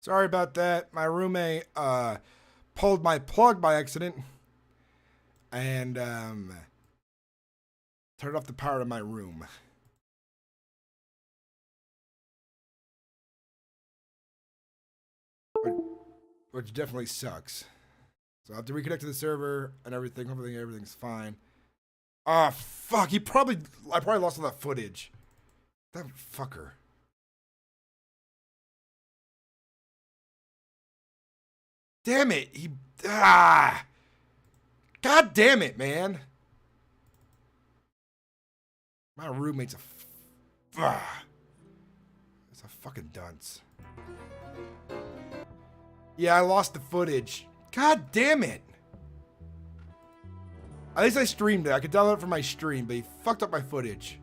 Sorry about that. My roommate pulled my plug by accident and turned off the power to my room. Which definitely sucks. So I have to reconnect to the server and everything. Hopefully everything's fine. Ah, fuck. I probably lost all that footage. That fucker. Damn it. God damn it, man. My roommate's it's a fucking dunce. Yeah, I lost the footage. God damn it. At least I streamed it. I could download it from my stream, but he fucked up my footage.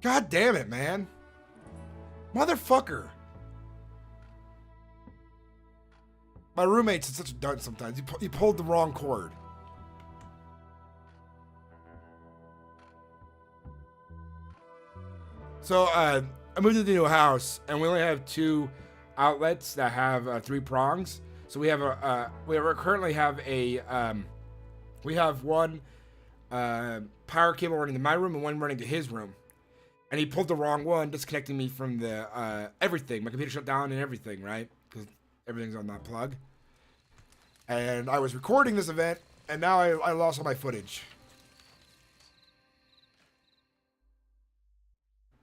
God damn it, man. Motherfucker. My roommate's such a dunce sometimes. He pulled the wrong cord. So, I moved to the new house, and we only have 2 outlets that have 3 prongs. So we have currently have we have one power cable running to my room and one running to his room. And he pulled the wrong one, disconnecting me from the everything. My computer shut down and everything, right? Because everything's on that plug. And I was recording this event, and now I lost all my footage.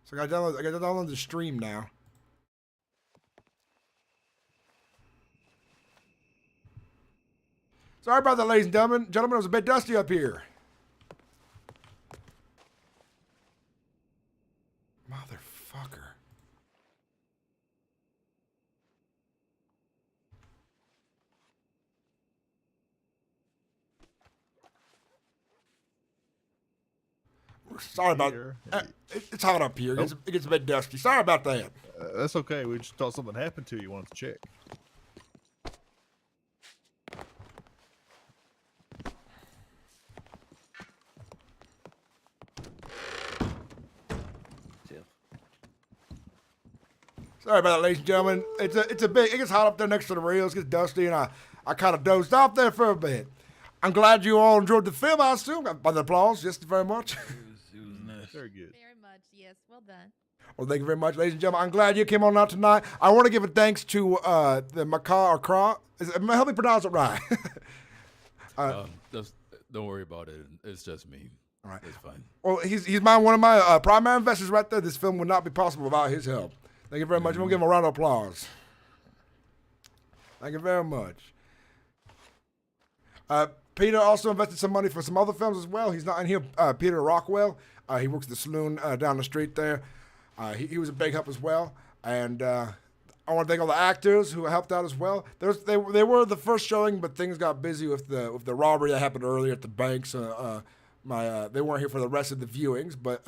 So I got to download the stream now. Sorry about that, ladies and gentlemen. It was a bit dusty up here. Motherfucker. Sorry about it's hot up here. Nope. It gets a bit dusty. Sorry about that. That's okay. We just thought something happened to you. Wanted to check. Sorry about that, ladies and gentlemen. It gets hot up there next to the rails. It gets dusty, and I kind of dozed off there for a bit. I'm glad you all enjoyed the film, I assume. By the applause, yes, very much. It was nice. Very good. Very much, yes. Well done. Well, thank you very much, ladies and gentlemen. I'm glad you came on out tonight. I want to give a thanks to the Macaw or Craw. Help me pronounce it right. Don't worry about it. It's just me. All right. It's fine. Well, he's one of my primary investors right there. This film would not be possible without his help. Thank you very much. We'll give him a round of applause. Thank you very much. Peter also invested some money for some other films as well. He's not in here. Peter Rockwell. He works at the saloon down the street there. He was a big help as well. And I want to thank all the actors who helped out as well. They were the first showing, but things got busy with the robbery that happened earlier at the bank. So they weren't here for the rest of the viewings, but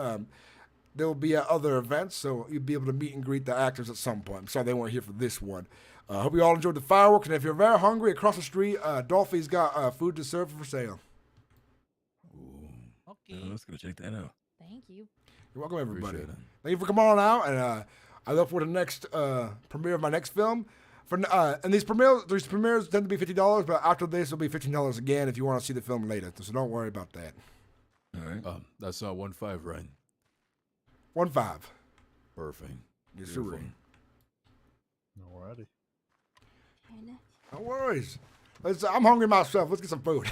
there will be other events, so you'll be able to meet and greet the actors at some point. I'm sorry they weren't here for this one. Hope you all enjoyed the fireworks, and if you're very hungry, across the street, Dolphy's got food to serve for sale. Ooh. Okay. Let's go check that out. Thank you. You're welcome, everybody. Appreciate it. Thank you for coming on out, and I look forward to the next premiere of my next film. And these premieres tend to be $50, but after this, it'll be $15 again if you want to see the film later. So don't worry about that. All right. That's 1.5, right? 1.5. Perfect. Yes, sir. Alrighty. No worries. I'm hungry myself. Let's get some food.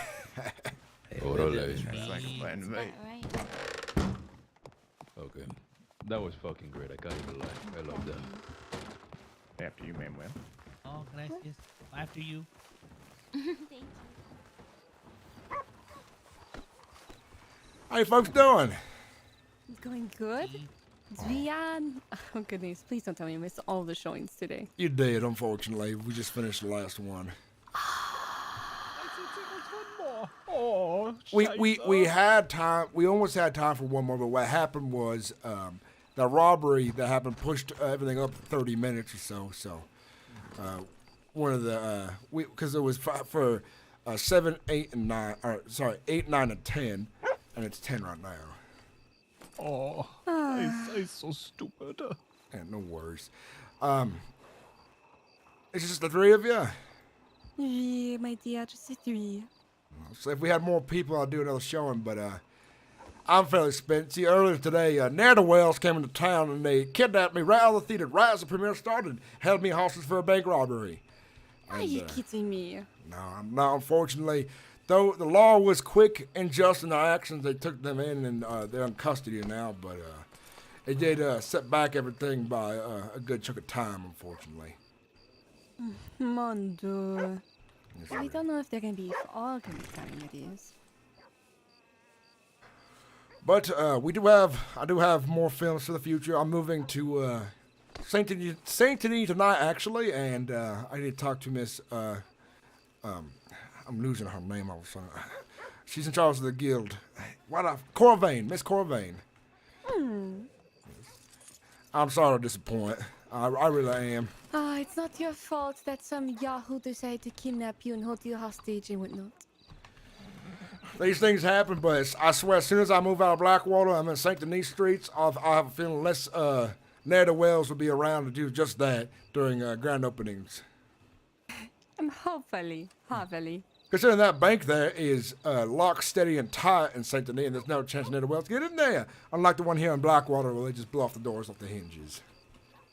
Orale. That's like a plan to me. Right. Okay. That was fucking great. I can't even lie. I love that. After you, Manuel. Oh, gracias. After you. Thank you. How you folks doing? It's going good. Zian. Oh, goodness. Please don't tell me I missed all the showings today. You did, unfortunately. We just finished the last one. Oh, We had time. We almost had time for one more, but what happened was the robbery that happened pushed everything up 30 minutes or so. So one of the because it was for 7, 8, and 9. Or sorry, 8, 9, and 10, and it's 10 right now. Oh, it's so stupid. Yeah, no worries. It's just the three of you. Yeah, my dear, just the three. So if we had more people, I'd do another showing, but I'm fairly spent. See, earlier today, Ne'er-do-wells came into town and they kidnapped me right out of the theater right as the premiere started, held me hostage for a bank robbery. Are you kidding me? No, I'm not, unfortunately. Though the law was quick and just in their actions, they took them in and they're in custody now, but it did set back everything by a good chunk of time, unfortunately. Mondo. Yes, We sir. don't know if they're gonna be all gonna be coming with these. But I do have more films for the future. I'm moving to Saint Denis tonight, actually, and I need to talk to Miss. I'm losing her name all of a sudden. She's in charge of the guild. Corvain, Miss Corvain. I'm sorry to disappoint. I really am. Ah, it's not your fault that some yahoo decided to kidnap you and hold you hostage and whatnot. These things happen, but I swear, as soon as I move out of Blackwater, I'm in St. Denis streets, I'll have a feeling less ne'er-do-wells will be around to do just that during grand openings. Hopefully. Considering that bank there is locked, steady, and tight in St. Denis, and there's no chance ne'er-do-wells to get in there. Unlike the one here in Blackwater where they just blow off the doors off the hinges.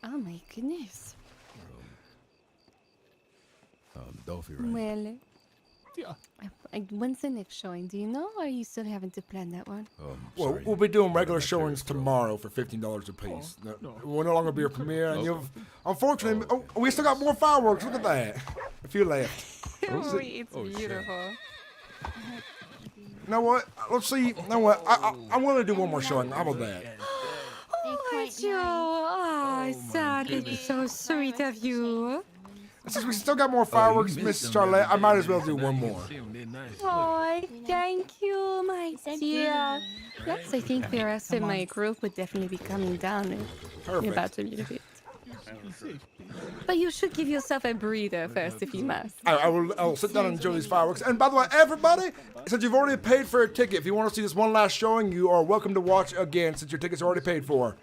Oh my goodness. Dolphy, right? Well, Yeah. when's the next showing? Do you know, or are you still having to plan that one? Well, Sorry. we'll be doing regular Not sure showings if, tomorrow for $15 a piece. no. It will no longer be a premiere, and Oh. you'll. Unfortunately, we still got more fireworks. Look at that. A few left. It's Oh, shit. beautiful. You know what? Let's see. You know what? I'm going to do one more showing. How about that? Oh, Joe. Ah, son, it's so sweet of you. Since we still got more fireworks, Miss Charlotte, I might as well do one more. Oh, thank you, my dear. Yes, I think the rest of my group would definitely be coming down in about Perfect. a little bit. But you should give yourself a breather first, if you must. I will sit down and enjoy these fireworks. And by the way, everybody, since you've already paid for a ticket, if you want to see this one last showing, you are welcome to watch again since your ticket's already paid for.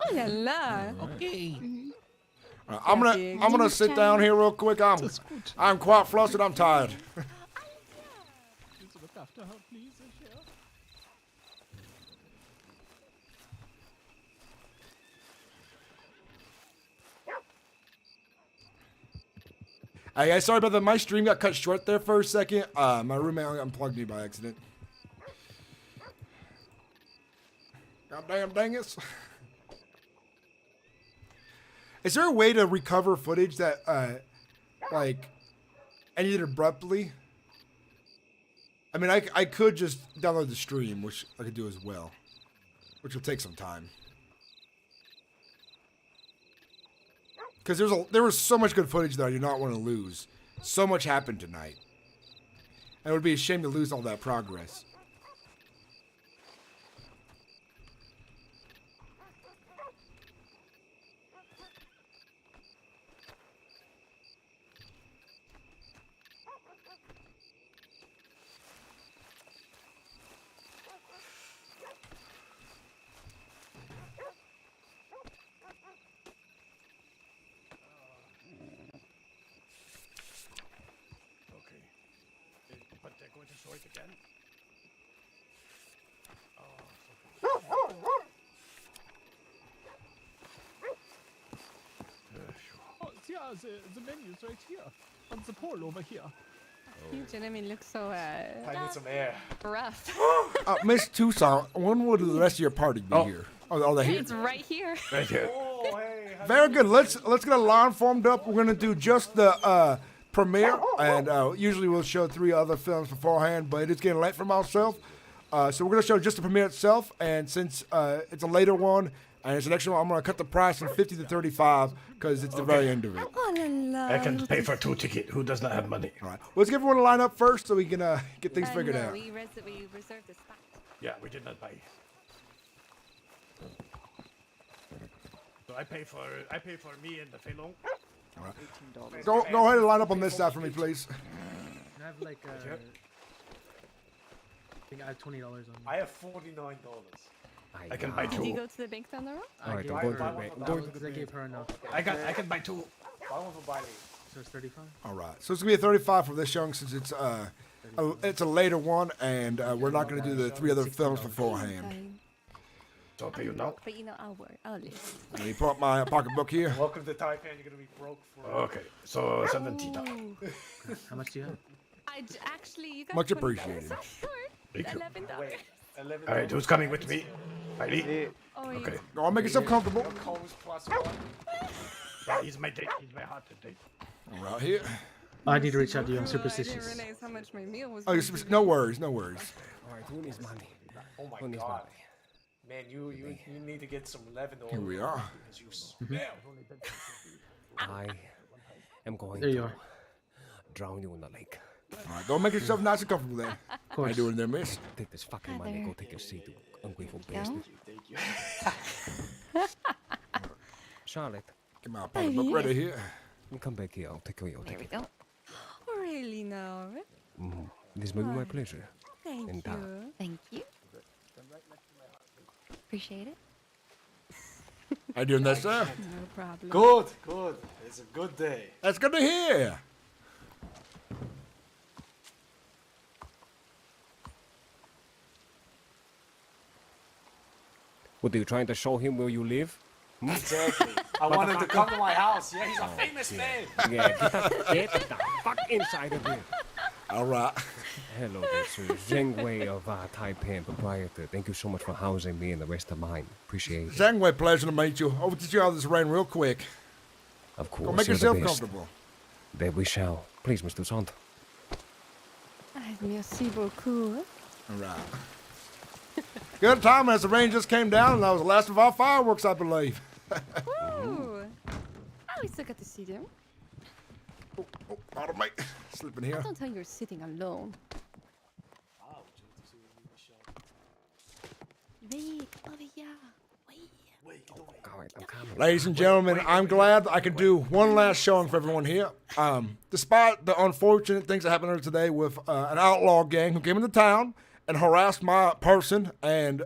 Oh la la. Okay. I'm gonna sit down here real quick. I'm quite flustered. I'm tired. Please look after her, please. Yeah. Hey, guys, sorry about that. My stream got cut short there for a second. My roommate unplugged me by accident. God dang it. Is there a way to recover footage that, like, ended abruptly? I mean, I could just download the stream, which I could do as well, which will take some time. Because there was so much good footage that I do not want to lose. So much happened tonight. And it would be a shame to lose all that progress. But they're going to show it again. Oh, yeah, the menu's right here. On the pole over here. You gentlemen look so I need some air. rough. Miss Tucson, when will the rest of your party be here? Oh, they're here. It's right here. Right here. Oh, hey. Very good. Let's get a line formed up. We're gonna do just the premiere, and usually we'll show 3 other films beforehand, but it's getting late for myself, so we're gonna show just the premiere itself. And since it's a later one and it's an extra one, I'm gonna cut the price from 50 to 35 because it's the very end of it. Oh la la. I can pay for 2 tickets. Who does not have money? All right. Let's give everyone a line up first so we can get things figured no, out. we reserved the spot. Yeah, we did not buy. So I pay for me and the Felong. Go ahead and line up on this side for me, please. I have like I think I have $20 on me. I have $49. I can buy Did you 2. go to the bank down the road? I gave don't her, go to the bank. because I gave her enough. I can buy 2. So it's 35. All right. So it's gonna be a 35 for this young since it's a later one, and we're not gonna do the 3 other films beforehand. Fine. So I'll pay you now. But you know, I'll listen. Let me pull up my pocketbook here. Welcome to Taipan. You're gonna be broke for. Okay, so 70 now. How much do you have? Actually, you guys Much $20 appreciated. off. Sure. Thank you. $11. All right, who's coming with me? Heidi. Oh, Okay. Go on, make yourself comfortable. Yeah, he's my date. He's my hot date. All right here. I need to reach out to you. I'm I superstitious. didn't realize how much my meal was. Oh, no worries, no worries. All right, who needs money? Oh my Who needs god. money? Man, you need to get some leaven oil. Here we are. Because you smell. I am going There you to are. drown you in the lake. All right, go make yourself nice and comfortable there. Of How you course. doing there, miss? Take this fucking Hi money. there. Go take your seat, you ungrateful There you bastard. Thank you. Charlotte, Get my pocketbook ready here. you come back here. I'll take care of your There we ticket. go. Really now? This may be my pleasure. Thank And, you. Thank you. Appreciate it. How you doing there, sir? No problem. Good, good. It's a good day. That's good to hear. What are you trying to show him where you live? Exactly. I want him to come to my house. Yeah, he's a famous man. Yeah, get the fuck inside of here. All right. Hello, this is Zhengwei of Taipan Proprietor. Thank you so much for housing me and the rest of mine. Appreciate it. Zangway, pleasure to meet you. I'll teach you out of this rain real quick. Of course, Go make you're the yourself best. comfortable. There we shall. Please, Mr. Sant. Merci beaucoup. All right. Good time as the rain just came down, and that was the last of our fireworks, I believe. Ooh. Oh, we still got to see them. Oh, pardon me. Slipping here. Don't tell you're sitting alone. Wait, over here. Wait. All right, I'm coming. Ladies and gentlemen, I'm glad I can do one last showing for everyone here. Despite the unfortunate things that happened here today with an outlaw gang who came into town and harassed my person and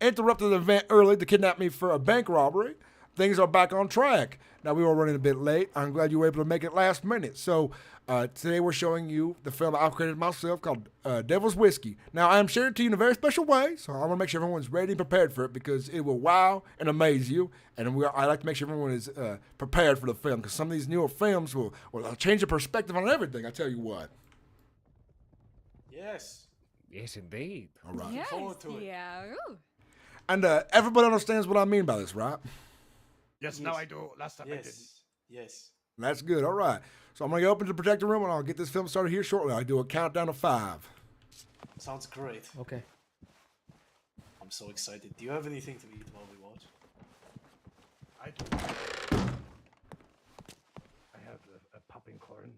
interrupted the event early to kidnap me for a bank robbery, things are back on track. Now, we were running a bit late. I'm glad you were able to make it last minute. So today we're showing you the film I've created myself called Devil's Whiskey. Now, I am sharing it to you in a very special way, so I want to make sure everyone's ready and prepared for it because it will wow and amaze you. And I like to make sure everyone is prepared for the film because some of these newer films will change your perspective on everything, I tell you what. Yes. Yes, indeed. All right. Yes, forward to it. yeah. Ooh. And everybody understands what I mean by this, right? Yes, now I do. Last time I didn't. Yes. Yes. That's good. All right. So I'm going to go up into the projector room and I'll get this film started here shortly. I'll do a countdown of 5. Sounds great. Okay. I'm so excited. Do you have anything to eat while we watch? I do. I have a popping corn.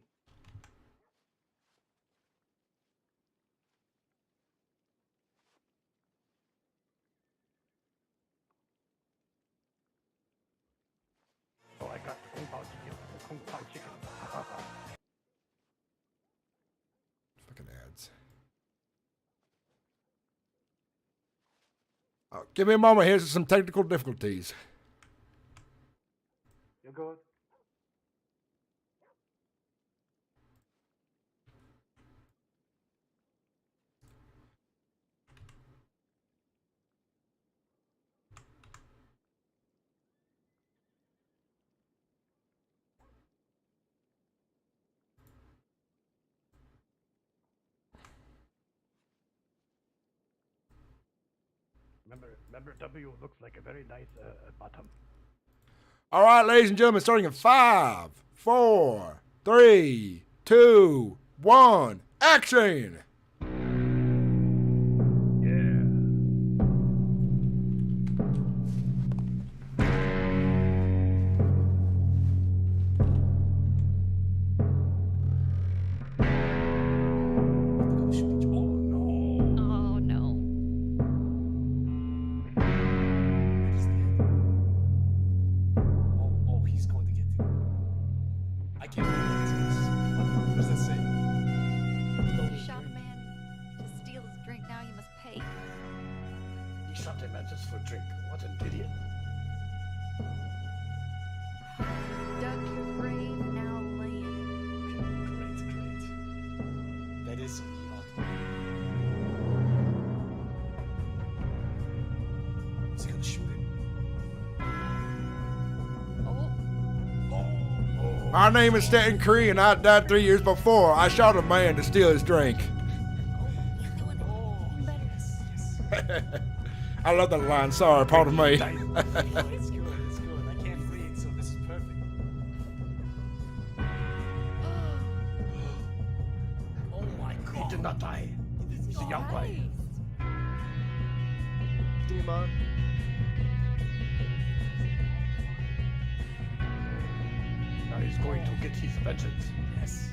Oh, I got the Kung Pao chicken. The Kung Pao chicken. Fucking ads. Give me a moment. Here's some technical difficulties. You're good. Remember, W looks like a very nice bottom. All right, ladies and gentlemen, starting in 5, 4, 3, 2, 1, action! Yeah. Oh no. Oh, he's going to get you. I can't believe this. What does that say? Shop man. To steal his drink now, you must pay. He shot him man just for a drink. What an idiot. Dug your grave. My name is Stanton Cree, and I died 3 years before. I shot a man to steal his drink. I love that line. Sorry, pardon me. It's good. It's good. I can't read, so this is perfect. Oh my god. He did not die. He's a young guy. Demon. Now he's going to get his vengeance. Yes.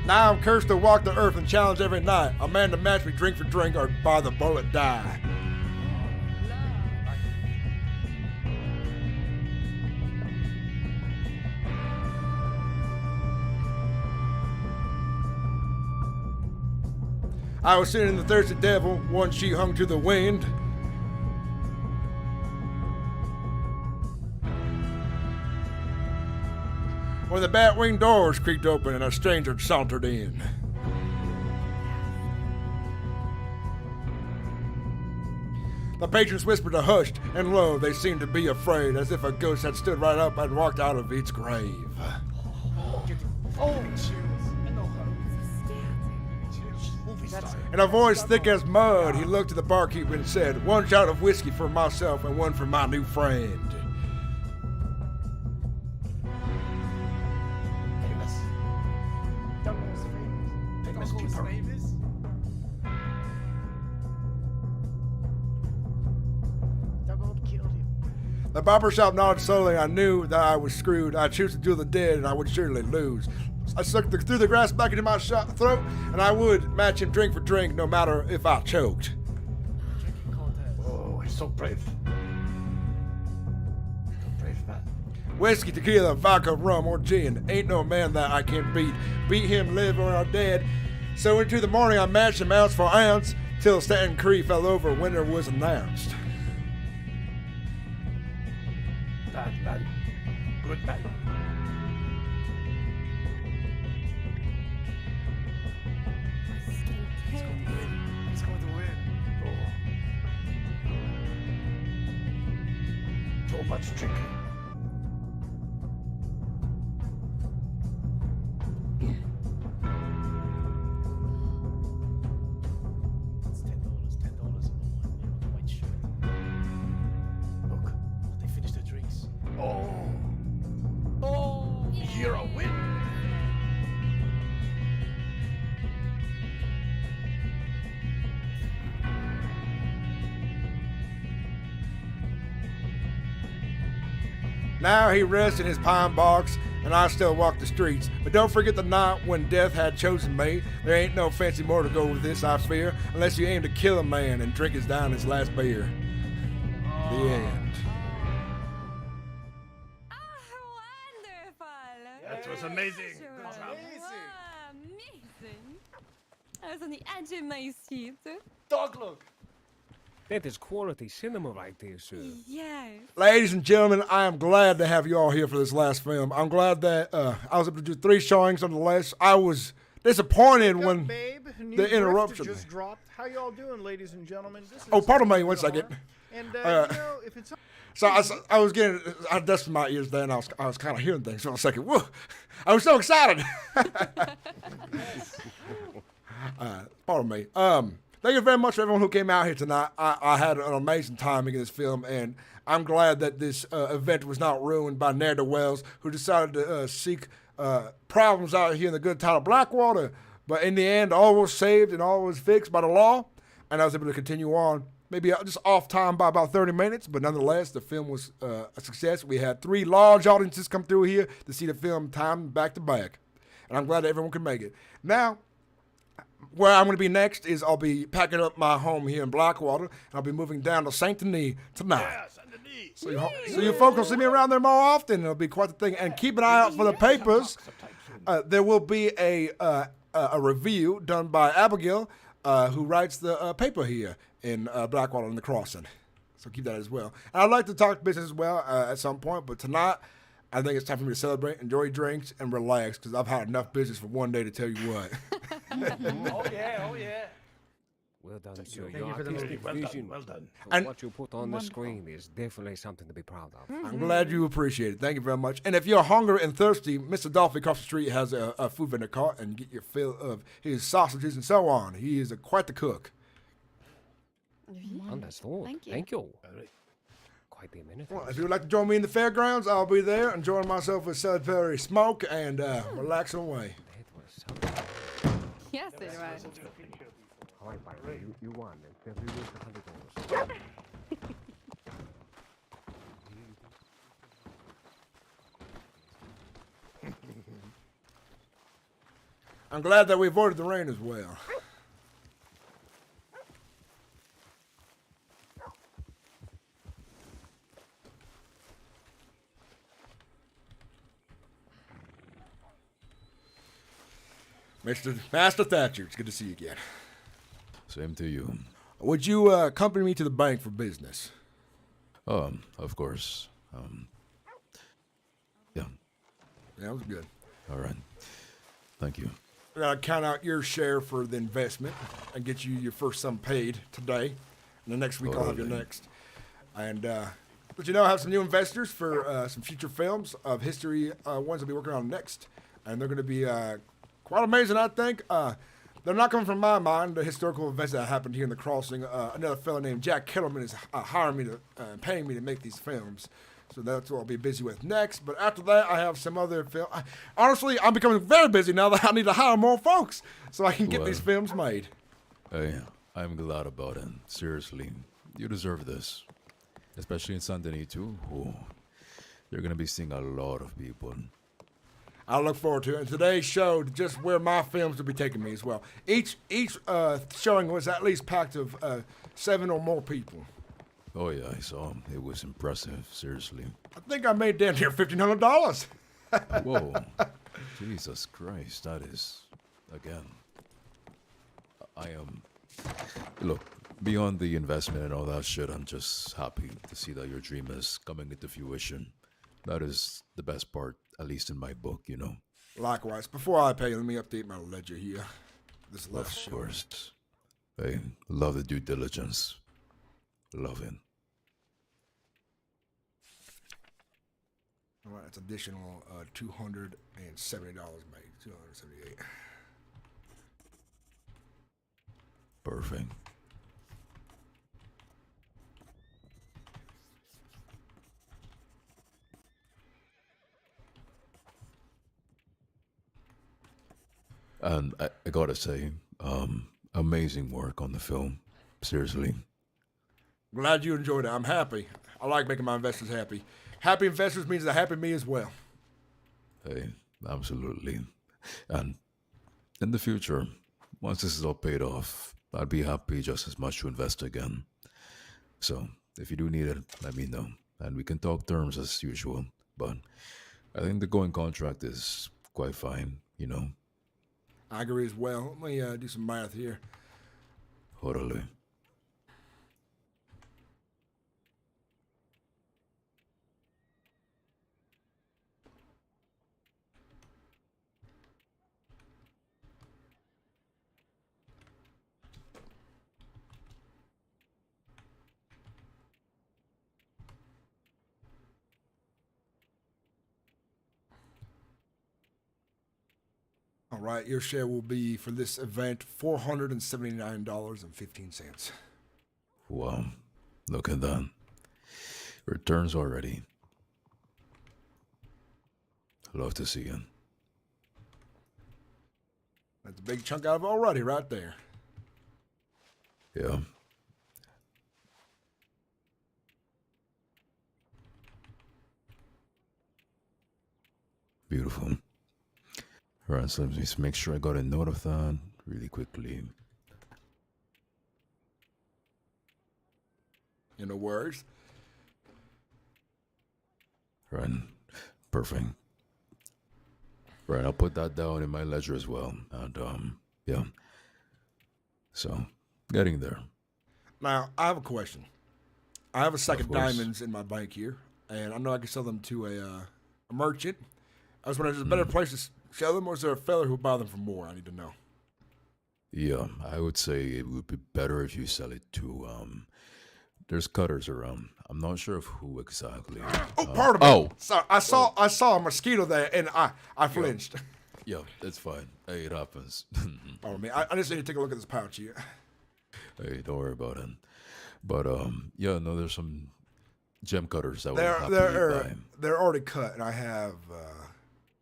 Now I'm cursed to walk the earth and challenge every night. A man to match me drink for drink or by the bullet die. I was sitting in the thirsty devil, one sheet hung to the wind. When the bat-wing doors creaked open and a stranger sauntered in. The patrons whispered a hush, and lo, they seemed to be afraid, as if a ghost had stood right up and walked out of its grave. Oh, chills. I know her. Movie star. In a voice thick as mud, he looked at the barkeeper and said, "One shot of whiskey for myself and one for my new friend." Famous. Famous keeper. The barbershop nodded slowly. I knew that I was screwed. I chose to do the dead, and I would surely lose. I sucked threw the grass back into my throat, and I would match him drink for drink, no matter if I choked. Oh, he's so brave. So brave man. Whiskey, tequila, vodka, rum, or gin. Ain't no man that I can't beat. Beat him, live or dead. So into the morning, I matched him ounce for ounce, till Stanton Cree fell over. Winter was announced. Bad man. Good man. It's going to win. Oh. Too much drinking. It's $10. $10 and one man with a white shirt. Look. They finished their drinks. Oh. Oh. You're a win. Now he rests in his pine box, and I still walk the streets. But don't forget the night when death had chosen me. There ain't no fancy more to go with this, I fear, unless you aim to kill a man and drink his down his last beer. The end. Wonderful. That was amazing. Good Good job. Amazing. I was on the edge of my seat. Dog look. That is quality cinema right there, sir. Yes. Ladies and gentlemen, I am glad to have you all here for this last film. I'm glad that I was able to do 3 showings on the last. I was disappointed when babe. New the Drifter interruption. just dropped. How y'all doing, ladies and gentlemen? This is Oh, pardon me, one second. And you Uh, know, if it's So I was getting, I dusted my ears then. I was kind of hearing things for a second. Whoa! I was so excited. Pardon me. Thank you very much for everyone who came out here tonight. I had an amazing time making this film, and I'm glad that this event was not ruined by ne'er-do-wells who decided to seek problems out here in the good town of Blackwater. But in the end, all was saved and all was fixed by the law, and I was able to continue on. Maybe just off time by about 30 minutes, but nonetheless, the film was a success. We had 3 large audiences come through here to see the film timed back to back, and I'm glad that everyone could make it. Now, where I'm going to be next is I'll be packing up my home here in Blackwater, and I'll be moving down to Saint Denis tonight. Yeah, Saint Denis. So you folks will see me around there more often. It'll be quite the thing. And keep an eye out for the papers. There will be a review done by Abigail, who writes the paper here in Blackwater and the Crossing. So keep that as well. And I'd like to talk business as well at some point, but tonight I think it's time for me to celebrate, enjoy drinks, and relax because I've had enough business for one day to tell you what. Oh yeah, oh yeah. Well done, Thank sir. you. Your Thank you for the artistic movie. Well done, vision well done. for And- what you put on the screen is definitely something to be proud of. I'm glad you appreciate it. Thank you very much. And if you're hungry and thirsty, Mr. Dolphy across the street has a food vendor cart and get your fill of his sausages and so on. He is quite the cook. Understood. Thank you. Thank you. All right. Quite the amenities. Well, if you would like to join me in the fairgrounds, I'll be there enjoying myself with celebratory smoke and relaxing away. That was something. Yes, it was. All right, Piper, you won. And every week $100. I'm glad that we avoided the rain as well. Mr. Master Thatcher, it's good to see you again. Same to you. Would you accompany me to the bank for business? Of course. Yeah. Yeah, that was good. All right. Thank you. I gotta count out your share for the investment and get you your first sum paid today. And the next week I'll have your Totally. next. And but you know, I have some new investors for some future films of history ones I'll be working on next. And they're gonna be quite amazing, I think. They're not coming from my mind, the historical events that happened here in the crossing. Another fellow named Jack Kellerman is hiring me to, paying me to make these films. So that's what I'll be busy with next. But after that, I have some other film. Honestly, I'm becoming very busy now that I need to hire more folks so I can get Well. these films made. Hey, I'm glad about it. Seriously, you deserve this. Especially in Saint Denis too. Oh, you're gonna be seeing a lot of people. I look forward to it. And today showed just where my films will be taking me as well. Each showing was at least packed of 7 or more people. Oh yeah, I saw. It was impressive. Seriously. I think I made damn near $1,500. Whoa. Jesus Christ, that is, again. I am. Look, beyond the investment and all that shit, I'm just happy to see that your dream is coming into fruition. That is the best part, at least in my book, you know. Likewise. Before I pay, let me update my ledger here. This last Of show. course. Hey, love the due diligence. Love it. All right, that's additional $270 made. $278. Perfect. And I gotta say, amazing work on the film. Seriously. Glad you enjoyed it. I'm happy. I like making my investors happy. Happy investors means a happy me as well. Hey, absolutely. And in the future, once this is all paid off, I'd be happy just as much to invest again. So, if you do need it, let me know. And we can talk terms as usual. But I think the going contract is quite fine, you know. I agree as well. Let me do some math here. Totally. All right, your share will be for this event $479.15. Wow. Look at that. Returns already. Love to see it. That's a big chunk out of it already, right there. Yeah. Beautiful. Alright, so let me just make sure I got a note of that really quickly. No worries. Right. Perfect. Right, I'll put that down in my ledger as well. And yeah. So, getting there. Now, I have a question. I have a stack of course. diamonds in my bank here, and I know I can sell them to a merchant. I was wondering, is there a better place to sell them, or is there a fella who'll buy them for more? I need to know. Yeah, I would say it would be better if you sell it to there's cutters around. I'm not sure of who exactly. Oh, pardon me. Oh, Sorry, I saw a mosquito there, and I flinched. yeah, that's fine. Hey, it happens. Pardon me. I just need to take a look at this pouch here. Hey, don't worry about it. But yeah, no, there's some gem cutters that will They're happily buy. they're already cut, and I have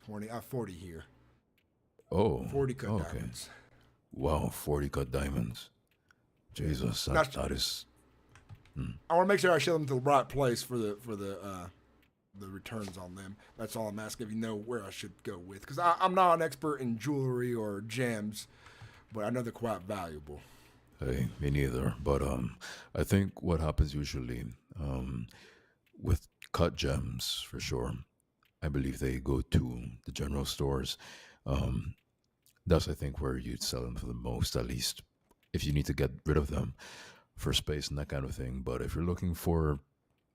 40 here. Oh, 40 cut okay. diamonds. Wow, 40 cut diamonds. Jesus, that is. I want to make sure I show them to the right place for the returns on them. That's all I'm asking if you know where I should go with, because I'm not an expert in jewelry or gems, but I know they're quite valuable. Hey, me neither. But I think what happens usually with cut gems, for sure, I believe they go to the general stores. That's, I think, where you'd sell them for the most, at least, if you need to get rid of them for space and that kind of thing. But if you're looking for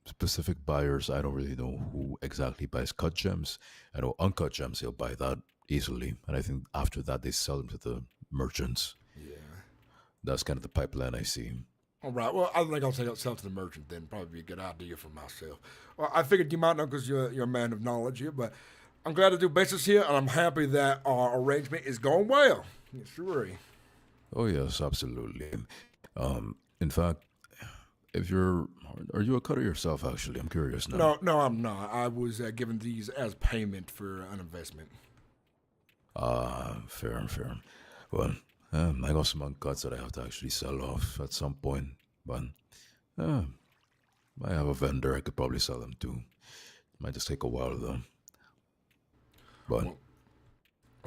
specific buyers, I don't really know who exactly buys cut gems. I know uncut gems, they'll buy that easily. And I think after that, they sell them to the merchants. Yeah. That's kind of the pipeline I see. All right. Well, I think I'll sell to the merchant then. Probably be a good idea for myself. Well, I figured you might know because you're a man of knowledge here, but I'm glad to do business here, and I'm happy that our arrangement is going well. Yes, sure. Oh yes, absolutely. In fact, are you a cutter yourself? Actually, I'm curious now. No, I'm not. I was given these as payment for an investment. Fair. Well, I got some uncuts that I have to actually sell off at some point, but I have a vendor I could probably sell them to. Might just take a while though. But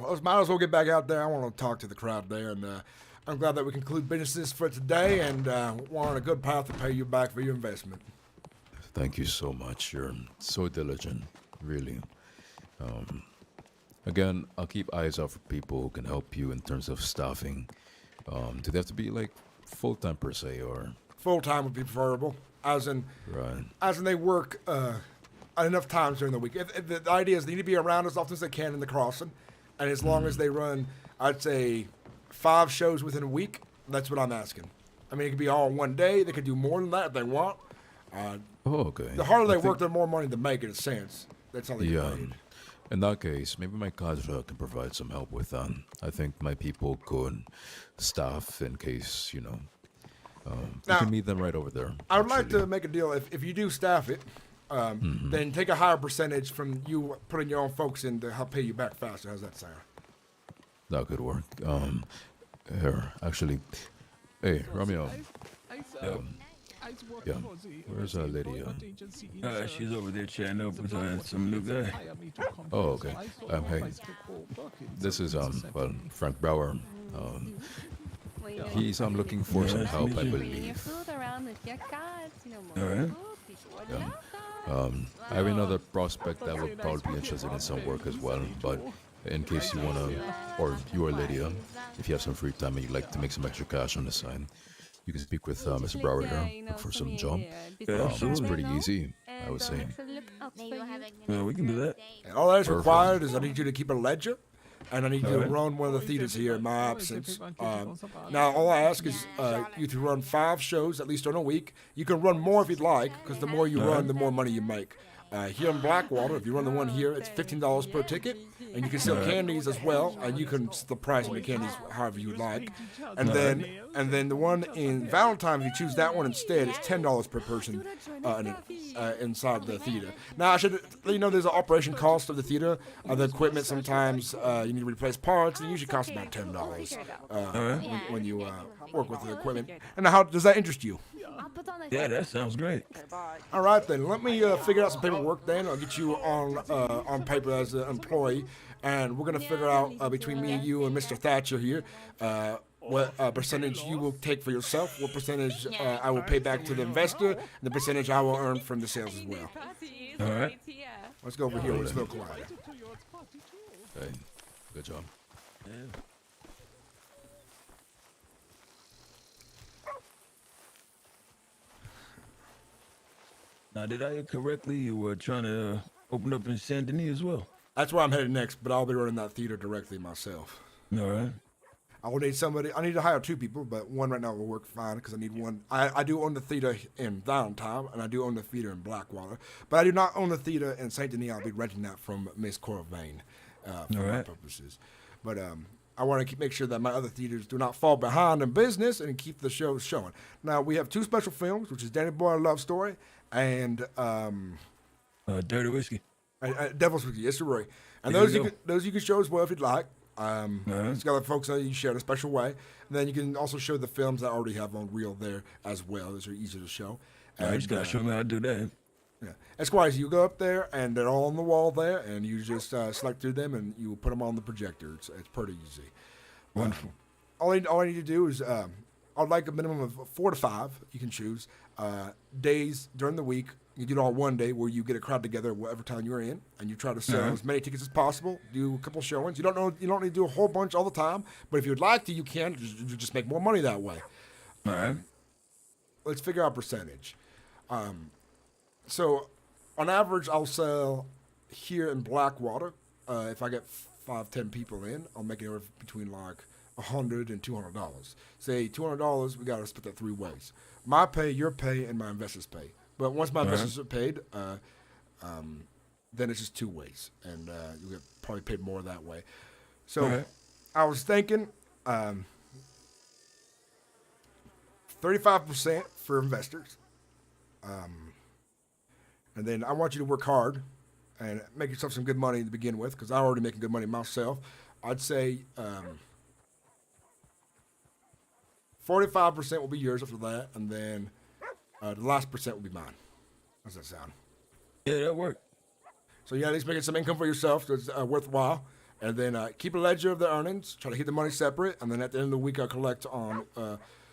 well, let's might as well get back out there. I want to talk to the crowd there, and I'm glad that we conclude businesses for today, and we're on a good path to pay you back for your investment. thank you so much. You're so diligent, really. Again, I'll keep eyes out for people who can help you in terms of staffing. Do they have to be like full-time per se, or Full-time would be preferable, as in they work enough times during the week. If the idea is they need to be around as often as they can in the crossing, and as long as they run, I'd say 5 shows within a week. That's what I'm asking. I mean, it could be all in one day. They could do more than that if they want. okay. The harder they work, the more money they make, in a sense. That's how they get paid. In that case, maybe my cadre can provide some help with that. I think my people could staff in case, you can meet them right over there. I would like to make a deal. If you do staff it, then take a higher percentage from you putting your own folks in to help pay you back faster. How's that sound? That could work. Here, actually, hey, Romeo. Yeah, where's our lady? She's over there chatting up with some new guy. Oh, okay. Hey, this is Frank Brower. I'm looking for some help, I believe. All right. I have another prospect that would probably be interested in some work as well, but in case you wanna, or you or Lydia, if you have some free time and you'd like to make some extra cash on the side, you can speak with Mr. Brower here, look for some job. It's pretty easy, I would say. Well, we can do that. And all that's required is I need you to keep a ledger, and I need you to run one of the theaters here in my absence. Now, all I ask is you to run 5 shows, at least on a week. You can run more if you'd like, because the more you run, the more money you make. Here in Blackwater, if you run the one here, it's $15 per ticket, and you can sell candies as well, and you can set the price of the candies however you would like. And then the one in Valentine, if you choose that one instead, it's $10 per person inside the theater. Now, I should let you know there's an operation cost of the theater. The equipment sometimes you need to replace parts. It usually costs about $10 when you work with the equipment. And how does that interest you? Yeah, that sounds great. All right, then. Let me figure out some paperwork then. I'll get you on paper as an employee, and we're going to figure out between me and you and Mr. Thatcher here what percentage you will take for yourself, what percentage I will pay back to the investor, and the percentage I will earn from the sales as well. All right. Let's go over here with this little client. Hey, good job. Yeah. Now, did I hear correctly? You were trying to open up in Saint Denis as well? That's where I'm headed next, but I'll be running that theater directly myself. All right. I will need somebody. I need to hire 2 people, but one right now will work fine because I need one. I do own the theater in Valentine, and I do own the theater in Blackwater, but I do not own the theater in Saint Denis. I'll be renting that from Miss Coravane for my purposes. But I want to make sure that my other theaters do not fall behind in business and keep the shows showing. Now we have 2 special films, which is Danny Boy Love Story and Dirty Whiskey. Devil's Whiskey. Yes, right. And those you can show as well if you'd like. It's got the folks that you share in a special way. And then you can also show the films that I already have on reel there as well. Those are easier to show. I just gotta show me how to do that. Yeah, it's quite easy. You go up there and they're all on the wall there, and you just select through them and you put them on the projector. It's pretty easy. Wonderful. All I need to do is I'd like a minimum of 4 to 5. You can choose days during the week. You do it all one day where you get a crowd together whatever town you're in, and you try to sell as many tickets as possible. Do a couple showings. You don't need to do a whole bunch all the time, but if you'd like to, you can. You just make more money that way. All right. Let's figure out percentage. So, on average, I'll sell here in Blackwater. If I get 5-10 people in, I'll make it between like $100 and $200. Say $200, we gotta split that 3 ways: my pay, your pay, and my investors' pay. But once my investors are paid, then it's just 2 ways, and you get probably paid more that way. So I was thinking 35% for investors, and then I want you to work hard and make yourself some good money to begin with, because I'm already making good money myself. I'd say 45% will be yours after that, and then the last % will be mine. How's that sound? Yeah, that worked. So at least making some income for yourself that's worthwhile, and then keep a ledger of the earnings. Try to keep the money separate, and then at the end of the week, I collect on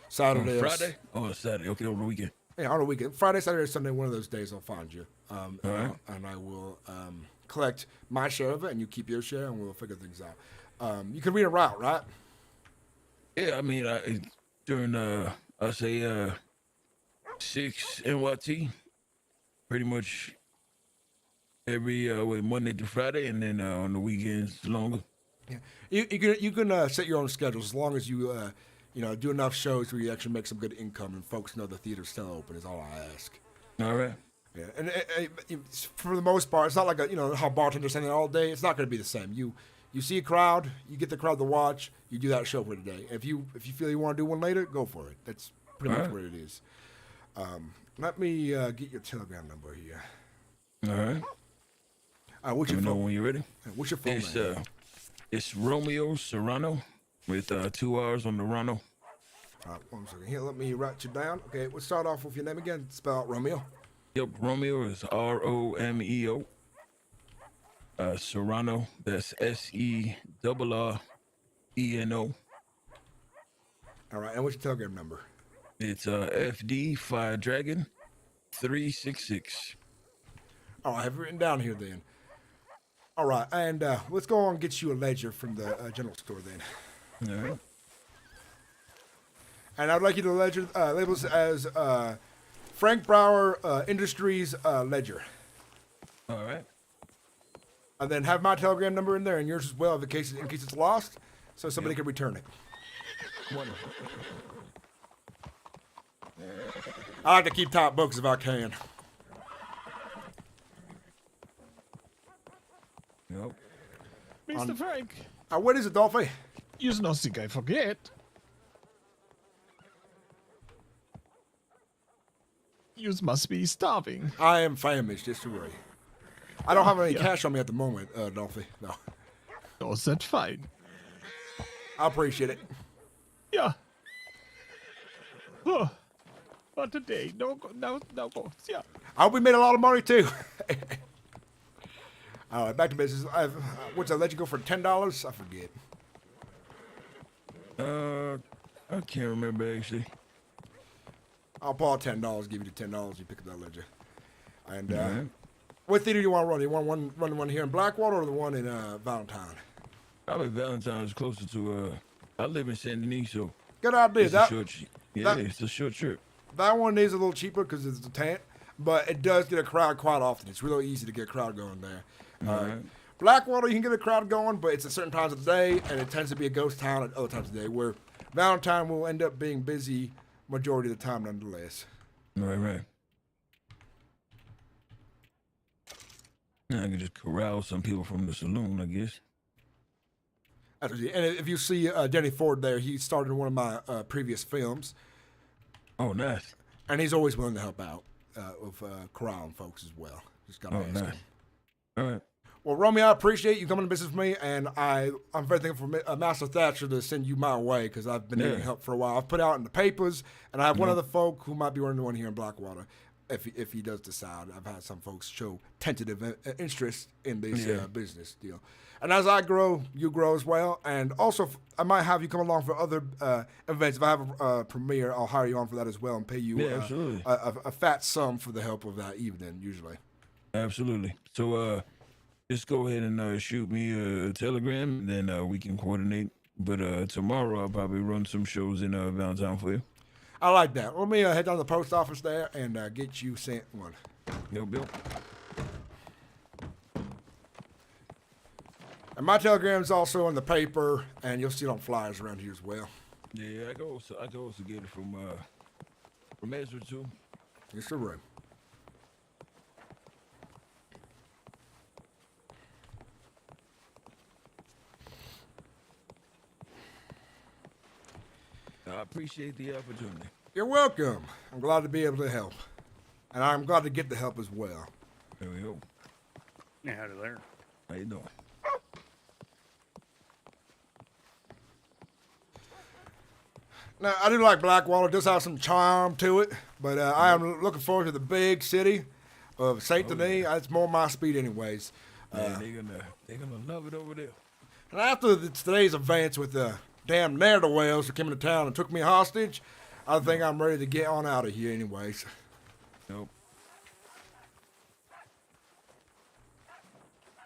Saturday. On Friday? Oh, Saturday. Okay, on the weekend. Yeah, on the weekend. Friday, Saturday, Sunday, one of those days, I'll find you. And I will collect my share of it, and you keep your share, and we'll figure things out. You can read a route, right? Yeah, I mean, during I say 6 NYT, pretty much every Monday to Friday, and then on the weekends longer. Yeah, you can set your own schedule as long as you do enough shows where you actually make some good income and folks know the theater's still open. Is all I ask. All right. Yeah, and for the most part, it's not like how bartenders stand there all day. It's not going to be the same. You see a crowd, you get the crowd to watch, you do that show for today. If you feel you want to do one later, go for it. That's pretty much what it is. Let me get your telegram number here. All right. What's your phone? When you're ready. What's your phone name? It's Romeo Serrano with 2 R's on the Rano. All right, 1 second here. Let me write you down. Okay, we'll start off with your name again. Spell out Romeo. Yep, Romeo is Romeo. Serrano, that's SERRENO. All right, and what's your telegram number? It's FD Fire Dragon 366. Oh, I have it written down here then. All right, and let's go on and get you a ledger from the general store then. All right. And I'd like you to label this as Frank Brower Industries ledger. All right. And then have my telegram number in there and yours as well in case it's lost, so somebody can return it. Wonderful. I like to keep top books if I can. Yep. Mr. Frank. What is it, Dolphy? You not think I forget. You must be starving. I am famished, just to worry. I don't have any cash on me at the moment, Dolphy. No. Oh, that's fine. I appreciate it. Yeah. Oh, but today, no go. Yeah. I hope we made a lot of money too. All right, back to business. What's I let you go for $10? I forget. I can't remember actually. I'll pull out $10. Give you the $10. You pick up that ledger. And what theater do you want to run? You want run one here in Blackwater or the one in Valentine? Probably Valentine is closer to. I live in Saint Denis, so. Good idea. It's a short trip. That one is a little cheaper because it's a tent, but it does get a crowd quite often. It's really easy to get a crowd going there. Blackwater, you can get a crowd going, but it's at certain times of the day, and it tends to be a ghost town at other times of the day, where Valentine will end up being busy majority of the time nonetheless. Right. I can just corral some people from the saloon, I guess. And if you see Denny Ford there, he started in one of my previous films. Oh, nice. And he's always willing to help out with corralling folks as well. Just got to ask him. All right. Well, Romeo, I appreciate you coming to business with me, and I'm very thankful for Master Thatcher to send you my way, because I've been needing help for a while. I've put out in the papers, and I have one other folk who might be running one here in Blackwater, if he does decide. I've had some folks show tentative interest in this business deal. And as I grow, you grow as well. And also, I might have you come along for other events. If I have a premiere, I'll hire you on for that as well and pay you a fat sum for the help of that evening, usually. Absolutely. So, just go ahead and shoot me a telegram, and then we can coordinate. But tomorrow I'll probably run some shows in Valentine for you. I like that. Let me head down to the post office there and get you sent one. Yo, Bill. And my telegram's also in the paper, and you'll see it on flyers around here as well. Yeah, I can also get it from Ezra too. Yes, sir, Ray. I appreciate the opportunity. You're welcome. I'm glad to be able to help. And I'm glad to get the help as well. There we go. Yeah, howdy there. How you doing? Now, I do like Blackwater. It does have some charm to it. But I am looking forward to the big city of Saint Denis. It's more my speed anyways. Yeah, they're gonna love it over there. And after today's events with the damn ne'er-do-wells that came into town and took me hostage, I think I'm ready to get on out of here anyways. Nope.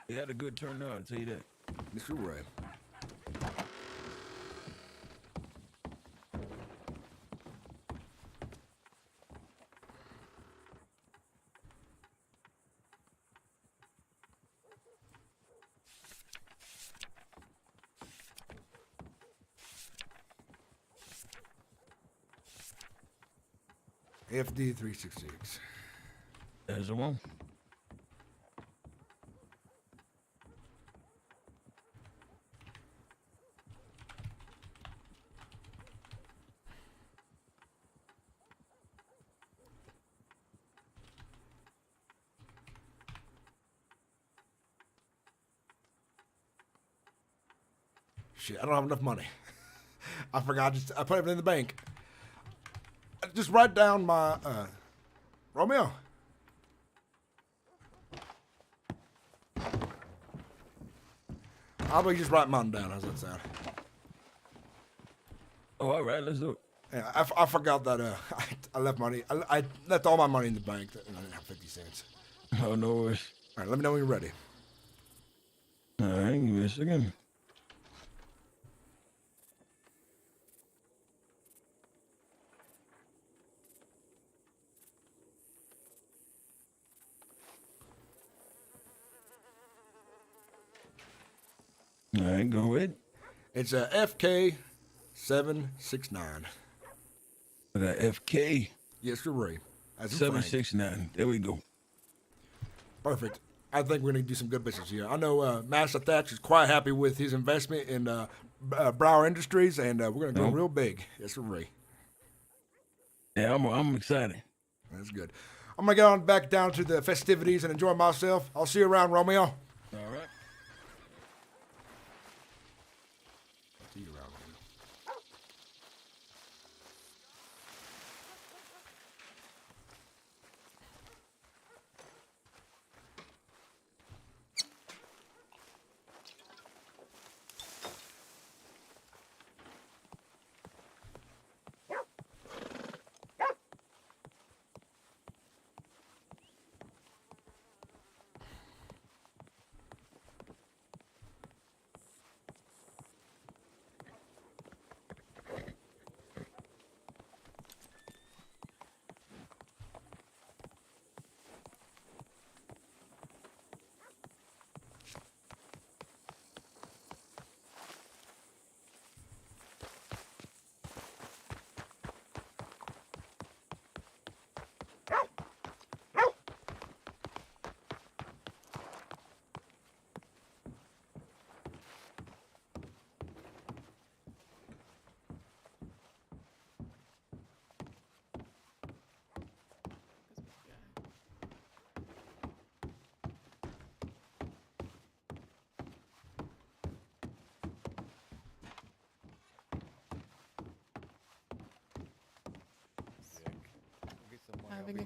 They had a good turnout, I'll tell you that. Mr. Ray. FD 366. There's the one. Shit, I don't have enough money. I forgot. I put everything in the bank. Just write down my Romeo. I'll just write mine down. How's that sound? Oh, all right, let's do it. Yeah, I forgot that I left money. I left all my money in the bank and I didn't have 50 cents. Oh, no worries. All right, let me know when you're ready. All right, give me a second. All right, go ahead. It's a FK 769. I got FK. Yes, sir, Ray. 769. There we go. Perfect. I think we're going to do some good business here. I know Master Thatch is quite happy with his investment in Brower Industries, and we're going to go real big. Yes, sir, Ray. Yeah, I'm excited. That's good. I'm going to get on back down to the festivities and enjoy myself. I'll see you around, Romeo. All right. See you around, Romeo.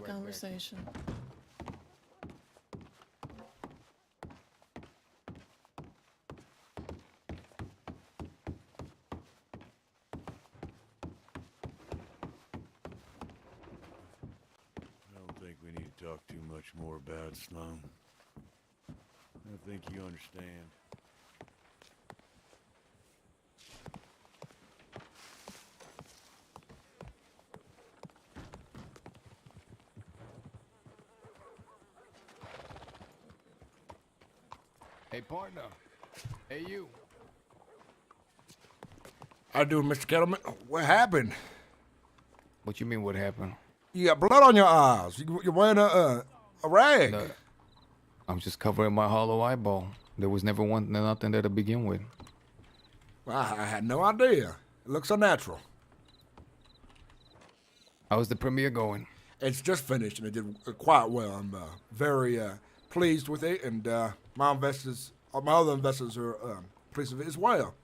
conversation. I don't think we need to talk too much more about it, Sloan. I think you understand. Hey, partner. Hey, you. I do, Mr. Kettleman. What happened? What you mean, what happened? You got blood on your eyes. You're wearing a rag. No, I'm just covering my hollow eyeball. There was never nothing there to begin with. Well, I had no idea. It looks unnatural. How's the premiere going? It's just finished, and it did quite well. I'm very pleased with it, and my other investors are pleased with it as well.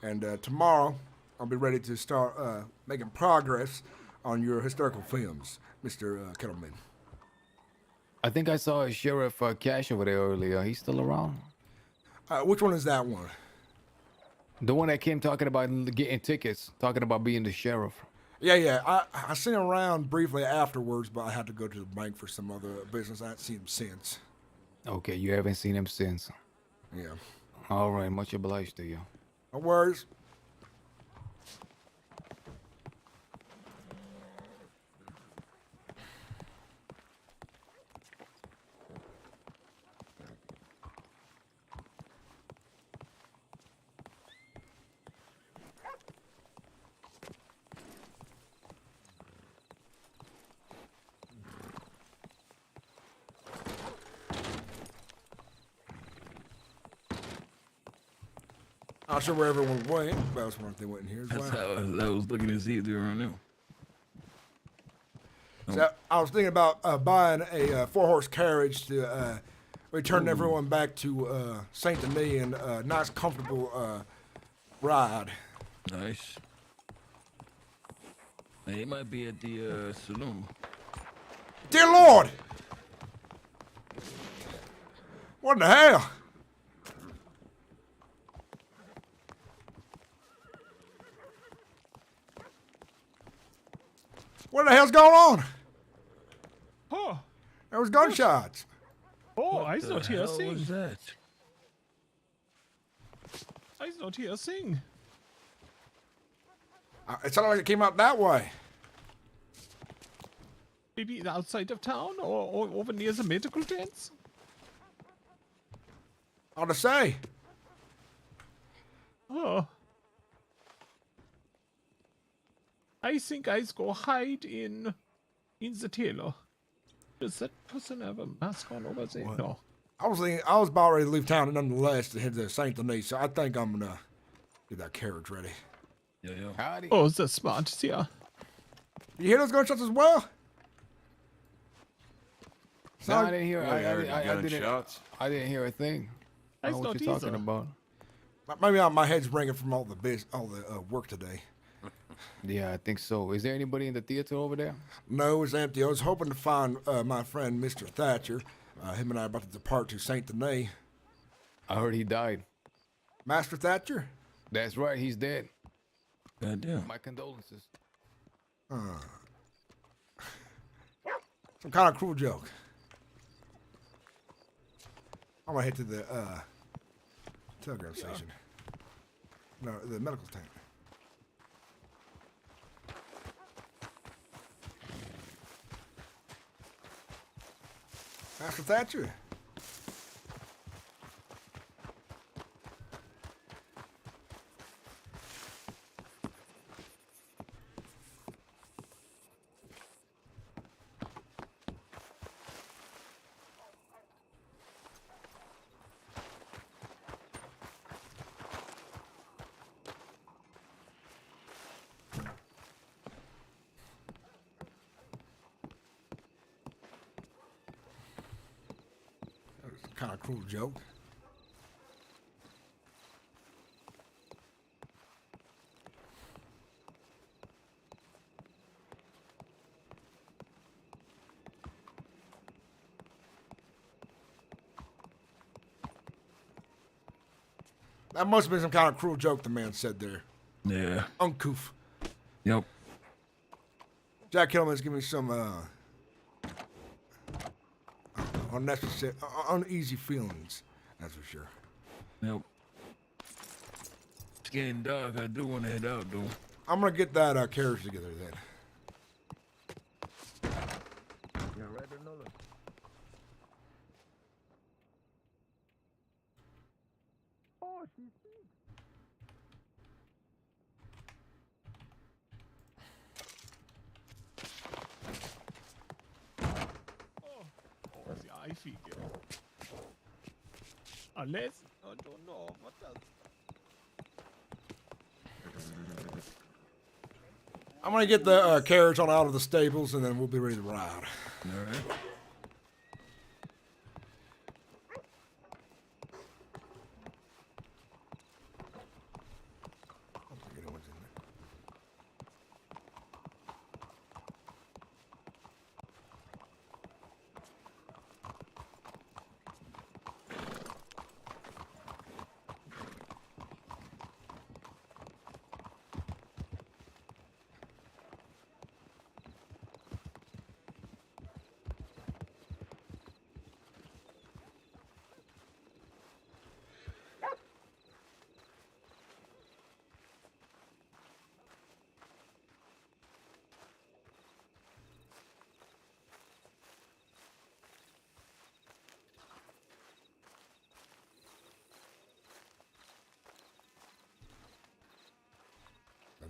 And tomorrow, I'll be ready to start making progress on your historical films, Mr. Kettleman. I think I saw a Sheriff Cash over there earlier. He's still around? Which one is that one? The one that came talking about getting tickets, talking about being the sheriff. Yeah. I seen him around briefly afterwards, but I had to go to the bank for some other business. I haven't seen him since. Okay, you haven't seen him since. Yeah. All right, much obliged to you. No worries. Not sure where everyone went, but I was wondering if they went in here as well. That's how I was looking to see if they were around now. So I was thinking about buying a four-horse carriage to return everyone back to Saint Denis and a nice, comfortable ride. Nice. He might be at the saloon. Dear Lord! What in the hell? What the hell's going on? Oh, There was gunshots. oh, I's not here What sing. was that? I's not here sing. It sounded like it came out that way. Maybe outside of town or over near the medical tents. Hard to say. Oh. I think I's go hide in the tailor. Does that person have a mask on over there? No. I was about ready to leave town nonetheless to head to Saint Denis, so I think I'm gonna get that carriage ready. Yeah. Howdy. Oh, that's smart, yeah. You hear those gunshots as well? No, I didn't hear. Yeah, I heard the I gunshots. didn't hear a thing. I I don't know what not you're talking either. about. Maybe my head's ringing from all the work today. Yeah, I think so. Is there anybody in the theater over there? No, it's empty. I was hoping to find my friend Mr. Thatcher. Him and I are about to depart to Saint Denis. I heard he died. Master Thatcher? That's right, he's dead. Goddamn. My condolences. Some kind of cruel joke. I'm gonna head to the telegraph station. No, the medical tent. Master Thatcher. Kind of cruel joke. That must have been some kind of cruel joke the man said there. Yeah. Uncouth. Yep. Jack Kellerman's giving me some unnecessary, uneasy feelings. That's for sure. Yep. It's getting dark. I do want to head out, though. I'm gonna get that carriage together then. Yeah, right there, Nola. Oh, she's Oh, the eye figure. Unless, I don't know, what else? I'm gonna get the carriage on out of the stables, and then we'll be ready to ride. all right.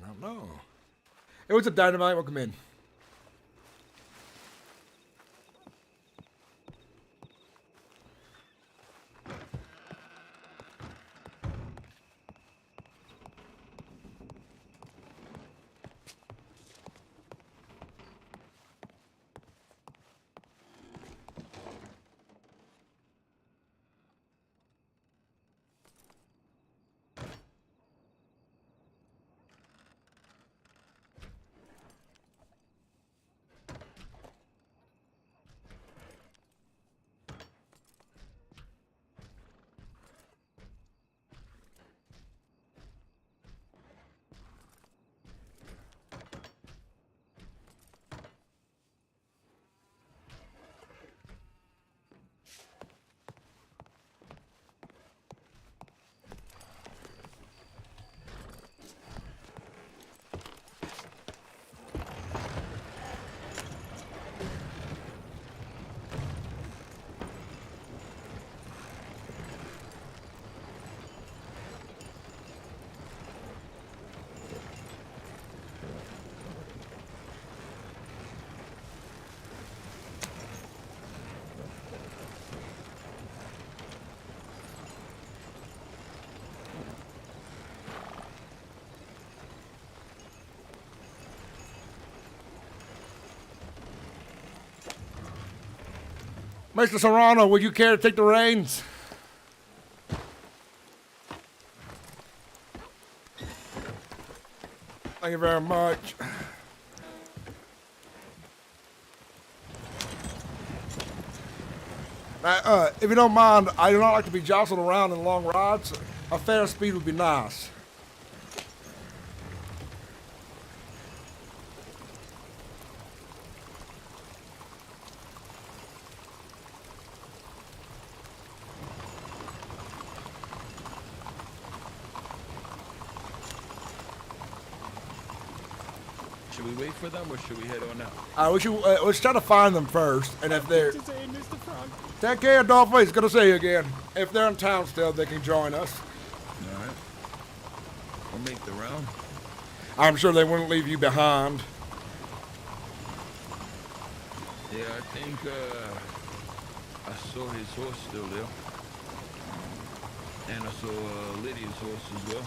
I don't know. Hey, what's up, Dynamite? Welcome in. Mr. Serrano, would you care to take the reins? Thank you very much. Now, if you don't mind, I do not like to be jostled around in long rides. A fair speed would be nice. Should we wait for them or should we head on out? Let's try to find them first, and if they're... To say, Mr. Frog. Take care, Dolphin. He's gonna see you again. If they're in town still, they can join us. All right. We'll make the round. I'm sure they wouldn't leave you behind. Yeah, I think I saw his horse still there. And I saw Lydia's horse as well.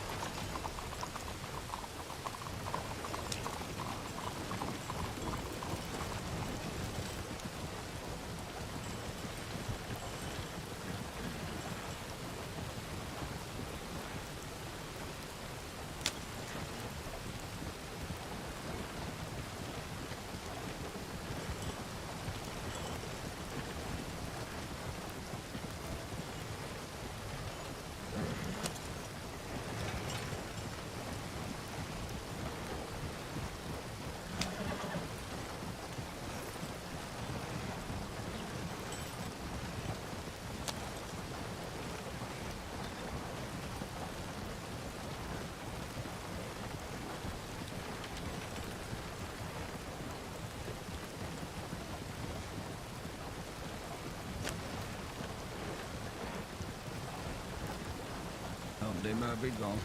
They might be gone.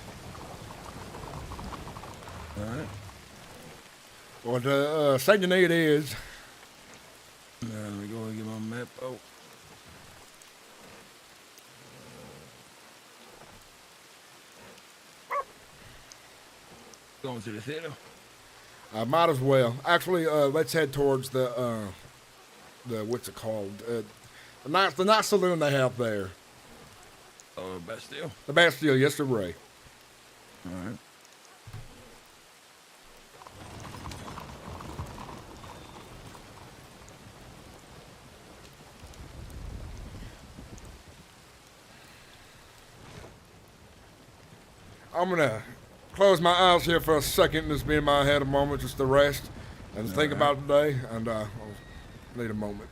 All right. Well, the thing you need is. Now, let me go and get my map. Oh. Going to the theater? Might as well. Actually, let's head towards the what's it called? The night saloon they have there. Oh, Bastille? The Bastille, yes, sir, Ray. All right. I'm gonna close my eyes here for a second, just be in my head a moment, just to rest and think about the day, and I'll need a moment.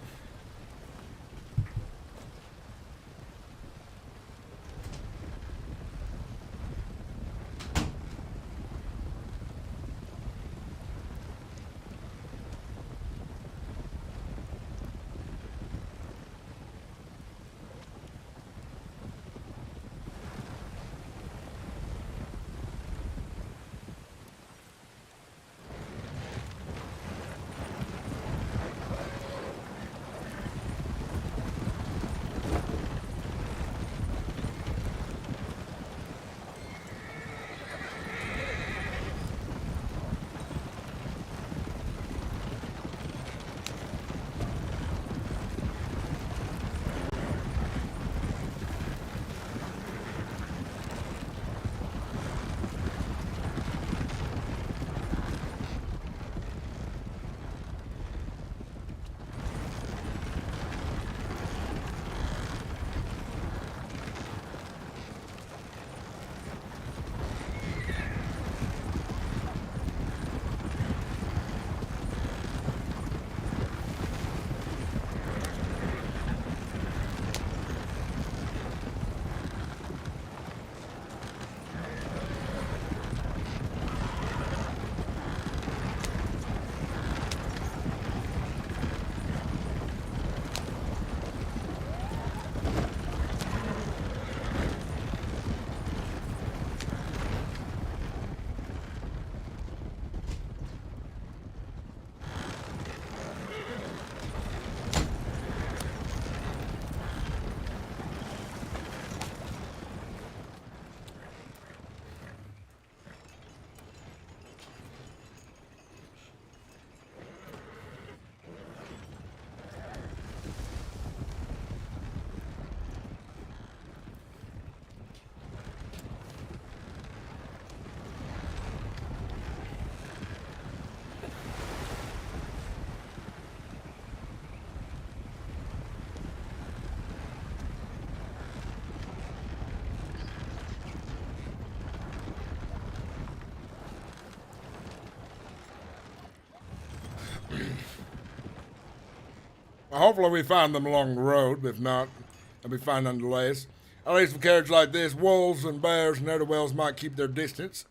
Hopefully we find them along the road, but if not, they'll be fine nonetheless. At least with carriage like this, wolves and bears and ne'er-do-wells might keep their distance.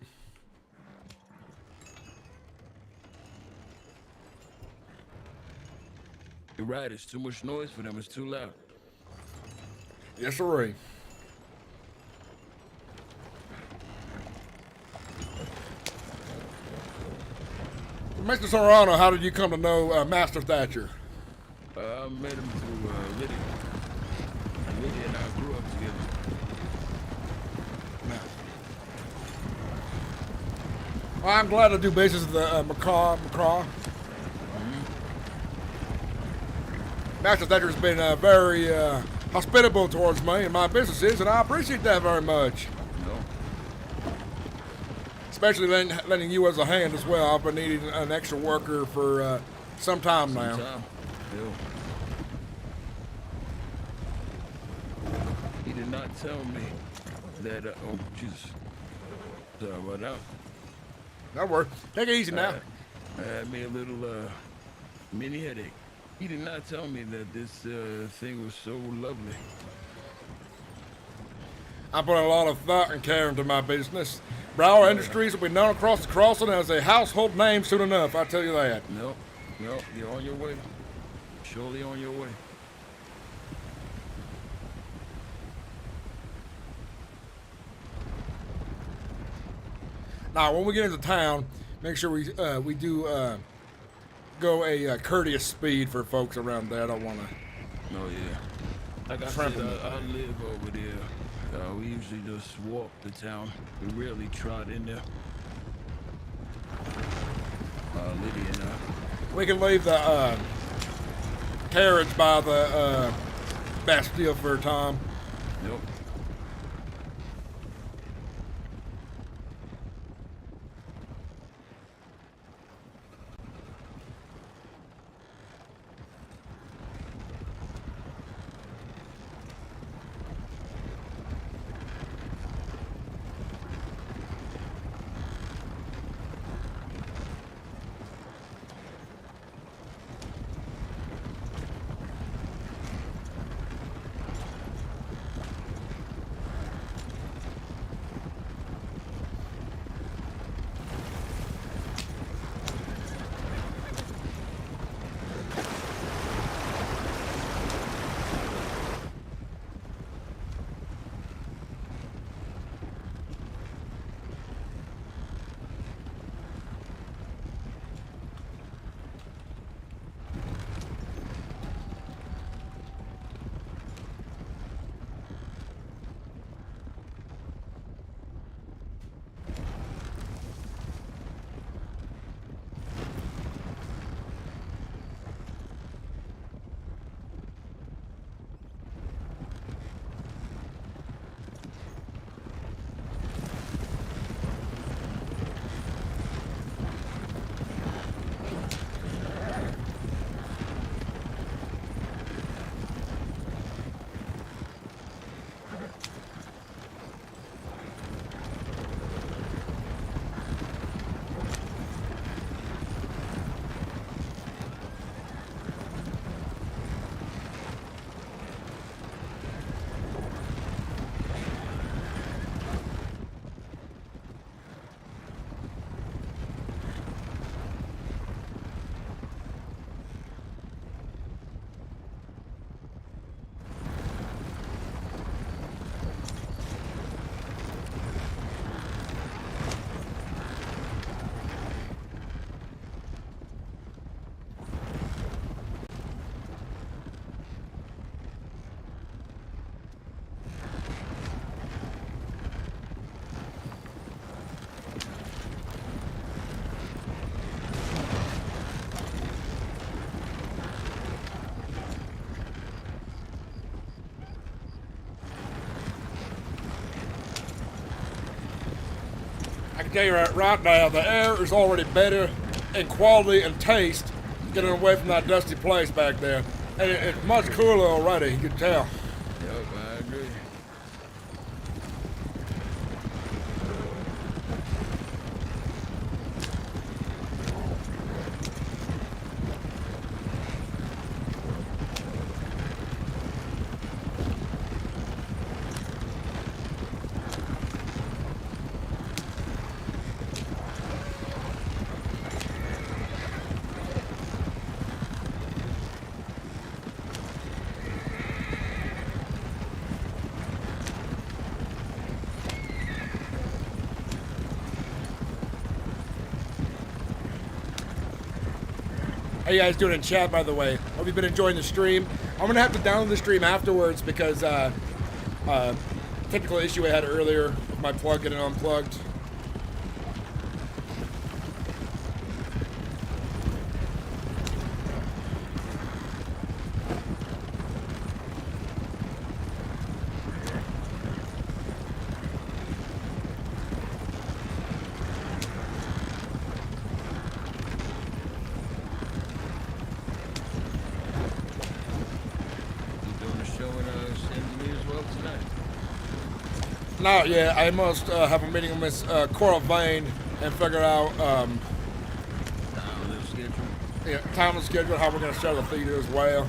You're right, it's too much noise for them, it's too loud. Yes, sir. Mr. Serrano, how did you come to know Master Thatcher? I met him through Lydia. Lydia and I grew up together. Well, I'm glad to do business with McCraw. Master Thatcher has been very hospitable towards me and my businesses, and I appreciate that very much. No. Especially lending you as a hand as well. I've been needing an extra worker for some time now. He did not tell me that, oh, Jesus. Sorry about that. Don't worry. Take it easy now. I had me a little mini headache. He did not tell me that this thing was so lovely. I put a lot of thought and care into my business. Brower Industries will be known across the crossing as a household name soon enough, I tell you that. No, you're on your way. Surely on your way. Now, when we get into town, make sure we do go a courteous speed for folks around there. I don't want to. Oh yeah. Like I said, I live over there. We usually just walk the town. We rarely trot in there. Lydia and I. We can leave the carriage by the Bastille for a time. Yep. I can tell you right now, the air is already better in quality and taste getting away from that dusty place back there. And it's much cooler already, you can tell. Yep, I agree. How you guys doing in chat, by the way? Hope you've been enjoying the stream. I'm gonna have to download the stream afterwards because technical issue I had earlier with my plug getting unplugged. Not yet. I must have a meeting with Miss Cora Vane and figure out time and schedule, how we're going to share the theater as well.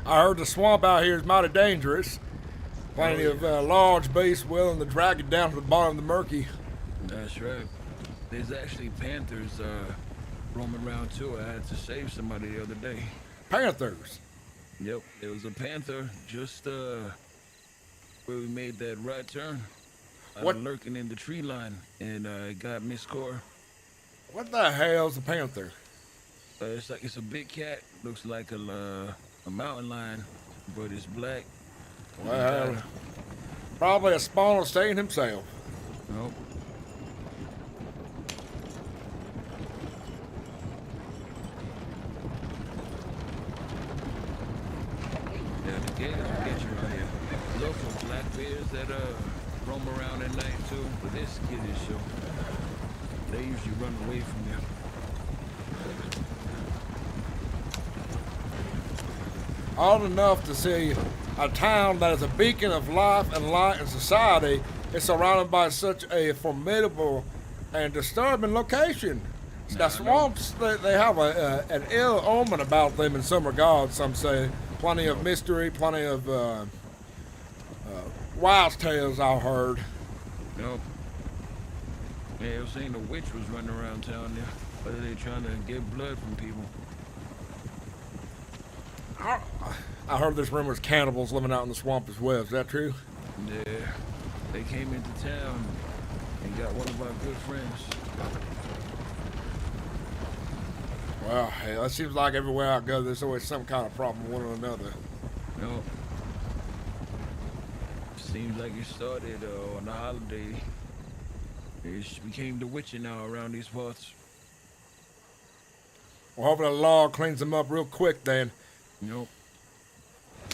I heard the swamp out here is mighty dangerous. Plenty of large beasts willing to drag it down to the bottom of the murky. That's right. There's actually panthers roaming around too. I had to save somebody the other day. Panthers? Yep, there was a panther just where we made that right turn. What? Lurking in the tree line, and it got Miss Cora. What the hell's a panther? It's a big cat. Looks like a mountain lion, but it's black. Well, probably a spawn of Satan himself. Nope. Yeah, the gators will get you right here. Local black bears that roam around at night too, but they're skittish, so they usually run away from you. Odd enough to see a town that is a beacon of life and light in society is surrounded by such a formidable and disturbing location. The swamps, they have an ill omen about them in some regards, some say. Plenty of mystery, plenty of wild tales I've heard. Nope. Yeah, I was saying a witch was running around town there. Whether they trying to get blood from people. I heard this rumor of cannibals living out in the swamp as well. Is that true? Yeah. They came into town and got one of our good friends. Well, hey, that seems like everywhere I go, there's always some kind of problem with one or another. No. Seems like it started on the holiday. It became the witching hour around these parts. Well, hopefully the law cleans them up real quick then. Nope.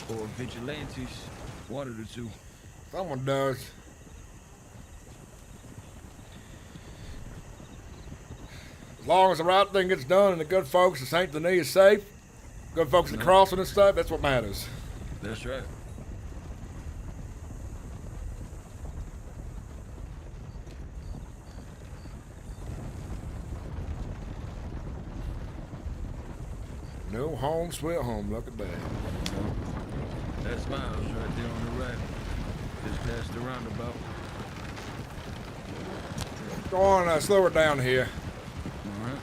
Or vigilantes. One of the two. Someone does. As long as the right thing gets done and the good folks at St. Denis is safe, good folks at the crossing and stuff, that's what matters. That's right. No home, sweet home. Look at that. That's my house right there on the right. Just past the roundabout. Go on, slow her down here. All right.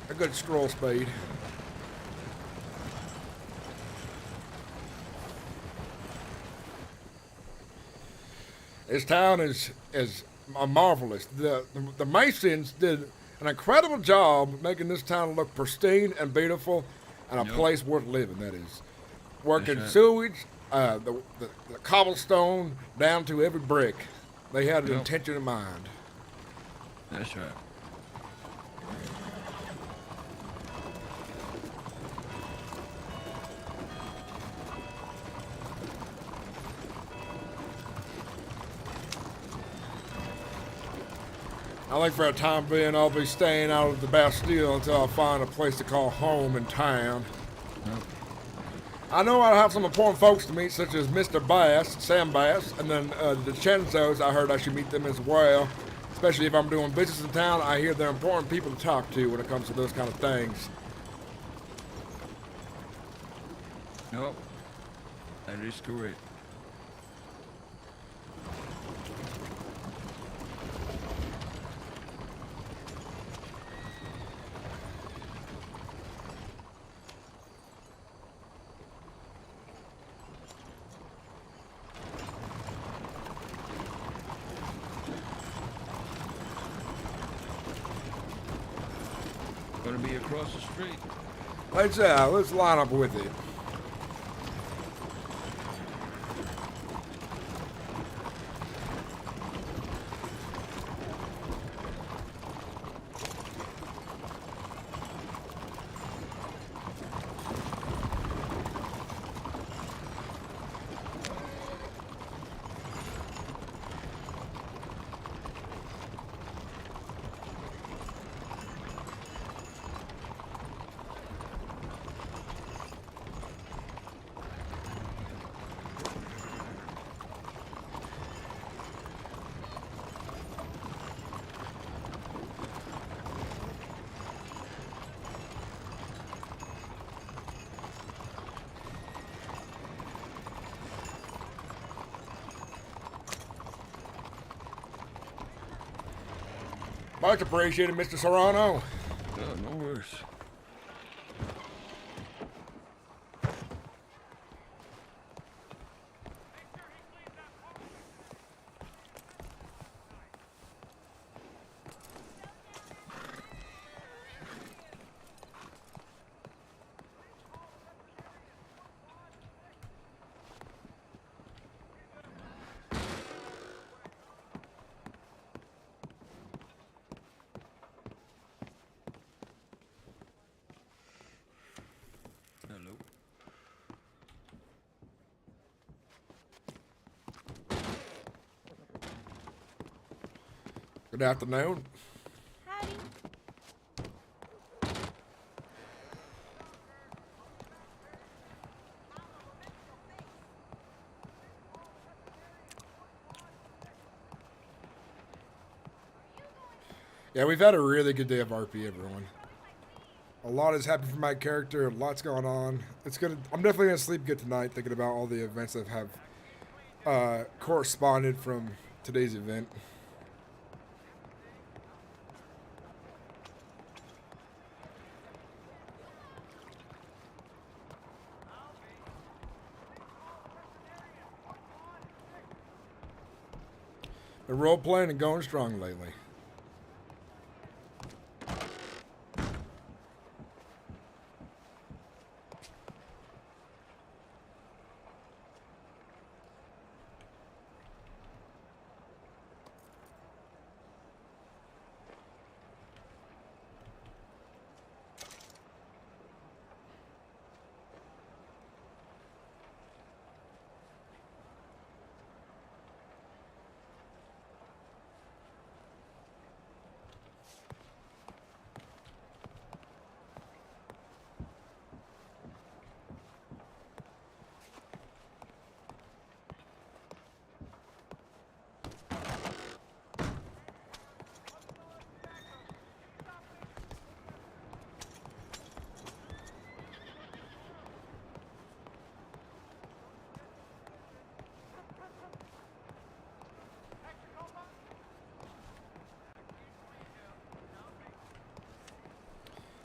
A good stroll speed. This town is marvelous. The Masons did an incredible job making this town look pristine and beautiful, and a place worth living. That is, working sewage, the cobblestone down to every brick. They had an intention in mind. That's right. I think for a time being, I'll be staying out of the Bastille until I find a place to call home in town. I know I'll have some important folks to meet, such as Mr. Bass, Sam Bass, and then the Chenzos. I heard I should meet them as well. Especially if I'm doing business in town, I hear they're important people to talk to when it comes to those kind of things. Nope. That is correct. Gonna be across the street. Let's line up with it. Much appreciated, Mr. Serrano. No worries. Hello. Good afternoon. Howdy. Yeah, we've had a really good day of RP, everyone. A lot has happened for my character. A lot's going on. I'm definitely gonna sleep good tonight, thinking about all the events that have corresponded from today's event. Been role playing and going strong lately.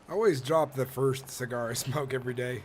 I always drop the first cigar I smoke every day.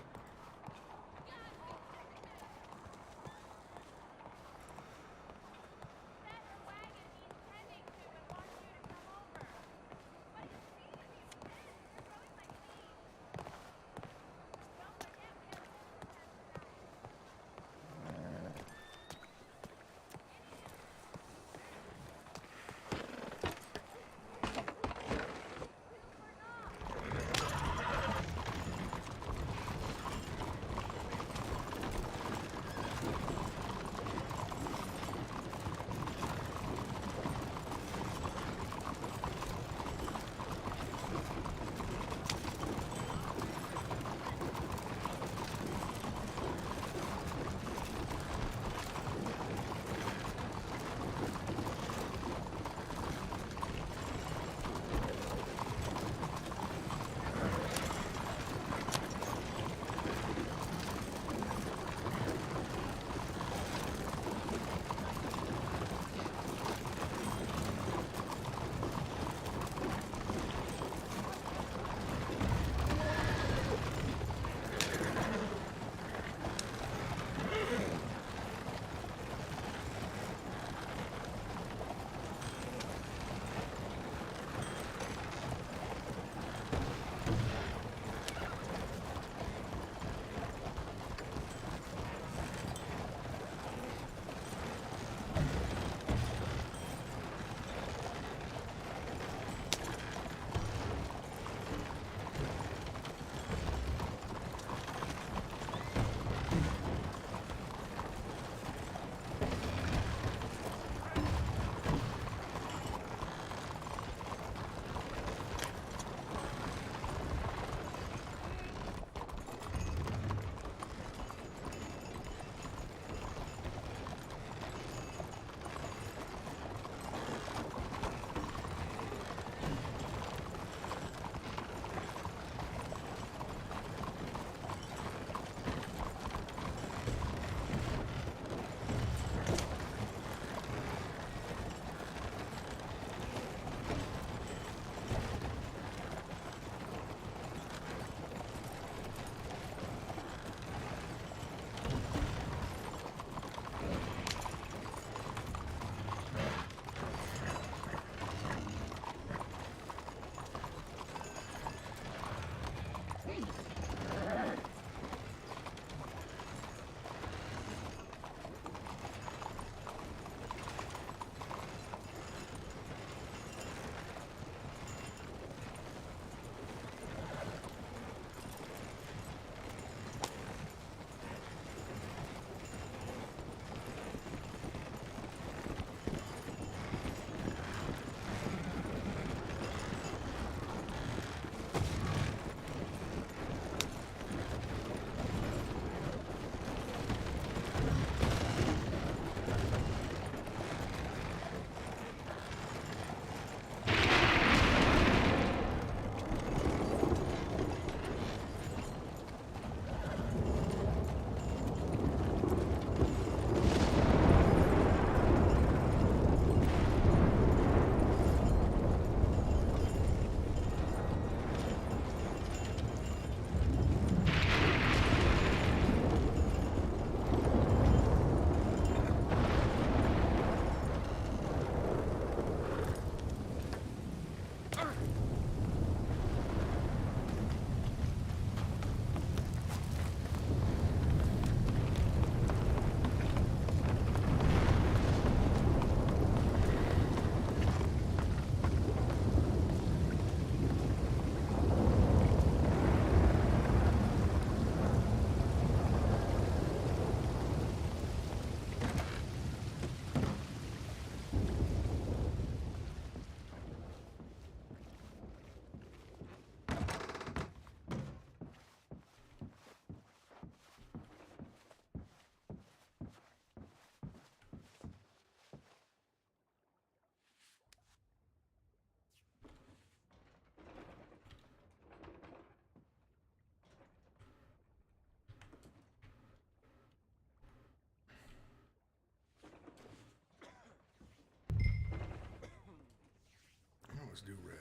Let's do red.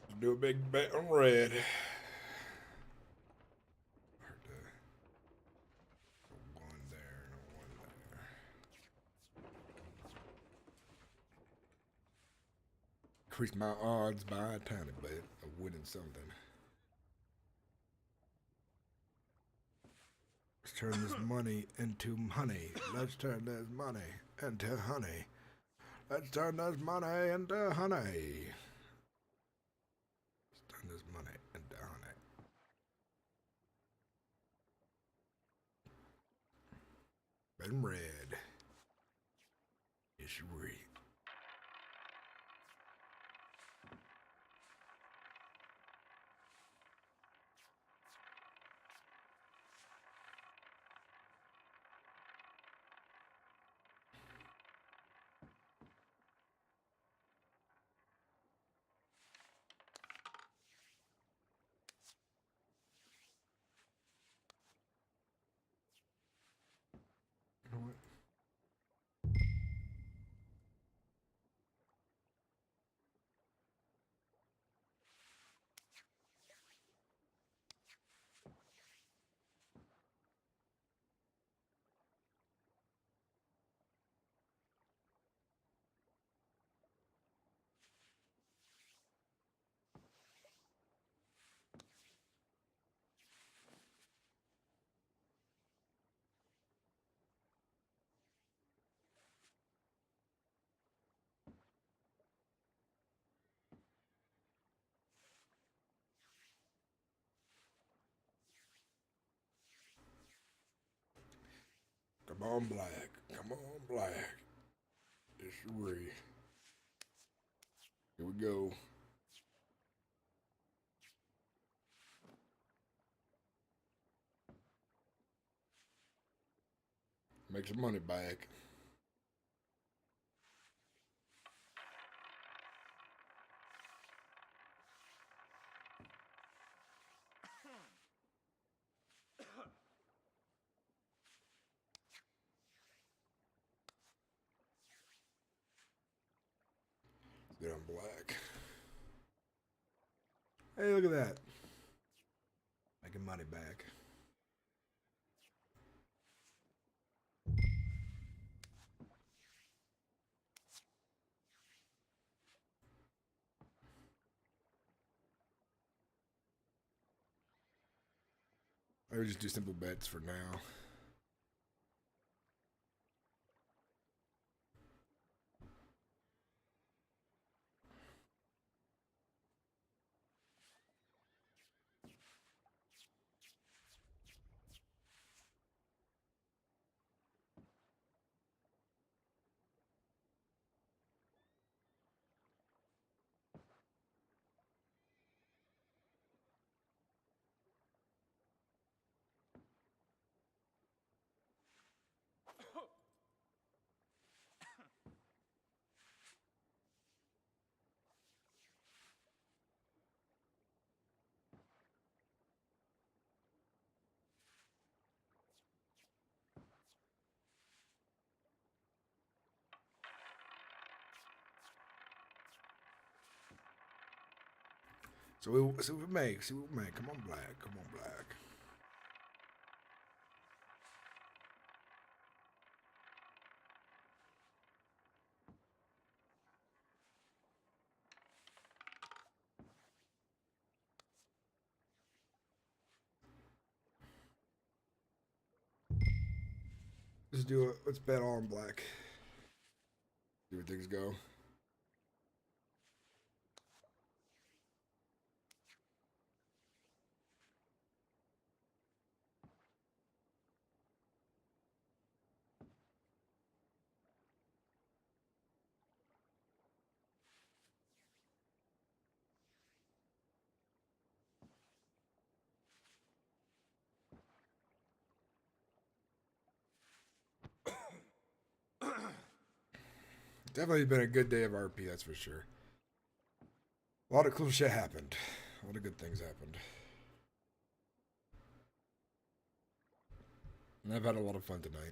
Let's do a big bet on red. One there, one there. Increase my odds by a tiny bit of winning something. Let's turn this money into honey. Let's turn this money into honey. Let's turn this money into honey. Let's turn this money into honey. Red and red. It's red. You know what? Come on, black. Come on, black. It's red. Here we go. Make some money back. Get on black. Hey, look at that. Making money back. I would just do simple bets for now. So we see what we make. See what we make. Come on, black. Come on, black. Let's do it. Let's bet all on black. See where things go. Definitely been a good day of RP, that's for sure. A lot of cool shit happened. A lot of good things happened. And I've had a lot of fun tonight.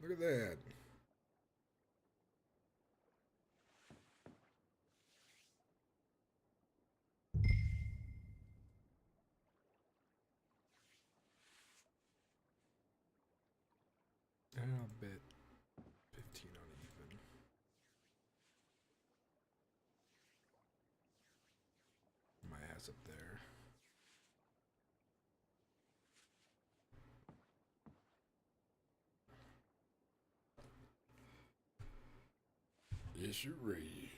Look at that. I'll bet 15 on even. My ass up there. Yes, you're right.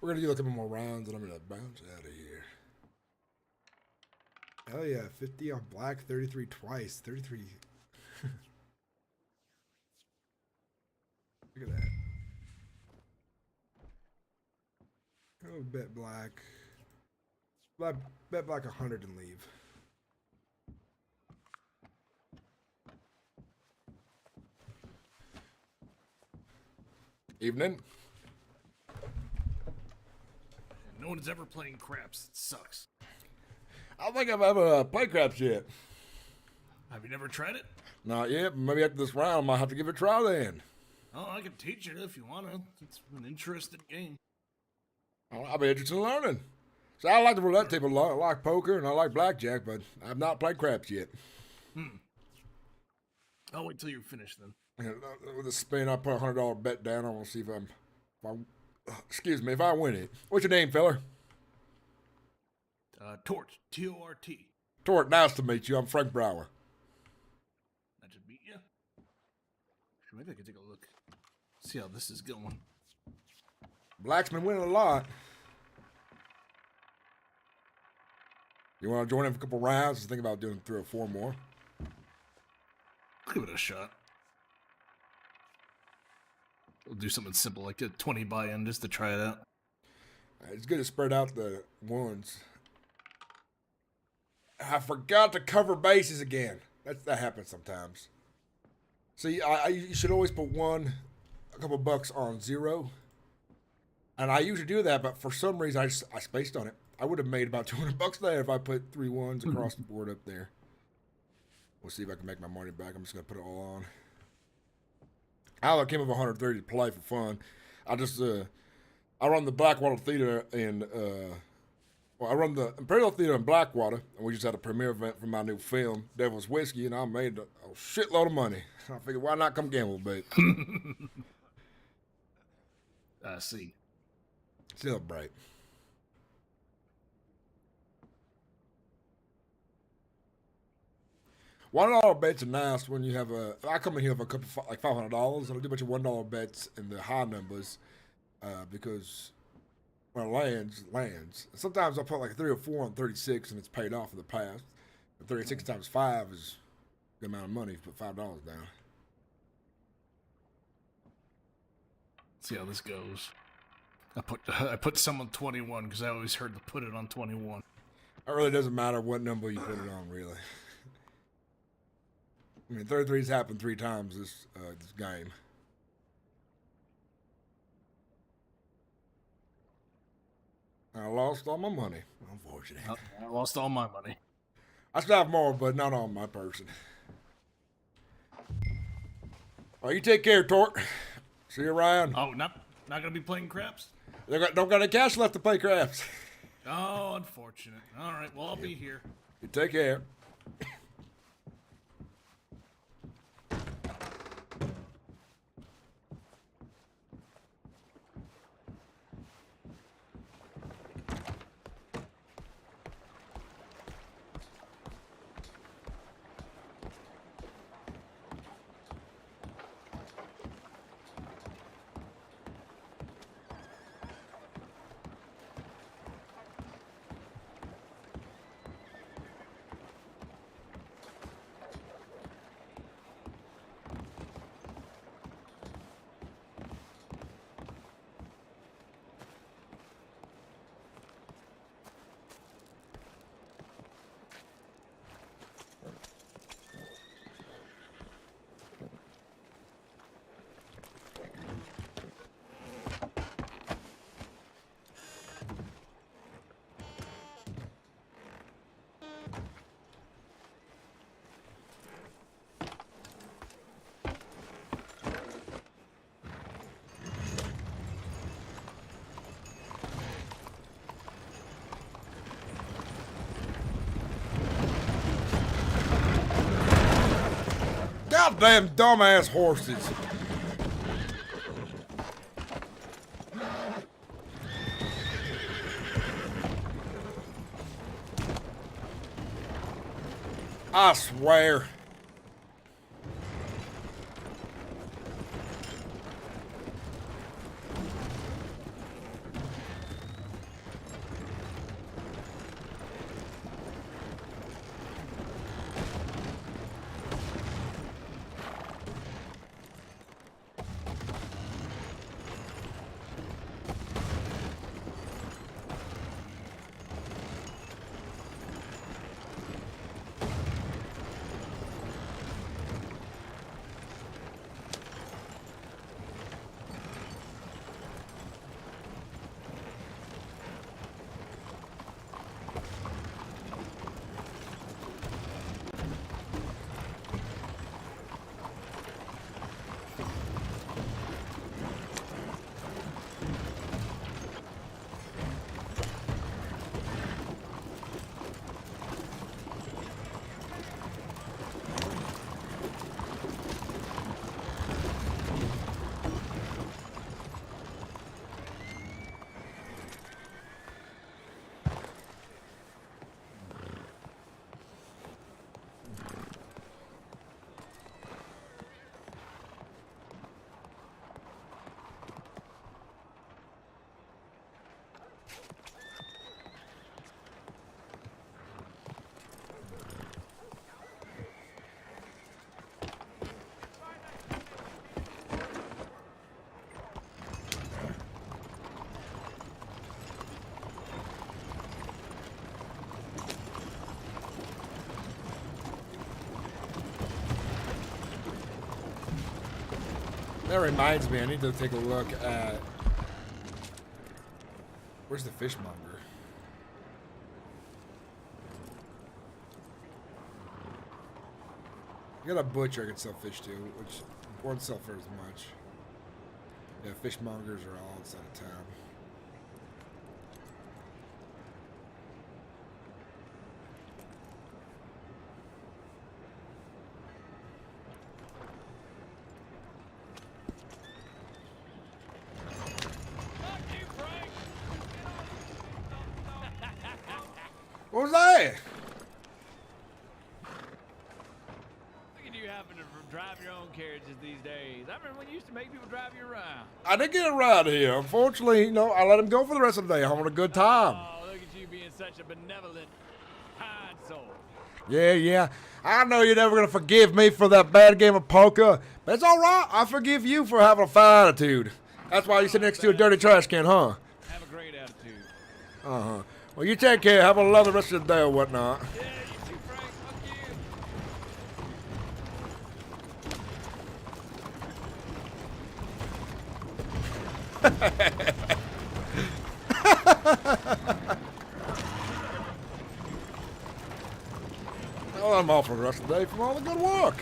We're gonna do a couple more rounds and I'm gonna bounce out of here. Hell yeah, 50 on black, 33 twice. 33. Look at that. Oh, bet black. Bet black 100 and leave. Evening. No one's ever playing craps. It sucks. I don't think I've ever played craps yet. Have you never tried it? Not yet, but maybe after this round I might have to give it a try then. Oh, I can teach you if you want to. It's an interesting game. Oh, I'll be interested in learning. So I like the roulette table a lot. I like poker and I like blackjack, but I've not played craps yet. I'll wait till you're finished then. With a spin, I put a $100 bet down. I want to see if if I win it. What's your name, feller? Tort. T-O-R-T. Tort, nice to meet you. I'm Frank Brower. Nice to meet you. Maybe I could take a look. See how this is going. Black's been winning a lot. You want to join in for a couple rounds? Just think about doing 3 or 4 more. Give it a shot. We'll do something simple like a 20 buy-in just to try it out. It's good to spread out the ones. I forgot to cover bases again. That happens sometimes. See, you should always put a couple bucks on 0. And I usually do that, but for some reason I spaced on it. I would have made about 200 bucks there if I put 3 ones across the board up there. We'll see if I can make my money back. I'm just going to put it all on. I came up with 130 to play for fun. I run the Blackwater Theater I run the Imperial Theater in Blackwater, and we just had a premiere event for my new film, Devil's Whiskey, and I made a shitload of money. I figured, why not come gamble, babe? I see. Celebrate. $1 bets are nice when you have I come in here with a couple like $500 and I do a bunch of $1 bets in the high numbers because when it lands. Sometimes I'll put like 3 or 4 on 36 and it's paid off in the past. But 36 times 5 is the amount of money if you put $5 down. See how this goes. I put some on 21 because I always heard to put it on 21. It really doesn't matter what number you put it on, really. I mean, 33's happened 3 times this game. I lost all my money. Unfortunate. I lost all my money. I still have more, but not on my person. Well, you take care, Tort. See you around. Oh, not gonna be playing craps? Don't got any cash left to play craps. Oh, unfortunate. All right, well, I'll be here. You take care. Goddamn dumbass horses. I swear. That reminds me, I need to take a look at... Where's the fishmonger? I got a butcher I can sell fish to, which won't sell for as much. Yeah, fishmongers are all outside of town. What was that? Look at you having to drive your own carriages these days. I remember when you used to make people drive you around. I did get a ride here. Unfortunately, you know, I let him go for the rest of the day. I'm having a good time. Oh, look at you being such a benevolent, kind soul. Yeah. I know you're never going to forgive me for that bad game of poker, but it's all right. I forgive you for having a fine attitude. That's why you sit next to a dirty trash can, huh? Have a great attitude. Uh-huh. Well, you take care. Have a lovely rest of the day or whatnot. Yeah, you too, Frank. Fuck you. Well, I'm off for the rest of the day from all the good work.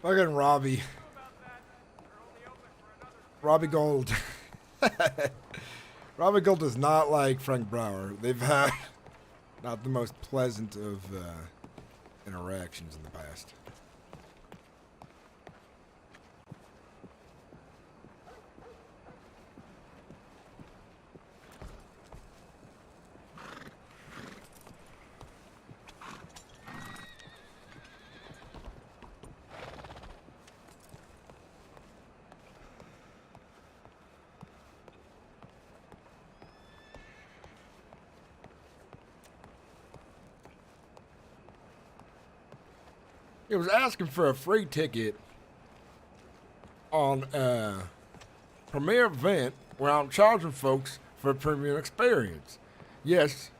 Look at Robbie. Robbie Gold. Robbie Gold does not like Frank Brower. They've had not the most pleasant of interactions in the past. He was asking for a free ticket on a premiere event where I'm charging folks for a premium experience. Yes,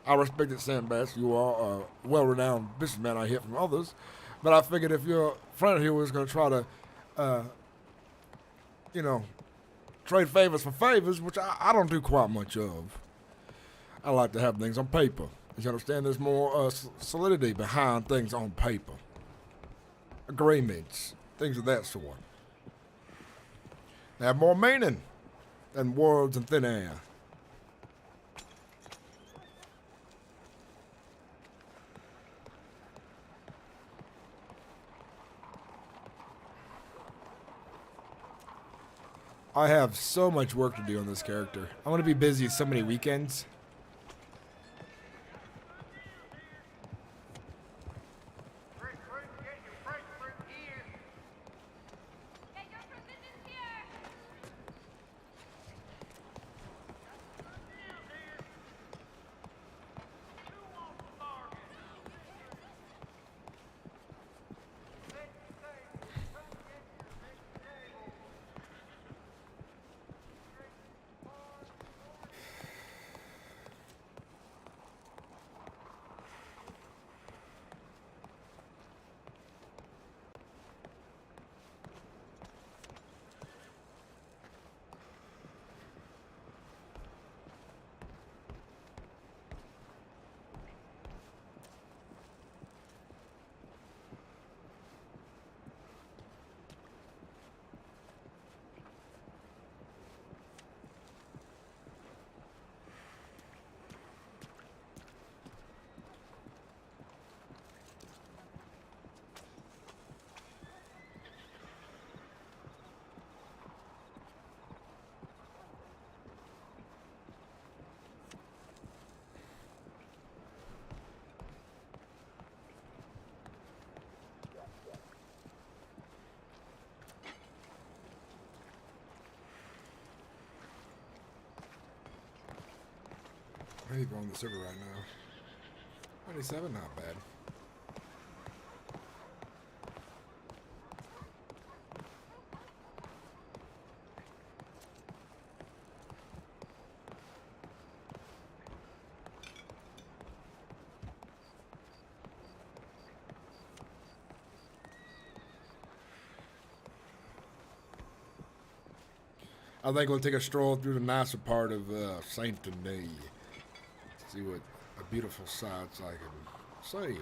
I respect it, Sam Bass. You are a well-renowned businessman, I hear from others. But I figured if your friend here was going to try to, trade favors for favors, which I don't do quite much of. I like to have things on paper. You understand? There's more solidity behind things on paper. Agreements, things of that sort. They have more meaning than words and thin air. I have so much work to do on this character. I'm going to be busy so many weekends. How many people on the server right now? 27, not bad. I think we'll take a stroll through the nicer part of Saint Denis. See what a beautiful sights I can see.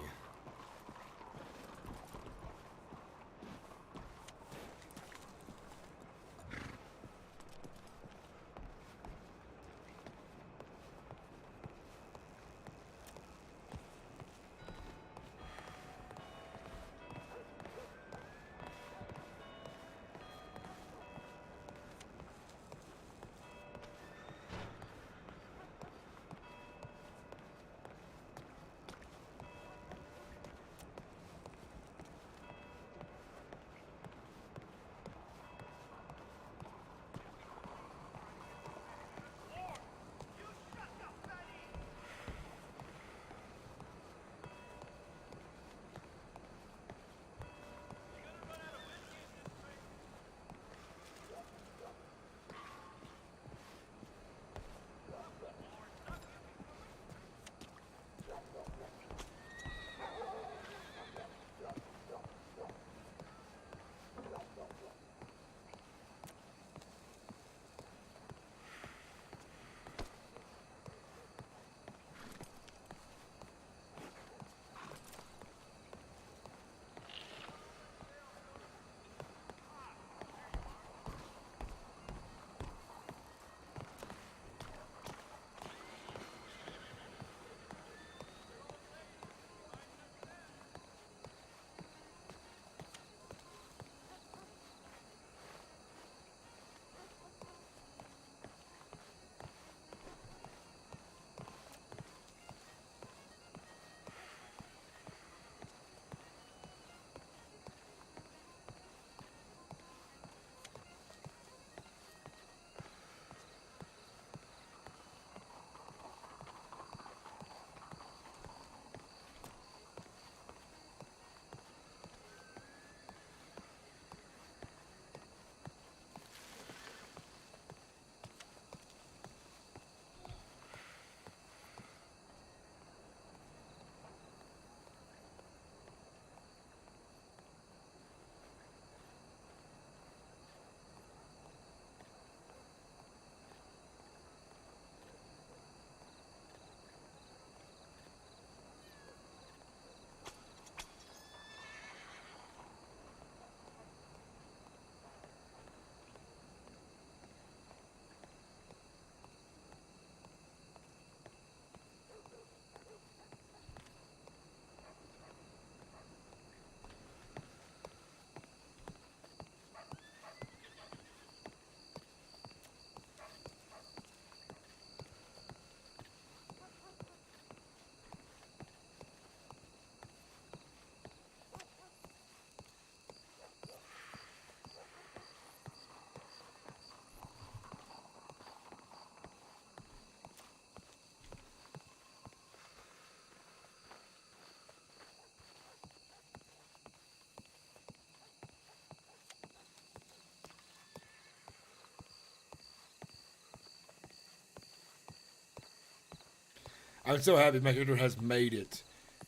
I'm so happy my hero has made it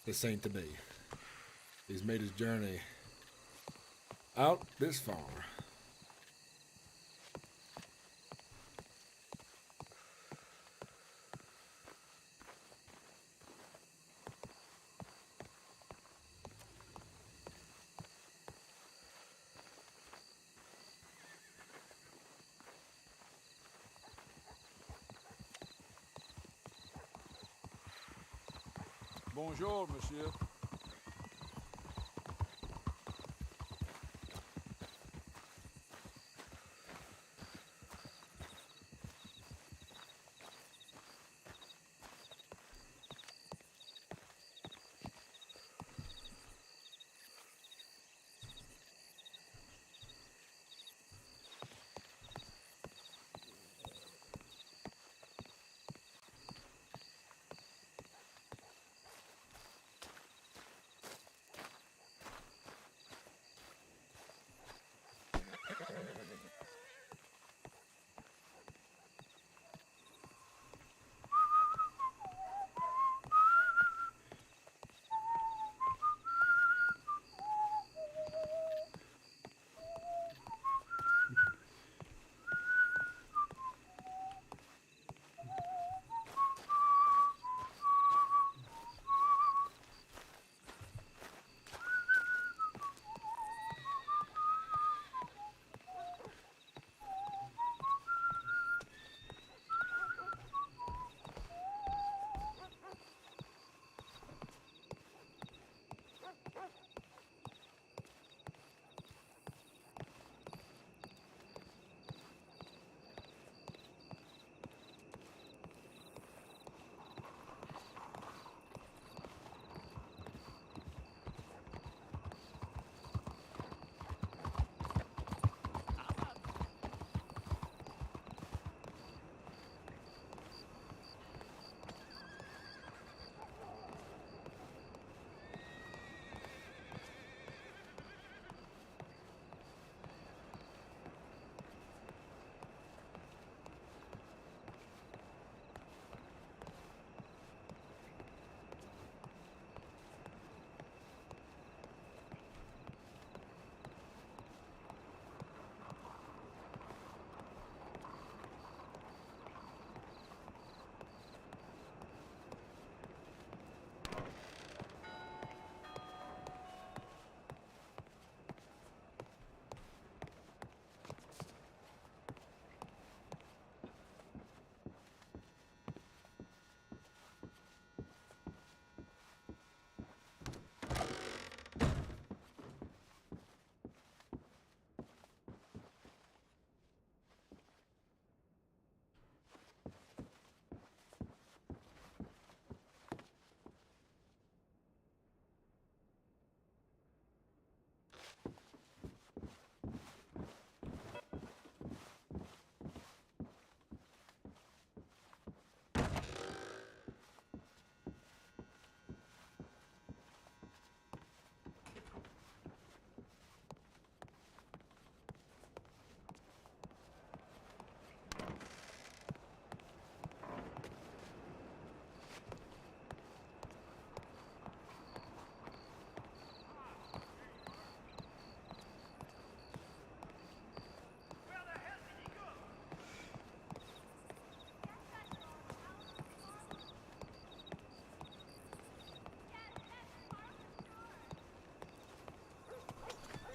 to Saint Denis. He's made his journey out this far. Bonjour, monsieur.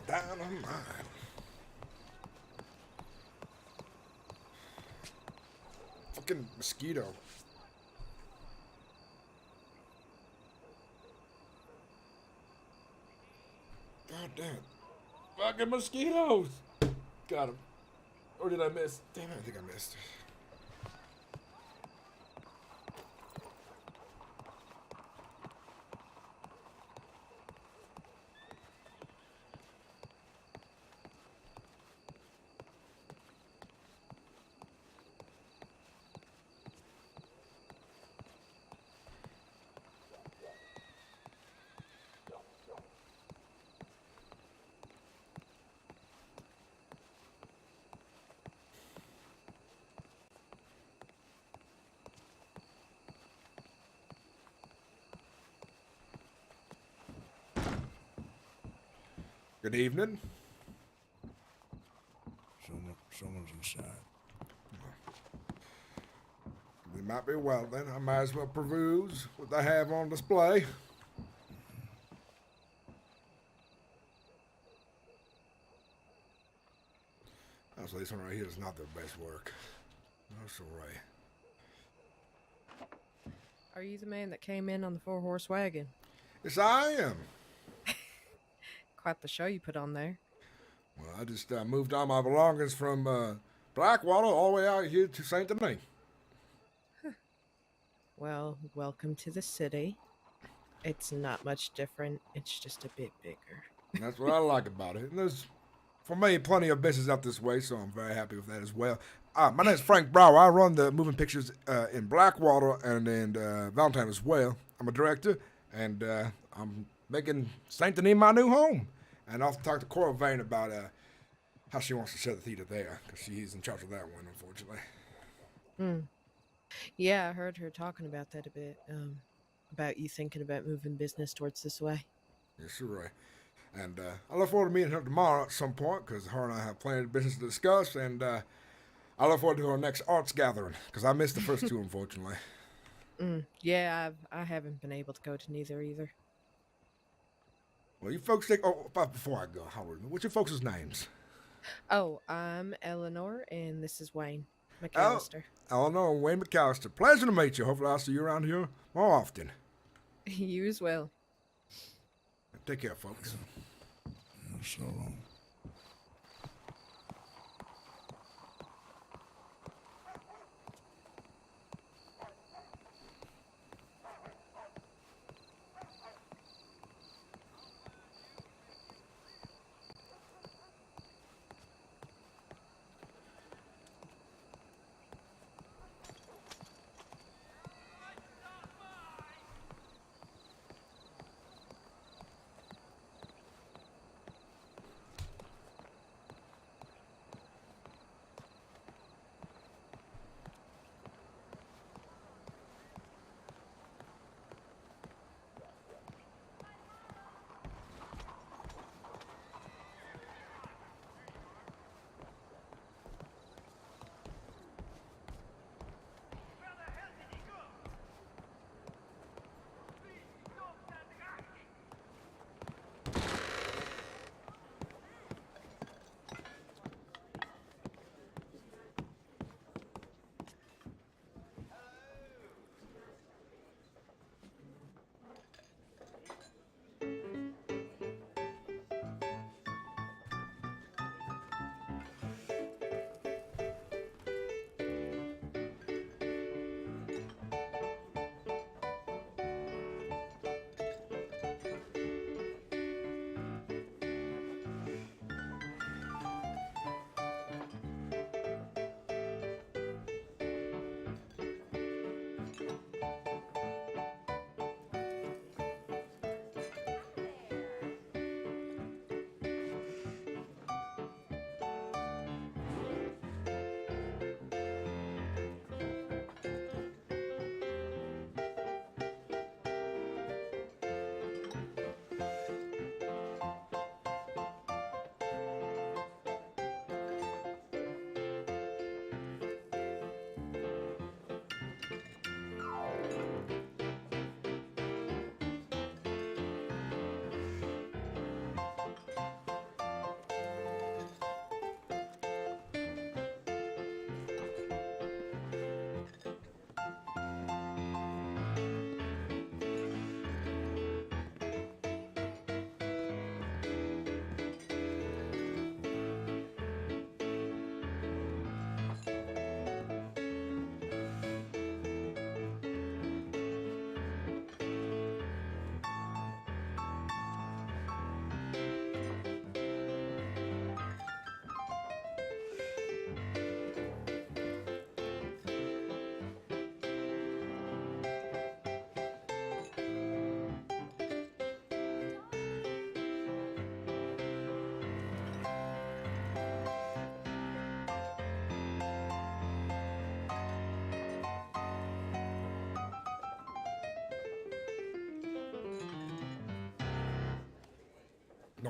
Dynamite. Fucking mosquito. God damn it. Fucking mosquitoes. Got him. Or did I miss? Damn it, I think I missed. Good evening. Someone's inside. They might be well then. I might as well peruse what they have on display. Honestly, this one right here is not their best work. That's alright. Are you the man that came in on the 4-horse wagon? Yes, I am. Quite the show you put on there. Well, I just moved all my belongings from Blackwater all the way out here to St. Denis. Well, welcome to the city. It's not much different. It's just a bit bigger. And that's what I like about it. And there's, for me, plenty of business up this way, so I'm very happy with that as well. My name is Frank Brower. I run the moving pictures in Blackwater and in Valentine as well. I'm a director, and I'm making St. Denis my new home. And I'll talk to Cora Vane about how she wants to set the theater there, because she's in charge of that one, unfortunately. Yeah, I heard her talking about that a bit. About you thinking about moving business towards this way. Yes, you're right. And I look forward to meeting her tomorrow at some point, because her and I have plenty of business to discuss, and I look forward to our next arts gathering, because I missed the first two, unfortunately. Yeah, I haven't been able to go to neither either. Well, you folks think... Oh, before I go, Howard, what's your folks' names? Oh, I'm Eleanor, and this is Wayne McAllister. Eleanor and Wayne McAllister. Pleasure to meet you. Hopefully I'll see you around here more often. You as well. Take care, folks. So long.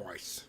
Nice.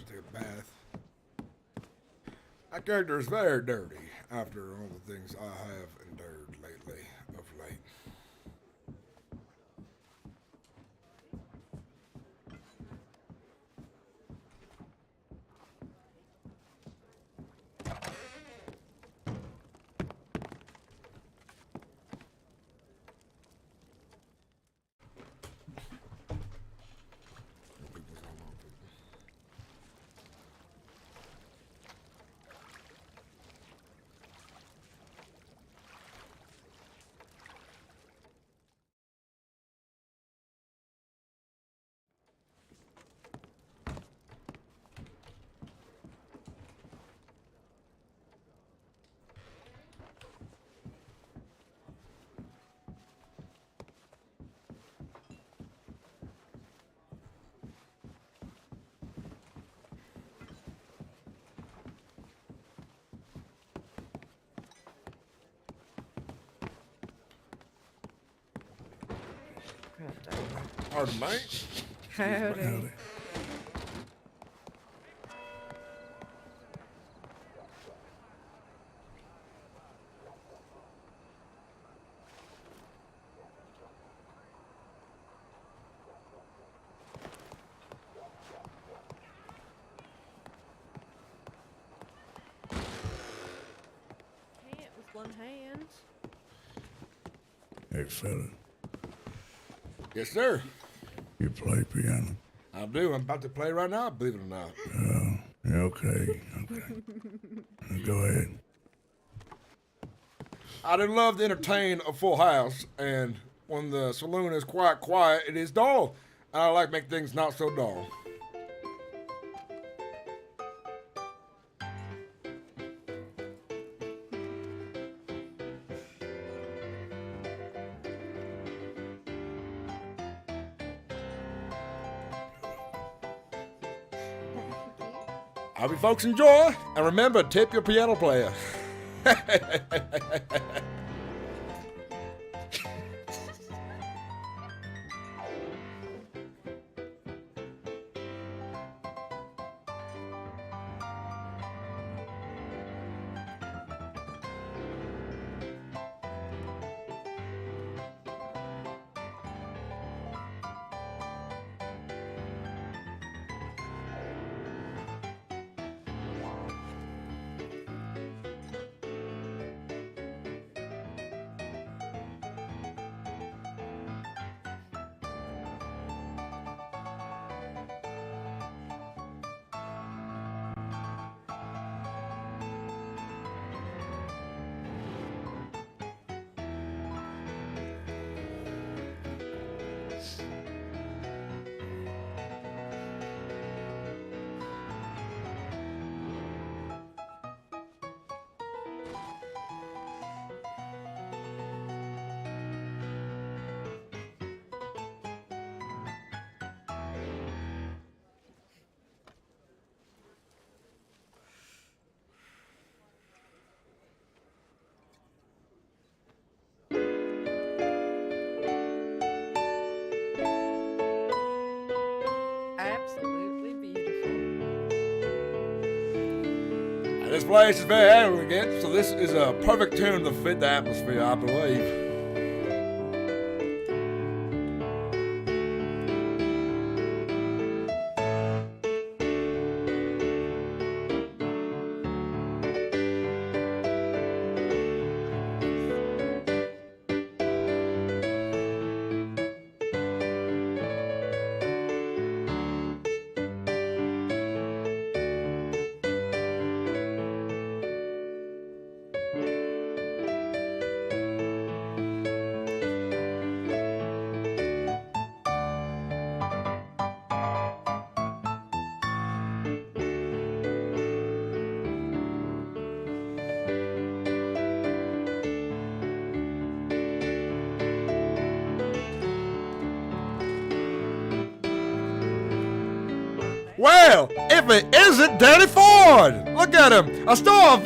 Take a bath. My character is very dirty after all the things I have endured lately, of late. Pardon me. Howdy. Hey, it was one hand. Hey, fella, Yes, sir. you play piano? I do. I'm about to play right now, believe it or not. Oh, yeah, okay. Go ahead. I do love to entertain a full house, and when the saloon is quite quiet, it is dull. And I like to make things not so dull. I hope you folks enjoy, and remember, tip your piano player. Absolutely beautiful. And this place is very elegant, so this is a perfect tune to fit the atmosphere, I believe. Well, if it isn't Danny Ford! Look at him! A star,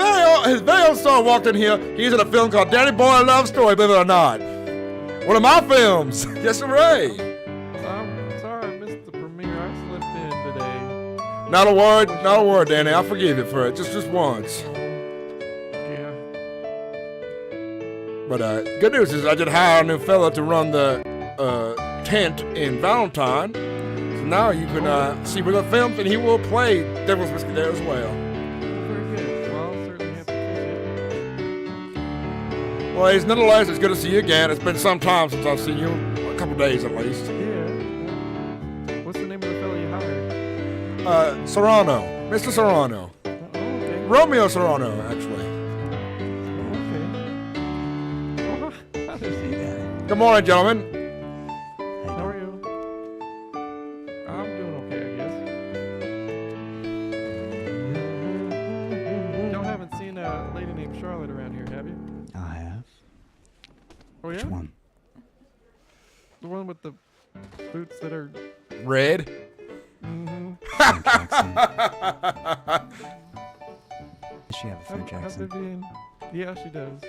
his very own star walked in here. He's in a film called Danny Boy a Love Story, believe it or not. One of my films. Yes, hooray! I'm sorry I missed the premiere. I slipped in today. Not a word, Danny. I'll forgive you for it. Just once. Yeah. But good news is I did hire a new fella to run the tent in Valentine. So now you can see regular films, and he will play Devil's Whiskey there as well. Very good. Well, I'll certainly have to appreciate Well, it's nonetheless, it's good to see you again. It's been some time since I've seen you. A couple days at least. Yeah. What's the name of the fellow you hired? Serrano. Mr. Serrano. Okay. Romeo Serrano, actually. Okay. How did he that? Good morning, gentlemen. How are you? I'm doing okay, I guess. Y'all haven't seen a lady named Charlotte around here, have you? I have. Oh, yeah? Which one? The one with the boots that are... Red. Mm-hmm. Does she have a French How's accent? Vivian? Yeah, she does.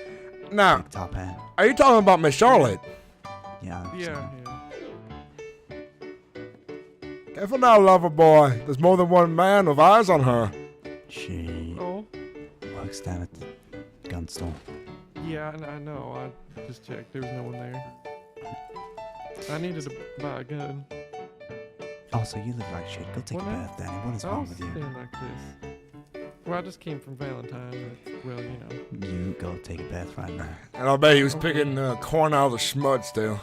Now, Top hat. are you talking about Miss Charlotte? Yeah. Yeah, yeah. Careful now, lover boy. There's more than one man with eyes on her. She works down at the gun store. Yeah, I know. I just checked. There was no one there. I needed to buy a gun. Also, you look like shit. Go take a bath, Danny. What is wrong with you? Stand like this. Well, I just came from Valentine. Well, you know. You go take a bath right now. And I bet he was picking corn out of the schmud still.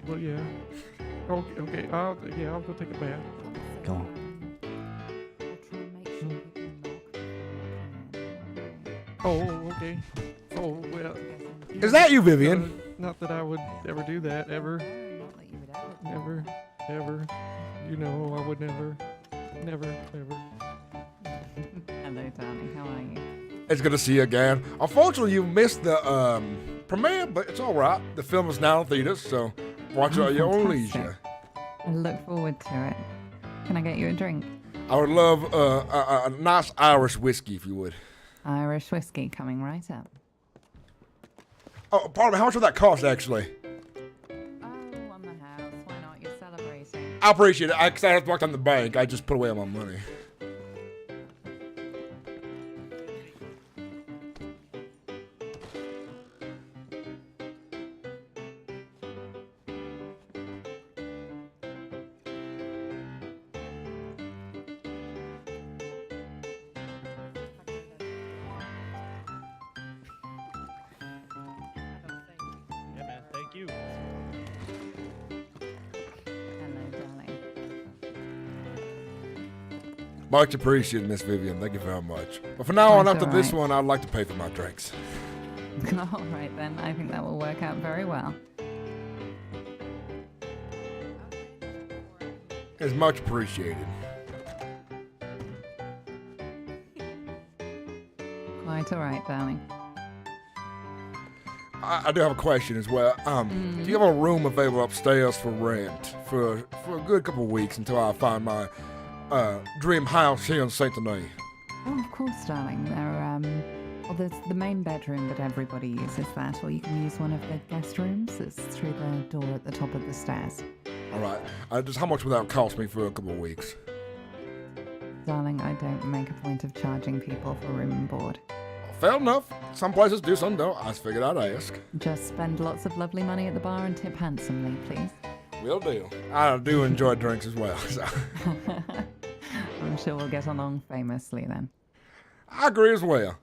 Well, yeah. Okay. I'll go take a bath. Go on. Oh, okay. Oh, well. Is that you, Vivian? Not that I would ever do that, ever. Never, ever. You know, I would never, ever. Hello, darling. How are you? It's good to see you again. Unfortunately, you missed the premiere, but it's all right. The film is now in theaters, so watch it at your own leisure. I look forward to it. Can I get you a drink? I would love a nice Irish whiskey, if you would. Irish whiskey coming right up. Oh, pardon me, how much would that cost, actually? Oh, on the house. Why not? You're celebrating. I appreciate it. Because I have to work on the bank. I just put away all my money. Yeah, man. Thank you. Hello, darling. Much appreciated, Miss Vivian. Thank you very much. But for now on, That's after all this right. one, I'd like to pay for my drinks. All right, then. I think that will work out very well. It's much appreciated. Quite all right, darling. I do have a question as well. Do you have a room available upstairs for rent for a good couple of weeks until I find my dream house here in Saint Denis? Oh, of course, darling. Well, there's the main bedroom, but everybody uses that, or you can use one of the guest rooms. It's through the door at the top of the stairs. All right. Just how much would that cost me for a couple of weeks? Darling, I don't make a point of charging people for room and board. Fair enough. Some places do, some don't. I just figured I'd ask. Just spend lots of lovely money at the bar and tip handsomely, please. Will do. I do enjoy drinks as well. So. I'm sure we'll get along famously then. I agree as well.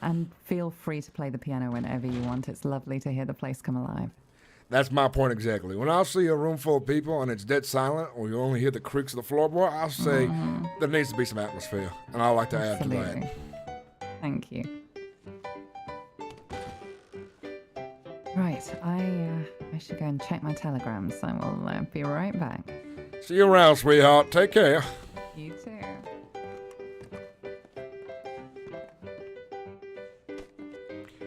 And feel free to play the piano whenever you want. It's lovely to hear the place come alive. That's my point exactly. When I see a room full of people and it's dead silent, or you only hear the creaks of the floorboard, I'll say there needs to be some atmosphere, and I like to add to Absolutely. that. Thank you. Right, I should go and check my telegrams. I will be right back. See you around, sweetheart. Take care. You too.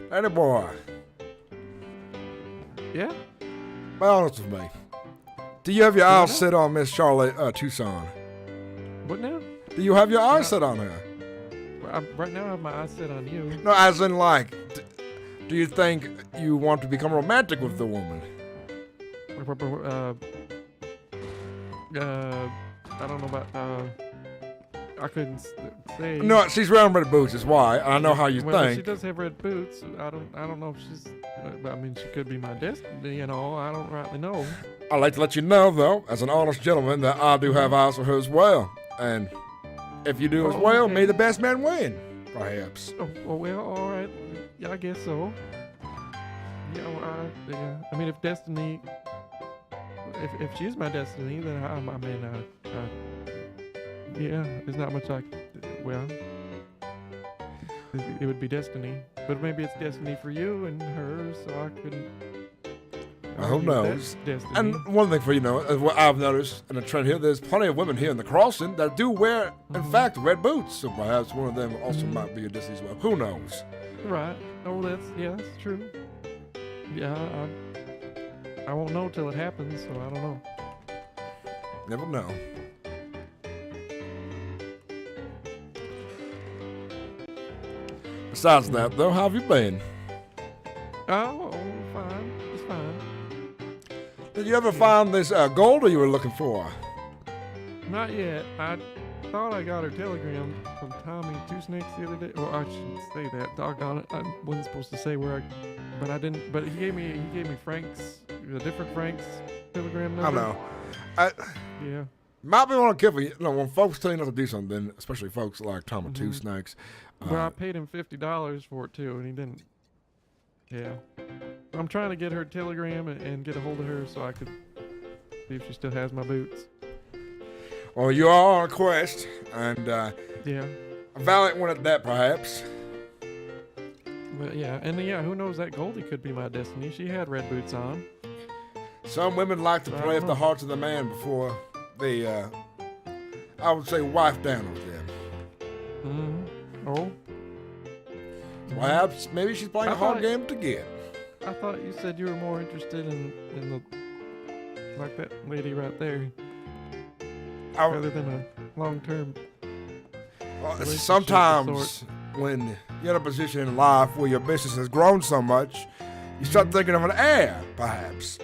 Danny boy. Yeah? Be honest with me. Do you have your eyes set on Miss Charlotte Tucson? What now? Do you have your eyes set on her? Right now, I have my eyes set on you. No, as in like, do you think you want to become romantic with the woman? I don't know about. I couldn't say. No, she's wearing red boots. Is why I know how you well, think. she does have red boots. I don't know if she's. I mean, she could be my destiny. You know, I don't rightly know. I'd like to let you know, though, as an honest gentleman, that I do have eyes for her as well. And if you do as well, may the best man win, perhaps. Oh well, all right. Yeah, I guess so. Yeah, I mean, if destiny, if she's my destiny, then I mean, yeah, there's not much well, it would be destiny, but maybe it's destiny for you and her, so I couldn't. Who knows? And one thing for you know, what I've noticed in the trend here, there's plenty of women here in the crossing that do wear, in fact, red boots. So perhaps one of them also might be a destiny as well. Who knows? Right. Oh, that's true. Yeah, I won't know till it happens, so I don't know. Never know. Besides that, though, how have you been? Oh, fine. It's fine. Did you ever find this gold you were looking for? Not yet. I thought I got her telegram from Tommy Two Snakes the other day. Well, I shouldn't say that. Doggone it. I wasn't supposed to say where but I didn't. But he gave me Frank's, a different Frank's telegram number. I know. Yeah. Might be one careful. You know, when folks tell you not to do something, especially folks like Tommy Two Snakes. But I paid him $50 for it too, and he didn't. Yeah. I'm trying to get her telegram and get a hold of her so I could see if she still has my boots. Well, you are on a quest, and yeah, a valiant one at that, perhaps. But yeah, and yeah, who knows? That Goldie could be my destiny. She had red boots on. Some women like to play with the hearts of the man before they, I would say, wife down with them. Oh. Perhaps, maybe she's playing a hard game to get. I thought you said you were more interested in the, like that lady right there, rather than a long-term. Well, sometimes when you're in a position in life where your business has grown so much, you start thinking of an heir, perhaps.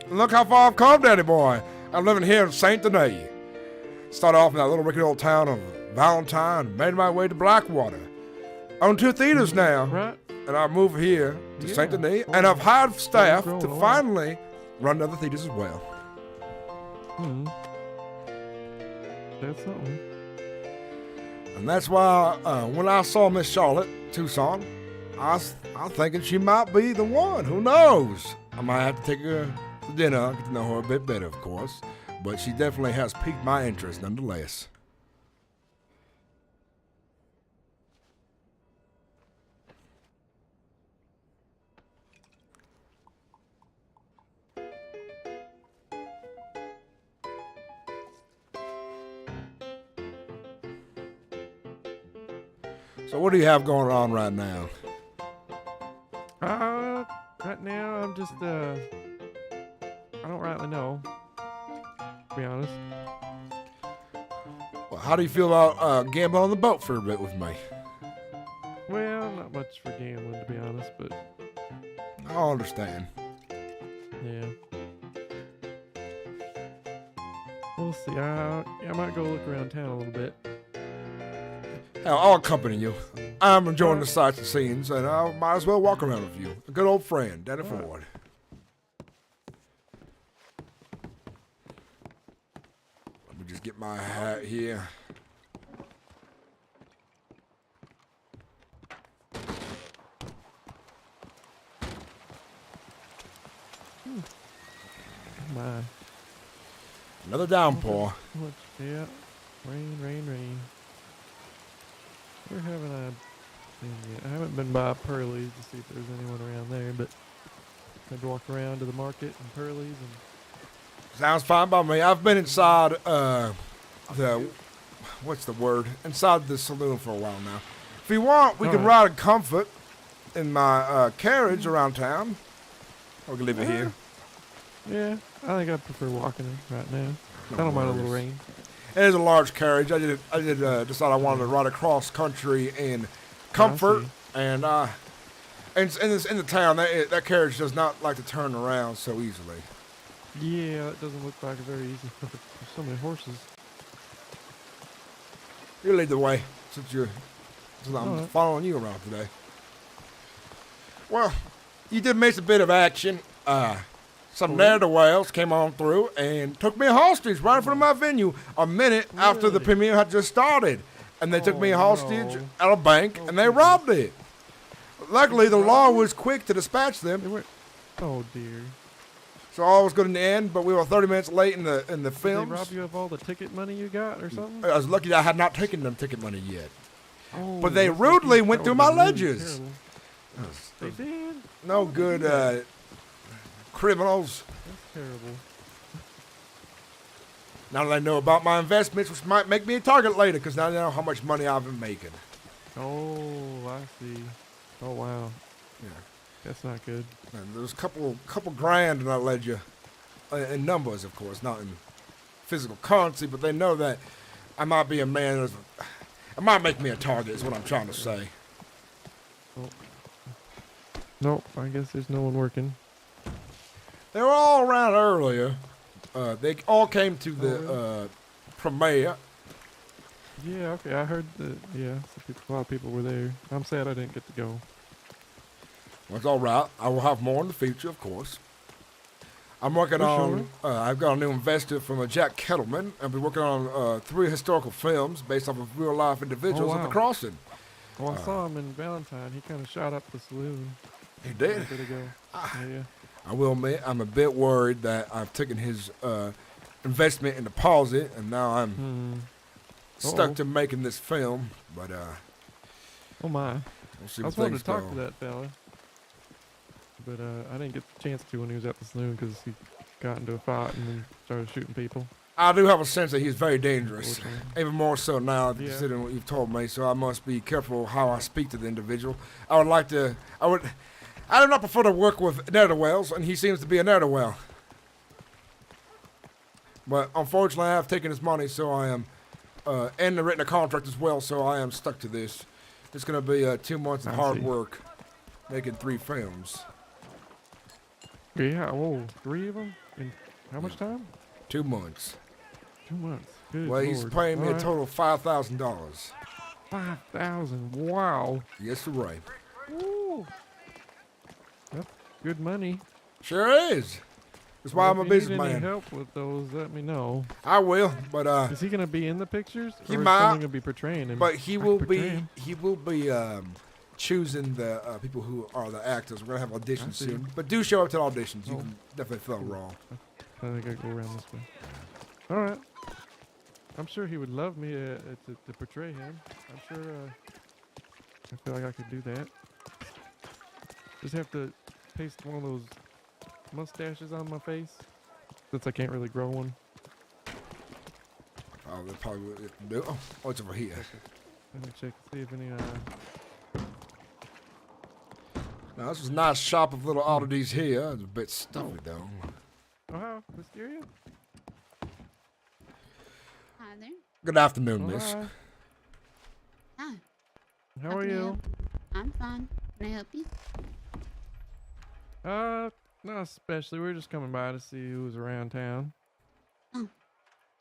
Look how far I've come, Daddy boy. I'm living here in St. Denis. Started off in that little wicked old town of Valentine, made my way to Blackwater. Own 2 theaters now, right? And I moved here to St. Denis, and I've hired staff to finally run other theaters as well. That's something. And that's why when I saw Miss Charlotte Tucson, I was thinking she might be the one. Who knows? I might have to take her to dinner, get to know her a bit better, of course. But she definitely has piqued my interest nonetheless. So what do you have going on right now? Right now I'm just I don't rightly know, to be honest. Well, how do you feel about gambling on the boat for a bit with me? Well, not much for gambling, to be honest, but I understand. yeah. We'll see. I might go look around town a little bit. Hell, I'll accompany you. I'm enjoying the sights and scenes, and I might as well walk around with you. A good old friend, Danny Ford. Let me just get my hat here. My. Another downpour. Yeah. Rain. Where haven't I been yet? I haven't been by Pearlie's to see if there's anyone around there, but I'd walk around to the market and Pearlie's and. Sounds fine by me. I've been inside what's the word? Inside the saloon for a while now. If you want, we can ride in comfort in my carriage around town. Or we can leave it here. Yeah, I think I prefer walking right now. I don't mind a little rain. It is a large carriage. I did decide I wanted to ride across country in comfort, and in the town that carriage does not like to turn around so easily. Yeah, it doesn't look like a very easy. There's so many horses. You lead the way since I'm following you around today. Well, you did miss a bit of action. Some ne'er-do-wells came on through and took me hostage right in front of my venue a minute after the premiere had just started. And they took me hostage at a bank and they robbed it. Luckily, the law was quick to dispatch them. Oh, dear. So all was good in the end, but we were 30 minutes late in the films. Did they rob you of all the ticket money you got or something? I was lucky that I had not taken them ticket money yet. Oh, but they rudely went through my ledgers. They did? No good criminals. That's terrible. Now that I know about my investments, which might make me a target later, because now I know how much money I've been making. Oh, I see. Oh, wow. Yeah. That's not good. And there's a couple grand in that ledger, in numbers, of course, not in physical currency, but they know that I might be a man. It might make me a target, is what I'm trying to say. Oh. Nope, I guess there's no one working. They were all around earlier. They all came to the premiere. Yeah, okay, I heard that, yeah, a lot of people were there. I'm sad I didn't get to go. Well, it's all right. I will have more in the future, of course. I'm working For on, I've got a new investor from Jack Kettleman. I've been working on 3 historical films based off of real-life individuals at the wow. crossing. Well, I saw him in Valentine. He kind of shot up the saloon. He did? A bit ago. Yeah. I will admit, I'm a bit worried that I've taken his investment in deposit, and now I'm stuck to making this film. But oh my! We'll see I was wanting to talk to that fella, but I didn't get the chance to when he was at the saloon because he got into a fight and then started shooting people. I do have a sense that he's very dangerous, even more so now considering what you've told me. So I must be careful how I speak to the individual. I do not prefer to work with ne'er-do-wells, and he seems to be a ne'er-do-well. But unfortunately, I have taken his money, so I am, and written a contract as well, so I am stuck to this. It's going to be 2 months of hard work, making 3 films. Yeah, whoa, 3 of them? In how much time? 2 months. 2 months. Good Well, he's Lord. paying me All a right. total of $5,000. 5,000. Wow. Yes, sir, right. Ooh. That's good money. Sure is. That's why I'm a If you need businessman. any help with those, let me know. I will, but is he gonna be in the pictures? He or is might. someone gonna be portraying him? But he I will could portray be. him. He will be choosing the people who are the actors. We're gonna have auditions see. soon. But do show up to the auditions. You can definitely feel wrong. I think I go around this way. All right. I'm sure he would love me to portray him. I'm sure. I feel like I could do that. Just have to paste one of those mustaches on my face, since I can't really grow one. Oh, they probably would do. Oh, it's over here. Let me check to see if any. Now this is a nice shop of little oddities here. It's a bit stuffy though. Oh, Wisteria? Hi there. Good afternoon, miss. Hi. Hi. How are can I you? help? I'm fine. Can I help you? Not especially. We're just coming by to see who's around town. Oh,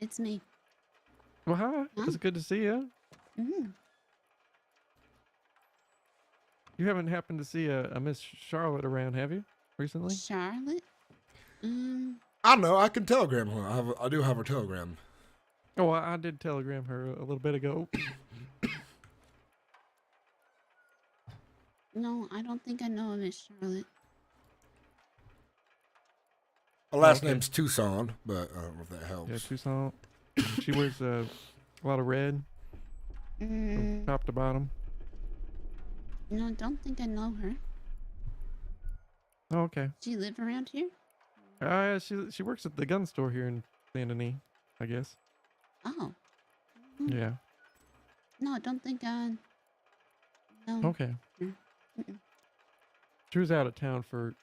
it's me. Well, hi. It's good to see you. Mm. You haven't happened to see a Miss Charlotte around, have you? Recently? Charlotte? I know. I can telegram her. I do have her telegram. Oh, I did telegram her a little bit ago. No, I don't think I know a Miss Charlotte. Her last name's Tucson, but I don't know if that helps. Yeah, Tucson. She wears a lot of red from top to bottom. No, I don't think I know her. Oh, okay. She live around here? She works at the gun store here in Saint Denis, I guess. Oh. Yeah. No, I don't think I know. Okay. her. Mm-mm. She was out of town for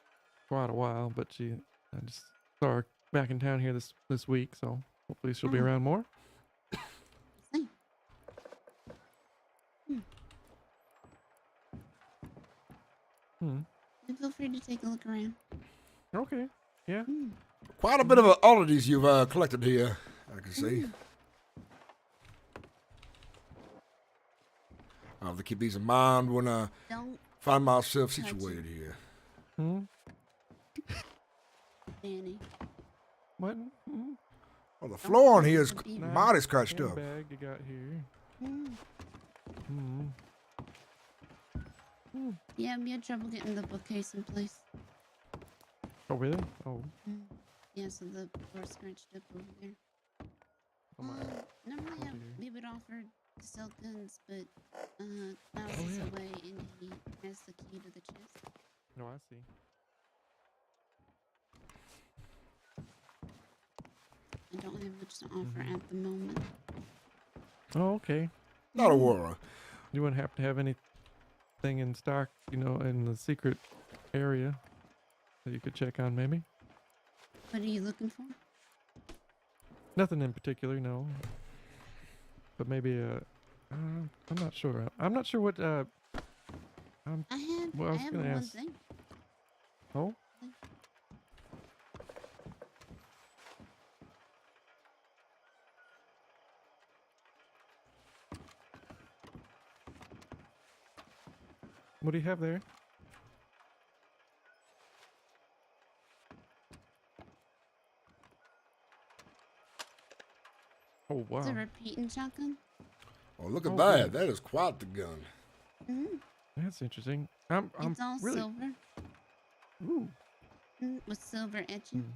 quite a while, but I just saw her back in town here this week, so hopefully she'll be around more. Feel free to take a look around. Okay. Yeah. Quite a bit of oddities you've collected here, I can see. I'll have to keep these in mind when I Don't find myself touch situated here. Danny. What? Well, the floor on here is mighty scratched up. Bag you got here. Yeah, we had trouble getting the bookcase in place. Oh, really? Oh. Yeah, so the floor's scratched up over there. Normally we would offer to sell guns, but now he's away and he has the key to the chest. No, I see. I don't have much to offer at the moment. Oh, okay. Not a worry. You wouldn't have to have anything in stock, in the secret area that you could check on, maybe? What are you looking for? Nothing in particular, no. But maybe I'm not sure. I'm not sure what. I have well, I was one gonna ask. thing. Oh. What do you have there? Oh wow. It's a repeating shotgun. Oh, look at Oh, that. good. That is quite the gun. That's interesting. I'm It's all really. silver. Ooh. With silver etching.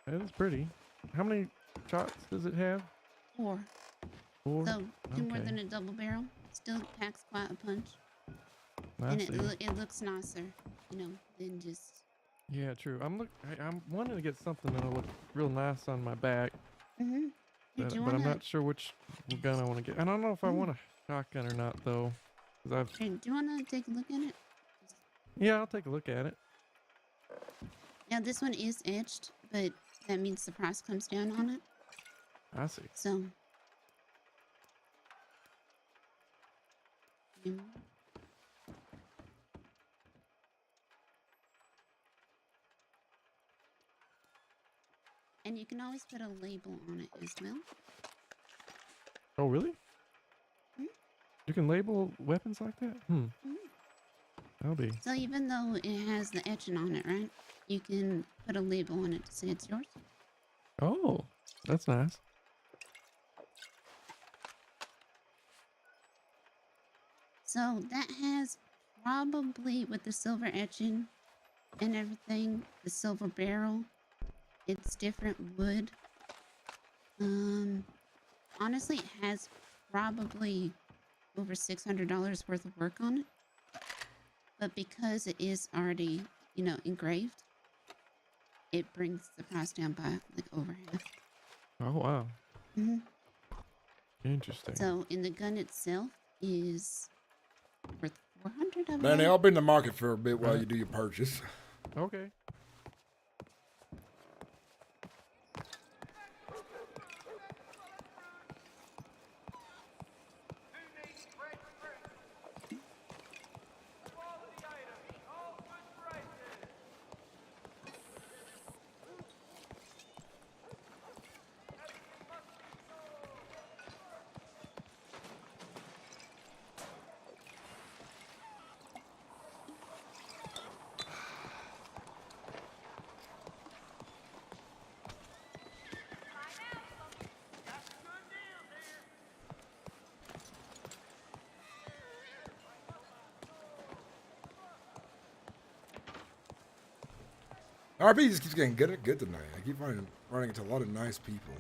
That is pretty. How many shots does it have? 4. 4. So 2 more Okay. than a double barrel. Still packs quite a punch. I And see. it looks nicer, you know, than just. Yeah, true. I'm wanting to get something that'll look real nice on my back. Mhm. But, Did you but I'm wanna? not sure which gun I want to get. I don't know if I want a shotgun or not though. 'Cause I've. Here, do you wanna take a look at it? Yeah, I'll take a look at it. Now this one is etched, but that means the price comes down on it. I see. So. And you can always put a label on it as well. Oh really? You can label weapons like that? That'll be. So even though it has the etching on it, right? You can put a label on it to say it's yours. Oh, that's nice. So that has probably, with the silver etching and everything, the silver barrel, it's different wood. Honestly, it has probably over $600 worth of work on it. But because it is already, you know, engraved, it brings the price down by like over half. Oh wow. Mhm. Interesting. So, and the gun itself is worth 400. I Danny, believe. I'll be in the market for a bit while Alright. you do your purchase. Okay. RP just keeps getting good tonight. I keep running into a lot of nice people.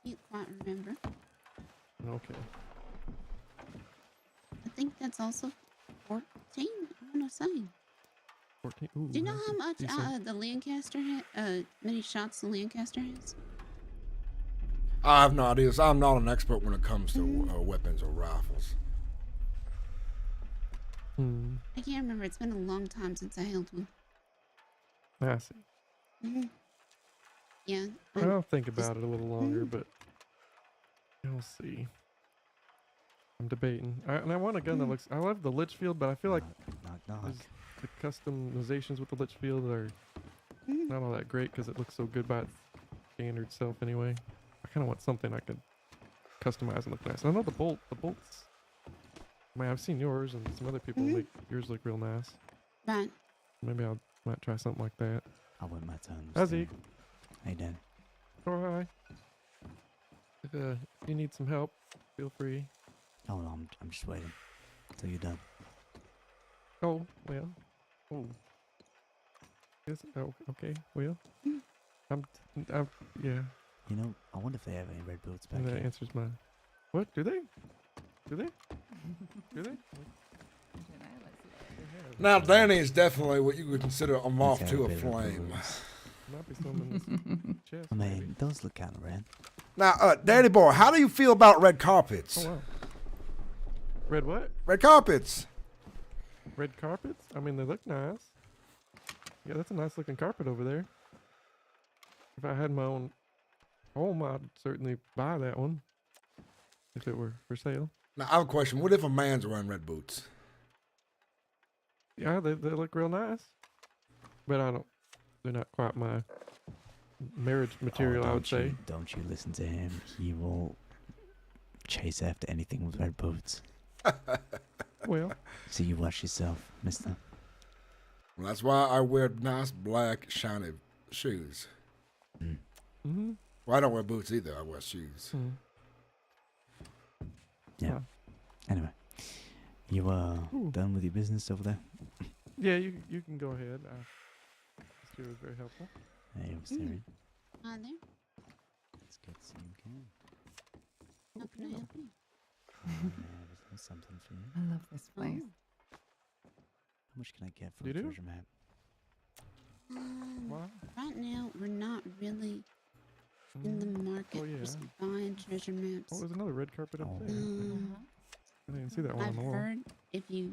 Can't quite remember. Okay. I think that's also 14. I want to say. 14. Ooh, Do you know that's how much decent. the Lancaster many shots the Lancaster has? I have no idea. So I'm not an expert when it comes to weapons or rifles. I can't remember. It's been a long time since I held one. I see. Yeah. I'll think about it a little longer, but we'll see. I'm debating. And I want a gun that looks. I love the Litchfield, but I feel like the customizations with the Litchfield are not all that great because it looks so good by its standard self anyway. I kind of want something I could customize and look nice. I know the bolts. I mean, I've seen yours and some other people make yours look real nice. Right. Maybe I might try something like that. I wait my turn. Hi, Zeke. Hey, Dan. Oh, hi. If you need some help, feel free. Oh, no, I'm just waiting until you're done. Oh, well. Oh. Yes, oh, okay, well. I'm, yeah. You know, I wonder if they have any red boots back And that here. answers my... What? Do they? Do they? Do they? Now, Danny is definitely what you would consider a moth Let's to have a bit of flame. boots. Might be some in this chest. I mean, those look kind of red. Now, Danny boy, how do you feel about red carpets? Oh, wow. Red what? Red carpets. Red carpets? I mean, they look nice. Yeah, that's a nice looking carpet over there. If I had my own home, I'd certainly buy that one. If it were for sale. Now, I have a question. What if a man's wearing red boots? Yeah, they look real nice. But they're not quite my marriage material, I would say. Don't you listen to him. He will chase after anything with red boots. Well. So you watch yourself, mister. Well, that's why I wear nice black shiny shoes. Mm-hmm. Well, I don't wear boots either. I wear shoes. Mm. Yeah. Anyway, you done with your business over there? Yeah, you can go ahead. This was very helpful. Hey, I'm Syrian. Hi there. Let's get some can. How can I help you? There's something for you. I love this place. How much can I get for You a do? treasure map? Right now, we're not really in the market Oh, yeah. for buying treasure maps. Oh, there's another red carpet up there. Um, I didn't see that one on I've the wall. heard if you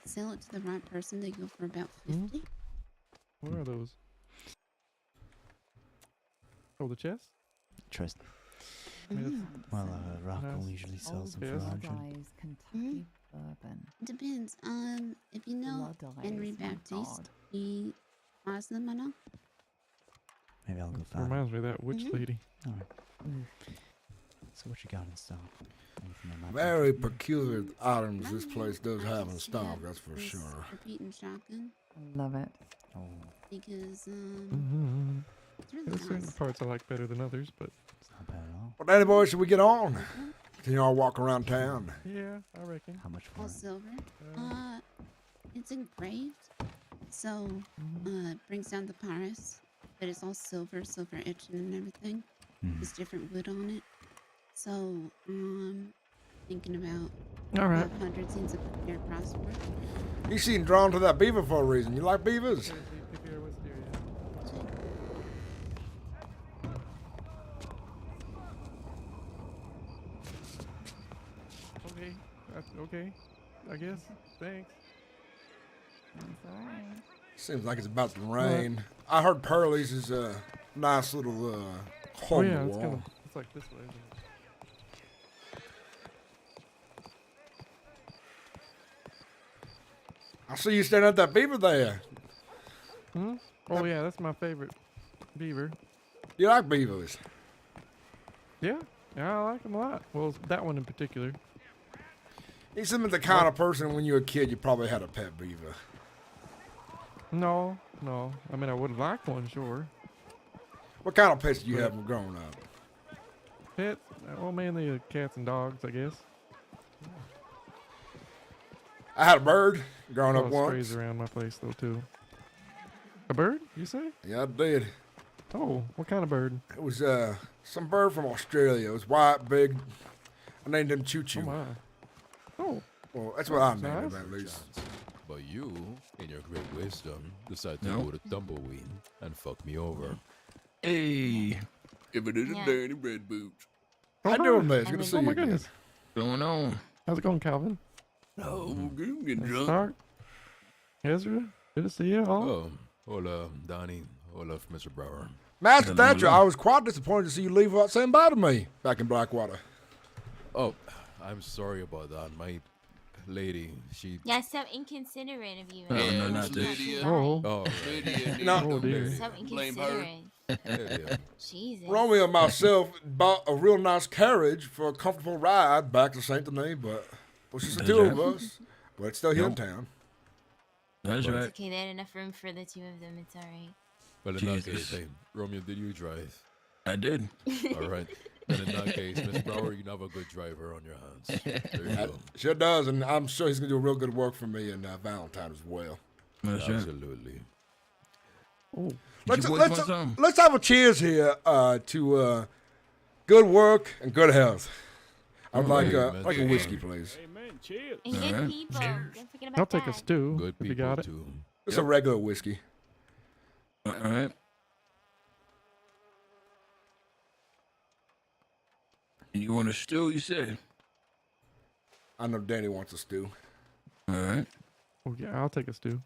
sell it to the right person, they go for about 50. What are those? Oh, the chest? Trust. I mean, Well, Rocco nice. usually sells them yes. for 100. Guys, Kentucky bourbon. Depends. If you know Blood Henry eyes, my Baptiste, God. he buys them, I know. Maybe I'll go find Reminds me of that witch lady. All right. So what you got in stock? Anything that might be Very interesting? peculiar items this place does have in stock, that's for This sure. repeating shotgun Love it. Oh, because Mm-hmm. it's really There's certain nice. parts I like better than others, but it's not bad at all. Well, Danny boy, should we get on? Can y'all walk around town? yeah, I reckon. How much for All it? silver. It's engraved, so it brings down the price. But it's all silver etching and everything. There's different wood on it. So thinking about All right. 500 seems a fair price for it. You seem drawn to that beaver for a reason. You like beavers? Okay, that's okay. I guess. Thanks. That's alright. Seems like it's about to rain. I heard Pearlie's is a nice little hole Oh in yeah, the it's wall. it's like this way. Isn't it? I see you staring at that beaver there. Hmm? Oh yeah, that's my favorite beaver. You like beavers? Yeah, I like them a lot. Well, that one in particular. You seem like the kind of person when you were a kid you probably had a pet beaver. No. I mean, I would like one, sure. What kind of pets do you have when growing up? Pets? Well, mainly cats and dogs, I guess. I had a bird growing up Oh, once. strays around my place though too. A bird? You say? Yeah, I did. Oh, what kind of bird? It was some bird from Australia. It was white, big. I named him Choo Choo. Oh my. Oh. Well, that's what I named Nice. him at least. But you, in your great wisdom, decide to No. go to Tumbleweed and fuck me over. Hey, if it isn't Yeah. Danny Red Boots, How you doing, man? It's good to see Oh you my again. goodness. what's going on? How's it going, Calvin? Oh, I'm getting drunk. Stark? Ezra? Good to see you all. Oh, hola, Donnie. Hola, Mr. Brower. Master Hello, Thatcher, hello. I was quite disappointed to see you leave without saying bye to me back in Blackwater. Oh, I'm sorry about that. My lady, she... Yeah, so inconsiderate of you. Oh, man. no, not this. Lydia. Oh. Oh, No. Oh dear. So Blame her. inconsiderate. Jesus. Romeo and myself bought a real nice carriage for a comfortable ride back to Saint Denis, but it was just the two of us. But it's still here in Nope. town. That's It's right. okay, they had enough room for the two of them. It's alright. Well, in that Jesus. case, hey, Romeo, did you drive? I did. All right. And in that case, Miss Brower, you have a good driver on your hands. There you go. Sure does, and I'm sure he's gonna do real good work for me in Valentine as well. Absolutely. Oh, Let's have a cheers here to good work and good health. I'd like a whiskey, please. Amen. Cheers. And good people. Don't forget about I'll take a that. stew Good if you people got it. too. It's a regular whiskey. All right. And you want a stew, you said? I know Danny wants a stew. All right. Oh yeah, I'll take a stew.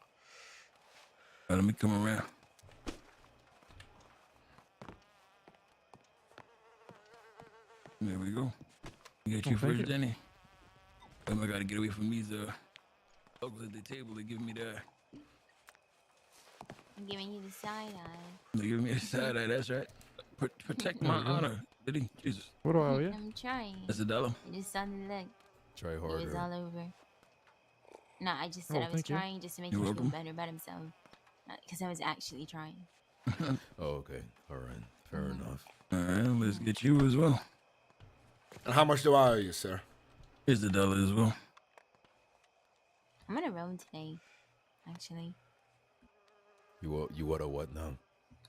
Let me come around. There we go. Get you thank first, you. Danny. I gotta get away from these folks at the table. They give me the. I'm giving you the side eye. They give me a side eye. That's right. Protect my honor, Diddy. Jesus. What do I owe you? I'm trying. That's $1. I just saw the look. Try It was harder. all over. No, I just said Oh, I was thank you. trying just to make You're him feel welcome. better about himself. Not because I was actually trying. Oh, okay. All right. Fair enough. All right, let's get you as well. And how much do I owe you, sir? Here's $1 as well. I'm on a roll today, actually. You what a what now?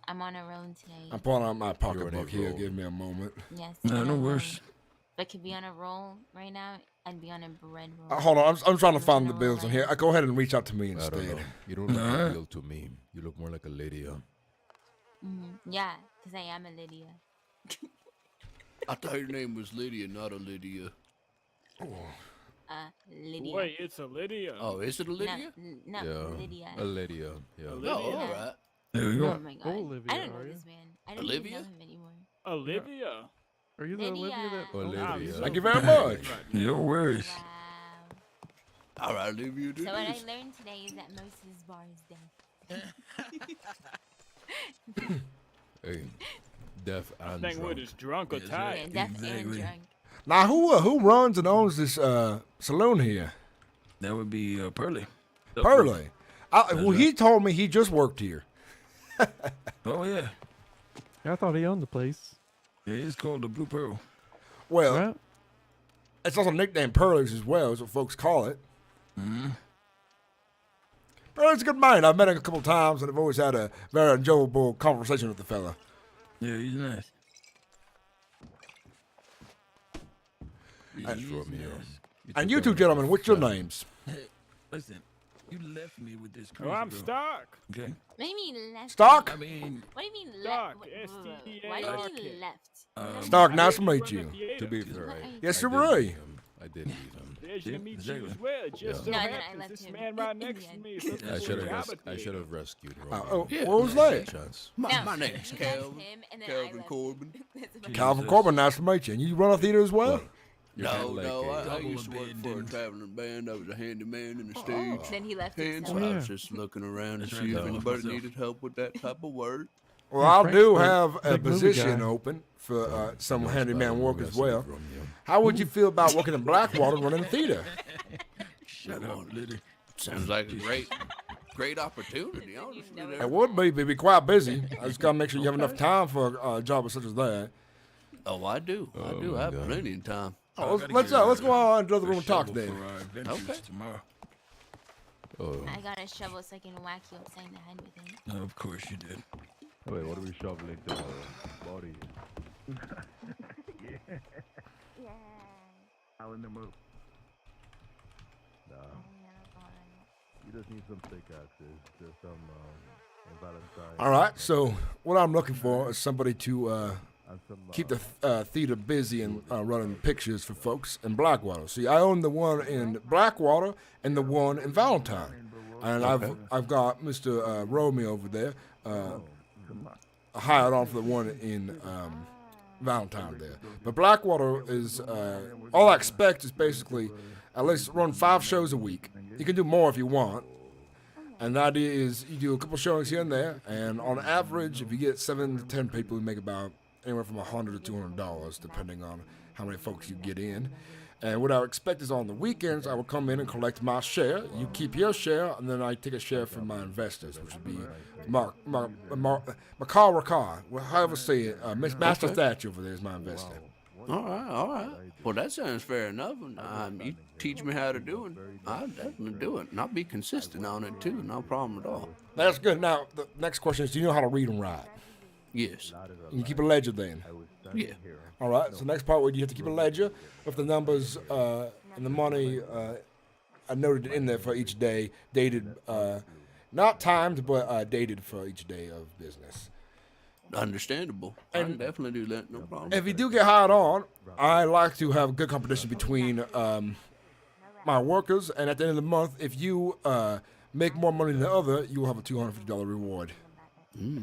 I'm on a roll today. I'm pulling out my You're on pocketbook a here. roll. Give me a moment. Yes. No, I'm no on a roll. worse. But could be on a roll right now and be on a bread roll. Hold on, I'm trying to find the on a bills roll in here. Go ahead and reach out to me I don't instead. know. You don't look like real to me. You look more like a lady. Yeah, because I am a Lydia. I thought your name was Lydia, not a Lydia. Lydia. Wait, it's a Lydia. Oh, is it a Lydia? No, Yeah. Lydia. A Lydia. Yeah. Oh, all right. There we go. Oh my god. Olivia, I don't know are you? this man. I don't Olivia? even know him anymore. Olivia. Are you the Olivia that? Olivia. Thank you very much. Your words. Wow. All right, Olivia. So what I learned today is that Moses' bar is deaf. Hey, deaf and Thing drunk. with is drunk or Yes, tired. Yeah, deaf and Exactly. drunk. Now, who runs and owns this saloon here? That would be Pearly. Pearly. Well, he told me he just worked here. Oh, yeah. I thought he owned the place. Yeah, it's called the Blue Pearl. Well, Right? it's also nicknamed Pearly's as well, is what folks call it. Mm-hmm. Pearly's a good man. I've met him a couple times, and I've always had a very enjoyable conversation with the fella. Yeah, he's nice. He's Romeo. And you two gentlemen, what's your names? Listen, you left me with this Oh, crazy I'm girl. Stark. Okay? What do you mean left? Stark? I mean, What do you mean Stark, left? S-T-E-A-R-K. Why do you mean left? Stark, nice to meet you. To be fair, Yes, I you're did right. meet him. I did meet him. Pleasure to meet exactly. you as well. It just so No, then I happens left this him man right in next the to end. me is looking I for should a have. job I at should me. have rescued Oh, Romeo. what was that? Chance. No, My name's you left Calvin. him and then I Calvin left Corbin. him. That's about it. Calvin Corbin, nice to meet you. And you run a theater as well? Well, you're kinda No, like no, a I double used to work for a abandoned. traveling band. I was a handyman in the stage. Then he left And himself. so I yeah. was just looking around to That's see right, if no, anybody myself. needed help with that type of work. Well, I Frank's do the have a big movie position guy. open for some Knows handyman better work than as the rest well. of Romeo. How would you feel about working in Blackwater running a theater? Shut up, Liddy. Sounds like a great opportunity, honestly. It would be, but it'd be quite busy. I just got to make sure you have enough time for a job such as that. Oh, I do. I Oh, do my have God. plenty of time. Oh, let's go on into the other room and talk Shovel then. for our adventures Okay. tomorrow. Oh, I got a shovel so I can whack you upside the head with it. Of course you did. Wait, what are we shoveling tomorrow? Body. Yeah. How in the mood? Nah. You just need some pickaxes. Just some Valentine. All right, so what I'm looking for is somebody to And some, keep the theater busy and running pictures for folks in Blackwater. See, I own the one in Blackwater and the one in Valentine, and I've got Mr. Romeo over there hired on for the one in Valentine there. But Blackwater is all I expect is basically at least run 5 shows a week. You can do more if you want. And the idea is you do a couple showings here and there, and on average, if you get 7 to 10 people, you make about anywhere from $100 to $200, depending on how many folks you get in. And what I would expect is on the weekends, I will come in and collect my share. You keep your share, and then I take a share from my investors, which would be Makar, however say it. Master Thatcher over there is my investor. All right, all right. Well, that sounds fair enough. You teach me how to do it, I'll definitely do it. And I'll be consistent on it, too. No problem at all. That's good. Now, the next question is, do you know how to read and write? Yes. You keep a ledger then? Yeah. All right. So next part, you have to keep a ledger with the numbers and the money I noted in there for each day, dated, not timed, but dated for each day of business. Understandable. I can definitely do that. No problem. If you do get hired on, I like to have good competition between my workers, and at the end of the month, if you make more money than the other, you will have a $250 reward.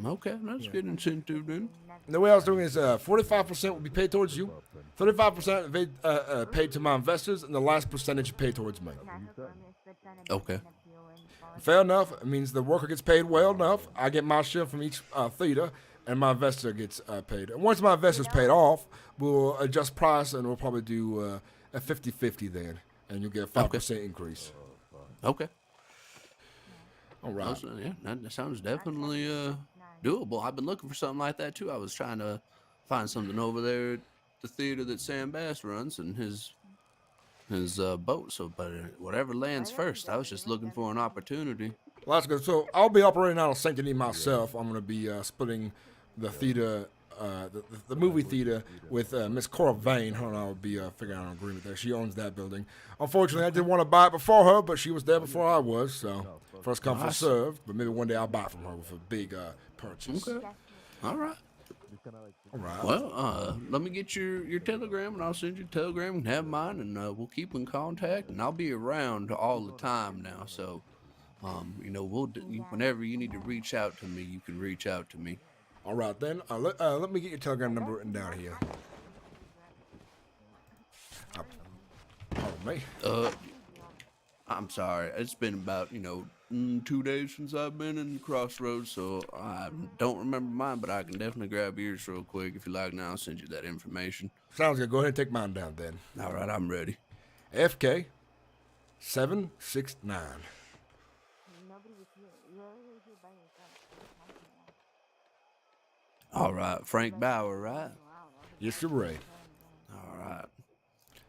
Okay, that's good incentive then. The way I was doing is 45% will be paid towards you, 35% paid to my investors, and the last percentage paid towards me. Okay. Fair enough. It means the worker gets paid well enough. I get my share from each theater, and my investor gets paid. And once my investor's paid off, we'll adjust price, and we'll probably do a 50-50 then, and you'll get a 5% increase. Okay. All right. Yeah, that sounds definitely doable. I've been looking for something like that too. I was trying to find something over there at the theater that Sam Bass runs and his boat. So, but whatever lands first. I was just looking for an opportunity. Well, that's good. So I'll be operating out of St. Denis myself. I'm going to be splitting the theater, the movie theater with Miss Cora Vane. Her and I will be figuring out an agreement there. She owns that building. Unfortunately, I didn't want to buy it before her, but she was there before I was. So first come, first served. But maybe one day I'll buy it from her with a big purchase. Okay. All right. All right. Well, let me get your telegram, and I'll send you a telegram and have mine, and we'll keep in contact. And I'll be around all the time now. So, whenever you need to reach out to me, you can reach out to me. All right, then. Let me get your telegram number written down here. Pardon me. I'm sorry. It's been about, 2 days since I've been in Crossroads, so I don't remember mine, but I can definitely grab yours real quick. If you like now, I'll send you that information. Sounds good. Go ahead and take mine down then. All right, I'm ready. FK 769. All right, Frank Bauer, right? Yes, you're right. All right.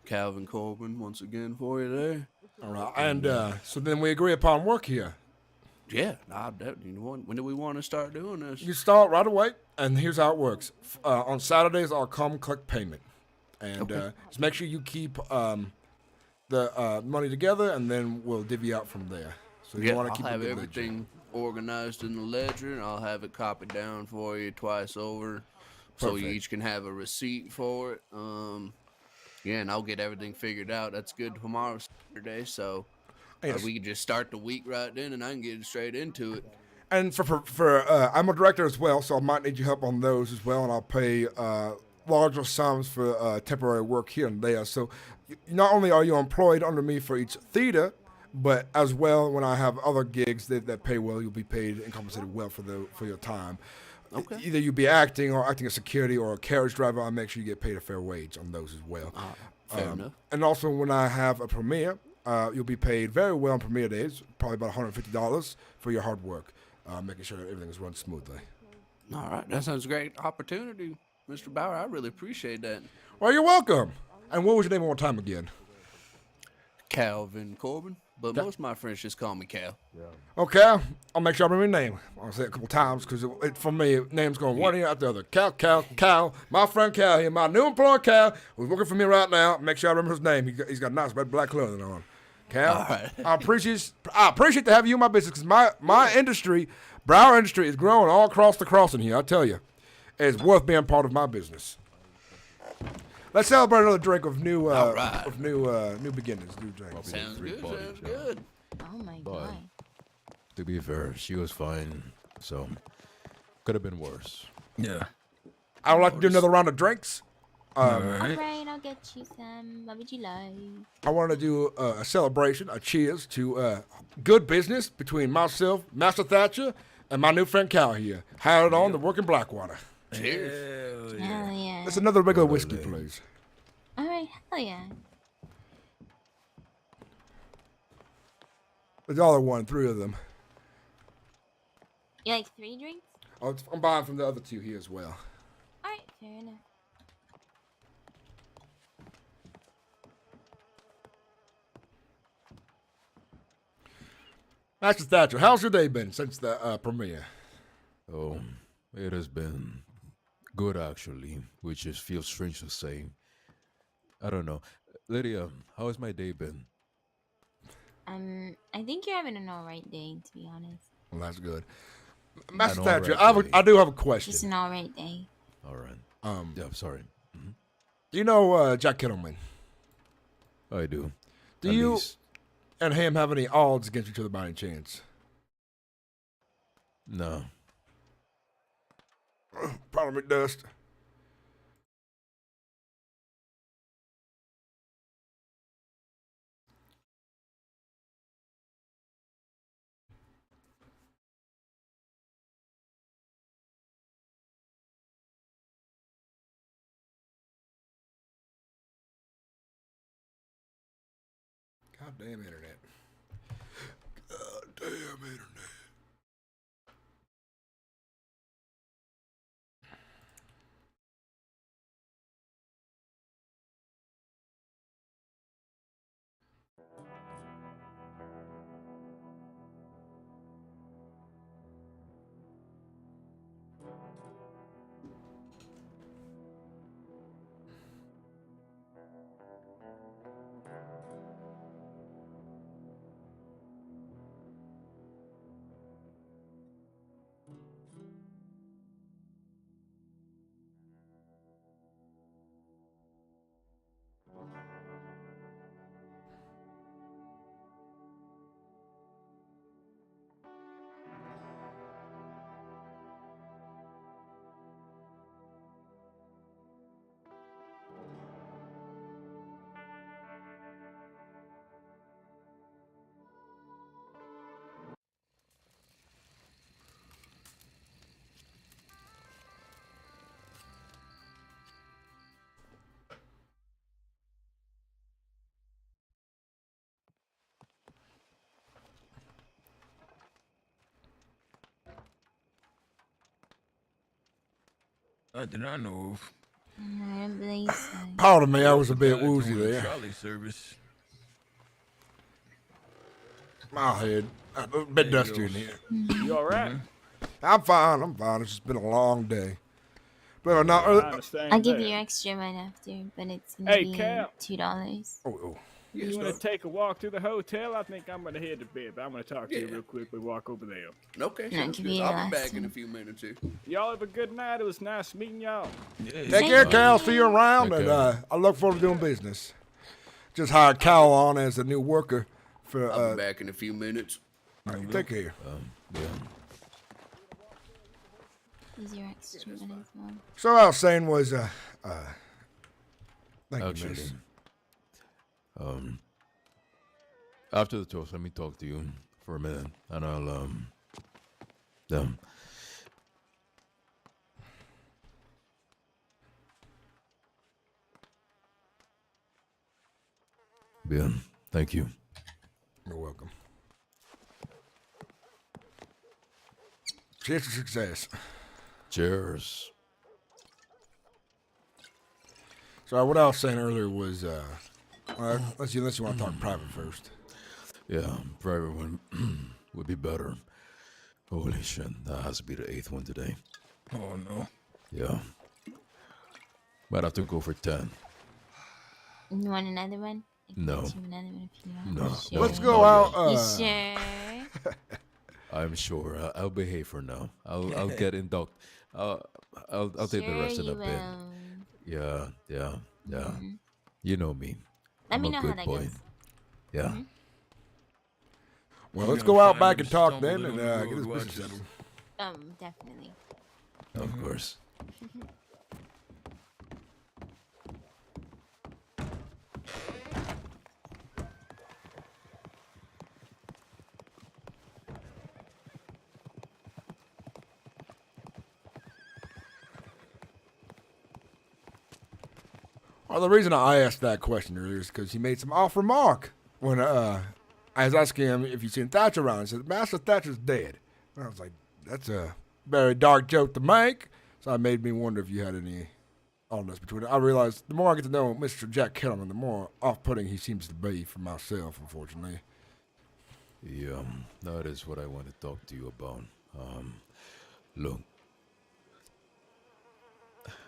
Calvin Corbin, once again for you there. All right, and so then we agree upon work here. Yeah, when do we want to start doing this? You start right away, and here's how it works. On Saturdays, I'll come collect payment. And just make sure you keep the money together, and then we'll divvy out from there. So you want to keep I'll have everything organized in the ledger, and I'll have it copied down for you twice over. So you each can have a receipt for it. And I'll get everything figured out. That's good tomorrow, Saturday, so we can just start the week right then, and I can get straight into it. And for I'm a director as well, so I might need your help on those as well, and I'll pay larger sums for temporary work here and there. So not only are you employed under me for each theater, but as well, when I have other gigs that pay well, you'll be paid and compensated well for your time. Okay. Either you'll be acting as security or a carriage driver. I'll make sure you get paid a fair wage on those as well. Fair enough. And also, when I have a premiere, you'll be paid very well on premiere days, probably about $150 for your hard work, making sure that everything is run smoothly. All right. That sounds a great opportunity, Mr. Bauer. I really appreciate that. Well, you're welcome. And what was your name one more time again? Calvin Corbin. But most of my friends just call me Cal. Yeah. Okay, I'll make sure I remember your name. I'll say it a couple times because for me, name's going one ear after the other. Cal. My friend Cal here, my new employee Cal, who's working for me right now. Make sure I remember his name. He's got nice red black clothing on. Cal, all right. I appreciate to have you in my business because my industry, Brower industry, is growing all across the crossing here. I tell you, it's worth being part of my business. Let's celebrate another drink of new beginnings. New drinks. Sounds good. Oh my god. To be fair, she was fine, so could have been worse. Yeah. I would like to do another round of drinks. All right, I'll get you some. What would you like? I want to do a celebration, a cheers to good business between myself, Master Thatcher, and my new friend Cal here. Hired on the working Blackwater. Cheers. Hell yeah. That's another regular whiskey, please. All right, hell yeah. $1, 3 of them. You like 3 drinks? I'm buying from the other 2 here as well. All right, fair enough. Master Thatcher, how's your day been since the premiere? Oh, it has been good actually, which just feels strange to say. I don't know. Lydia, how has my day been? I think you're having an alright day, to be honest. Well, that's good. Master An Thatcher, alright day. I do have a question. Just an alright day. All right. Yeah, I'm sorry. Mhm. Do you know Jack Kittleman? I do. Do At you least. and him have any odds against each other by any chance? No. Pardon me, Dust. Goddamn internet. Goddamn internet. Not that I know of. I don't believe so. Pardon me, I was a The bit guy woozy doing there. Trolley service. My head. A bit dusty in here. You all right? I'm fine. It's just been a long day. But I'm not. I understand I'll give that. you extra right after, but it's gonna Hey, be Cal. $2. Oh. You want to take a walk through the hotel? I think I'm going to head to bed, but I'm going to talk to you real quick. We walk over there. Okay, Yeah, sounds give good. you I'll be the back in a last few minutes too. Y'all have a good night. It was nice meeting y'all. Take care, Cal. See you around, Okay. and I look forward to doing business. Just hired Cal on as a new worker for. I'll be back in a few minutes. All right, take care. Yeah. Here's your extra one as well. So what I was saying was, thank you, Actually, miss. after the toast, let me talk to you for a minute, and I'll Bien, thank you. You're welcome. Cheers to success. Cheers. So what I was saying earlier was, unless you want to talk private first. Yeah, private one would be better. Holy shit, that has to be the 8th one today. Oh no. Yeah. Might have to go for 10. You want another one? I can No. get you another one if you want. No. Sure. Let's go out. You sure? I'm sure. I'll behave for now. I'll get induct. I'll take the rest of the Sure bit. you will. Yeah. Mhm. You know me. Let I'm me a know good how that boy. goes. Yeah. Mhm. Well, We're let's gonna go out find back him and talk stumbling then, and on the get this road, business watch settled. Definitely. Of course. Well, the reason I asked that question earlier is because he made some off remark when I was asking him if you seen Thatcher around. He said, Master Thatcher's dead. And I was like, that's a very dark joke to make. So it made me wonder if you had any on this between it. I realized the more I get to know Mr. Jack Kettleman, the more off-putting he seems to be for myself, unfortunately. Yeah, that is what I want to talk to you about. Look,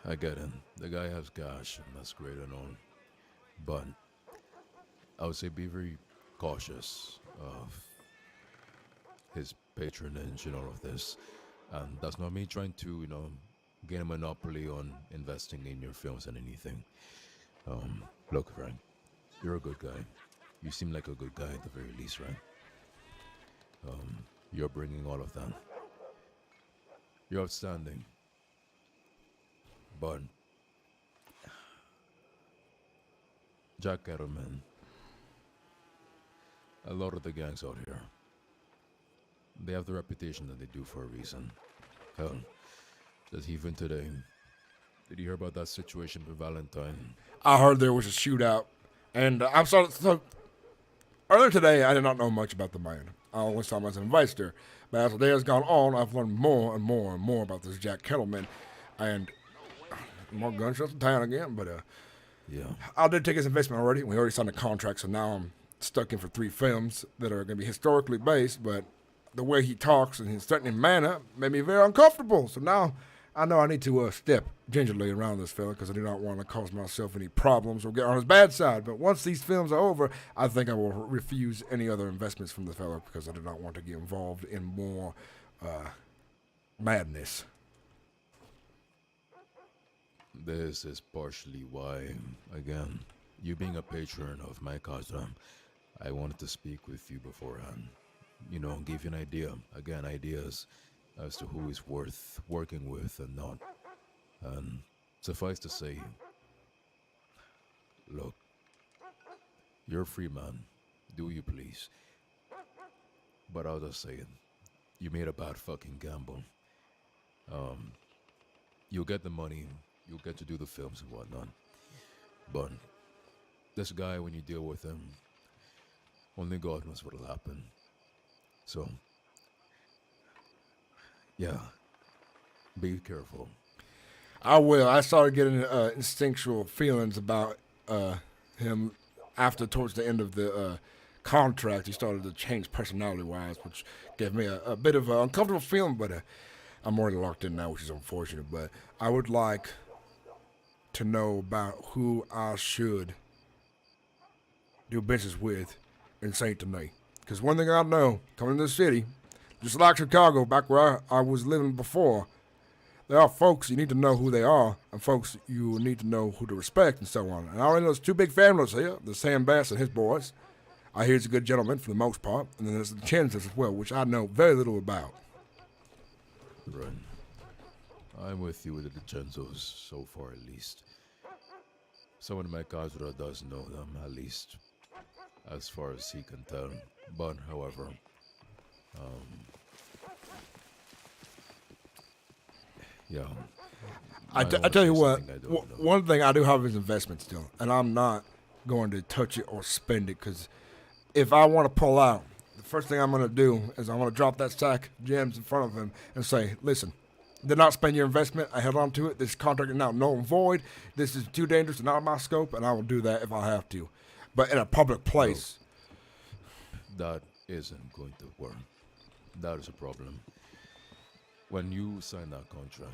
I get it. The guy has cash, and that's great and all. But I would say be very cautious of his patronage and all of this. And that's not me trying to, gain a monopoly on investing in your films and anything. Look, Frank, you're a good guy. You seem like a good guy at the very least, right? You're bringing all of that. You're outstanding. But Jack Kettleman, a lot of the gangs out here, they have the reputation that they do for a reason. Hell, just even today, did you hear about that situation with Valentine? I heard there was a shootout, and I'm sorry. So earlier today, I did not know much about the man. I only saw him as an investor. But as the day has gone on, I've learned more and more and more about this Jack Kettleman, and more gunshots in town again. But yeah, I did take his investment already. We already signed a contract, so now I'm stuck in for 3 films that are going to be historically based. But the way he talks and his threatening manner made me very uncomfortable. So now I know I need to step gingerly around this fella because I do not want to cause myself any problems or get on his bad side. But once these films are over, I think I will refuse any other investments from the fella because I do not want to get involved in more madness. This is partially why, again, you being a patron of my casa, I wanted to speak with you beforehand. Give you an idea, again, ideas as to who is worth working with and not. And suffice to say, look, you're a free man, do you please? But I'll just say it, you made a bad fucking gamble. You'll get the money, you'll get to do the films and whatnot. But this guy, when you deal with him, only God knows what'll happen. So, yeah, be careful. I will. I started getting instinctual feelings about him towards the end of the contract. He started to change personality-wise, which gave me a bit of an uncomfortable feeling, but I'm already locked in now, which is unfortunate. But I would like to know about who I should do business with in St. Denis. Because one thing I know, coming to the city, just like Chicago, back where I was living before, there are folks you need to know who they are, and folks you need to know who to respect, and so on. And I already know there's 2 big families here, the Sam Bass and his boys. I hear he's a good gentleman for the most part, and then there's the Chenzes as well, which I know very little about. Right. I'm with you with the Chenzos, so far at least. Someone in my casa does know them, at least, as far as he can tell. But, however, yeah. I tell you what, one thing I do have is investment still, and I'm not going to touch it or spend it, because if I want to pull out, the first thing I'm going to do is I'm going to drop that stack of gems in front of him and say, listen, did not spend your investment. I held on to it. This contract is now null and void. This is too dangerous and not my scope, and I will do that if I have to. But in a public place. That isn't going to work. That is a problem. When you sign that contract,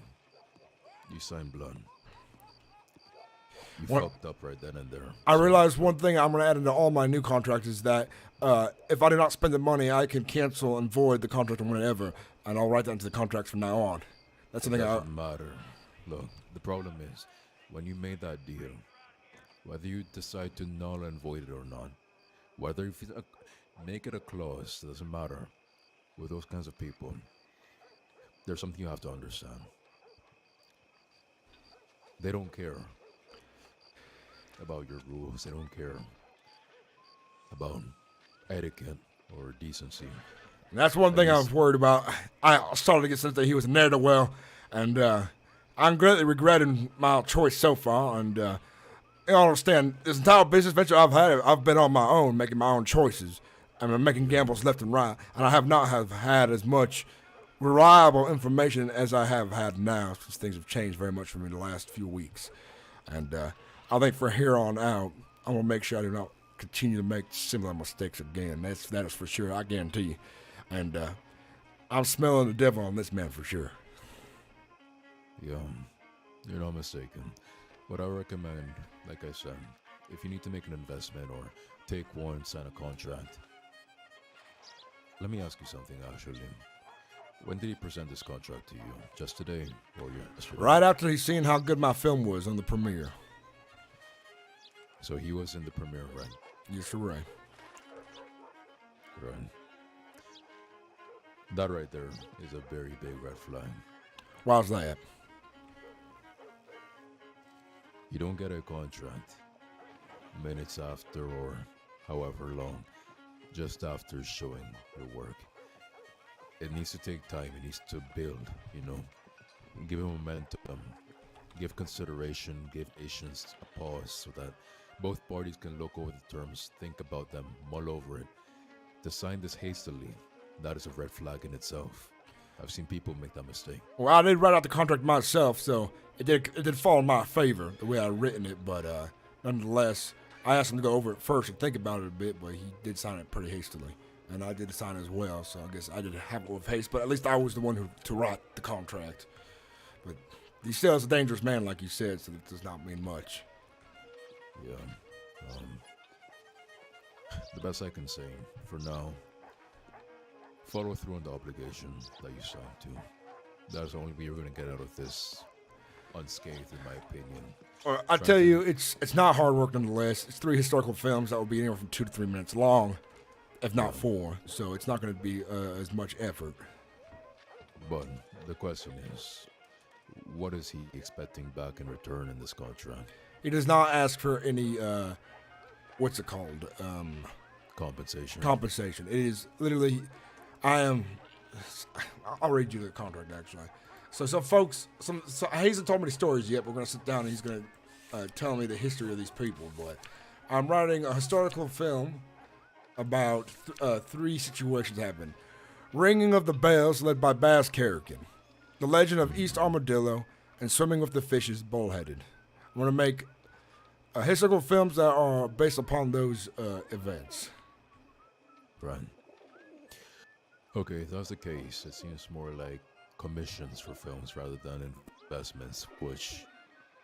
you sign blood. You fucked up right then and there. I realized one thing I'm going to add into all my new contracts is that if I do not spend the money, I can cancel and void the contract whenever, and I'll write that into the contracts from now on. That's something It doesn't matter. Look, the problem is, when you made that deal, whether you decide to null and void it or not, whether if you make it a clause, it doesn't matter. With those kinds of people, there's something you have to understand. They don't care about your rules. They don't care about etiquette or decency. And that's one thing I was worried about. I started to get sense that he was a ne'er-do-well, and I'm greatly regretting my choice so far. And you understand, this entire business venture I've been on my own, making my own choices. I'm making gambles left and right, and I have not had as much reliable information as I have had now, since things have changed very much for me the last few weeks. And I think from here on out, I'm going to make sure I do not continue to make similar mistakes again. That is for sure. I guarantee you. And I'm smelling the devil on this man for sure. Yeah, you're not mistaken. What I recommend, like I said, if you need to make an investment or take one, sign a contract. Let me ask you something, actually. When did he present this contract to you? Just today or yesterday? Right after he's seen how good my film was on the premiere. So he was in the premiere, right? Yes, sir, right. Right. That right there is a very big red flag. Why's that? You don't get a contract minutes after or however long, just after showing your work. It needs to take time. It needs to build, give it momentum, give consideration, give patience a pause so that both parties can look over the terms, think about them, mull over it. To sign this hastily, that is a red flag in itself. I've seen people make that mistake. Well, I did write out the contract myself, so it did fall in my favor the way I written it, but nonetheless, I asked him to go over it first and think about it a bit, but he did sign it pretty hastily. And I did sign it as well, so I guess I didn't have it with haste, but at least I was the one to write the contract. But he still is a dangerous man, like you said, so that does not mean much. Yeah. The best I can say, for now, follow through on the obligation that you signed to. That's the only way you're going to get out of this unscathed, in my opinion. I tell you, it's not hard work nonetheless. It's 3 historical films that will be anywhere from 2 to 3 minutes long, if not 4. So it's not going to be as much effort. But the question is, what is he expecting back in return in this contract? He does not ask for any, what's it called? Compensation. Compensation. It is literally, I'll read you the contract actually. So folks, he hasn't told me the stories yet. We're going to sit down and he's going to tell me the history of these people. But I'm writing a historical film about 3 situations happen. Ringing of the Bells, led by Bass Carrigan. The Legend of East Armadillo, and Swimming with the Fishes, Bullheaded. I'm going to make historical films that are based upon those events. Right. Okay, if that's the case, it seems more like commissions for films rather than investments, which,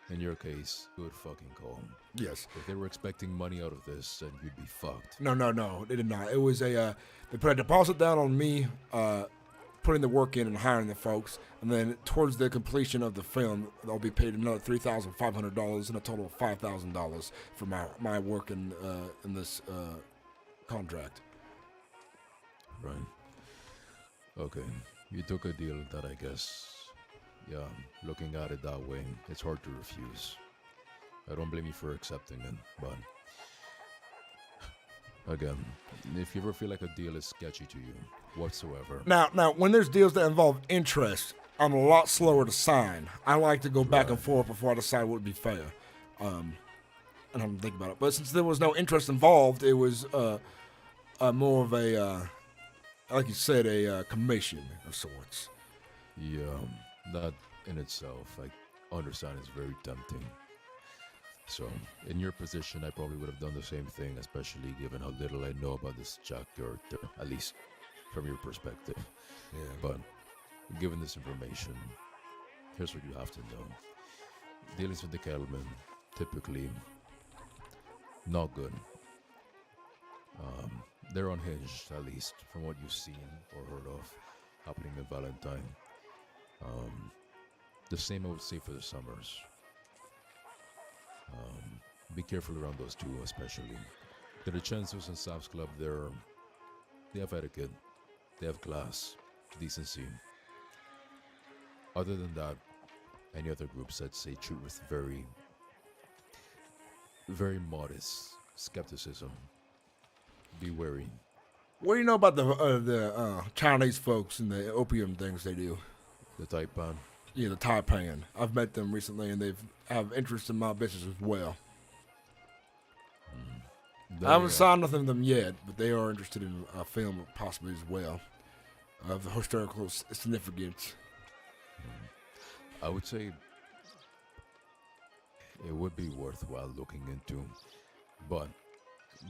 in your case, good fucking call. Yes. If they were expecting money out of this, then you'd be fucked. No, they did not. It was they put a deposit down on me, putting the work in and hiring the folks, and then towards the completion of the film, I'll be paid another $3,500 and a total of $5,000 for my work in this contract. Right. Okay. You took a deal that I guess, looking at it that way, it's hard to refuse. I don't blame you for accepting it, but again, if you ever feel like a deal is sketchy to you whatsoever. Now, when there's deals that involve interest, I'm a lot slower to sign. I like to go back and forth before I decide what would be fair. And I'm thinking about it. But since there was no interest involved, it was more of a, like you said, a commission of sorts. Yeah, that in itself, I understand, is very tempting. So, in your position, I probably would have done the same thing, especially given how little I know about this Jack character, at least from your perspective. Yeah. But, given this information, here's what you have to know. Dealings with the cattlemen, typically, not good. They're unhinged, at least, from what you've seen or heard of happening in Valentine. The same I would say for the Summers. Be careful around those two, especially. The Vincenzo's and Sam's Club, they have etiquette, they have class, decency. Other than that, any other groups I'd say treat with very, very modest skepticism. Be wary. What do you know about the Chinese folks and the opium things they do? The Taipan? Yeah, the Taipan. I've met them recently, and they have interest in my business as well. I haven't signed nothing with them yet, but they are interested in a film possibly as well of historical significance. I would say it would be worthwhile looking into, but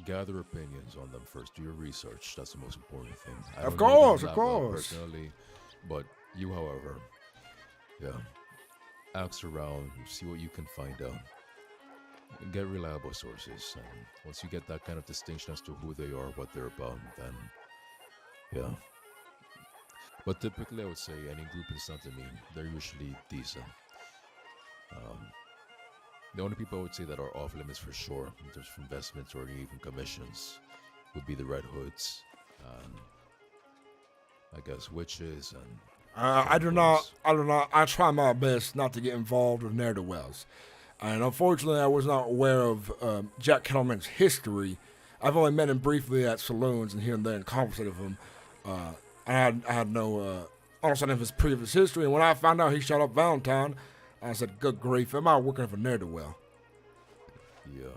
gather opinions on them first. Do your research. That's the most important thing. I Of don't know them course, of that well course. personally, but you, however, yeah, ask around, see what you can find out. Get reliable sources, and once you get that kind of distinction as to who they are, what they're about, then yeah. But typically, I would say any group in Santa me, they're usually decent. The only people I would say that are off limits for sure, in terms of investments or even commissions, would be the Red Hoods, and I guess witches and. I do not. I try my best not to get involved with ne'er-do-wells. And unfortunately, I was not aware of Jack Kettleman's history. I've only met him briefly at saloons and here and there and conversated with him. I had no understanding of his previous history. And when I found out he shot up Valentine, I said, good grief, am I working for ne'er-do-well? Yeah.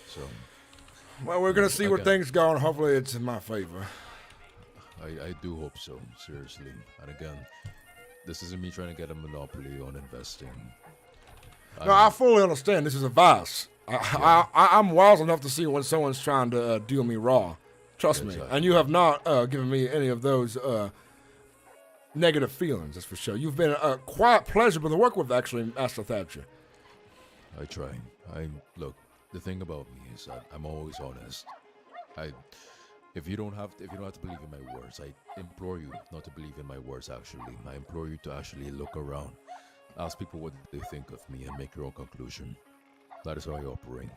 So. Well, we're going to see where things go, and hopefully it's in my favor. I do hope so, seriously. And again, this isn't me trying to get a monopoly on investing. No, I fully understand. This is advice. I'm wise enough to see when someone's trying to deal me raw. Trust me. And you have not given me any of those negative feelings, that's for sure. You've been a quiet pleasure to work with, actually, Master Thatcher. I try. Look, the thing about me is that I'm always honest. If you don't have to believe in my words, I implore you not to believe in my words, actually. I implore you to actually look around. Ask people what they think of me and make your own conclusion. That is how I operate.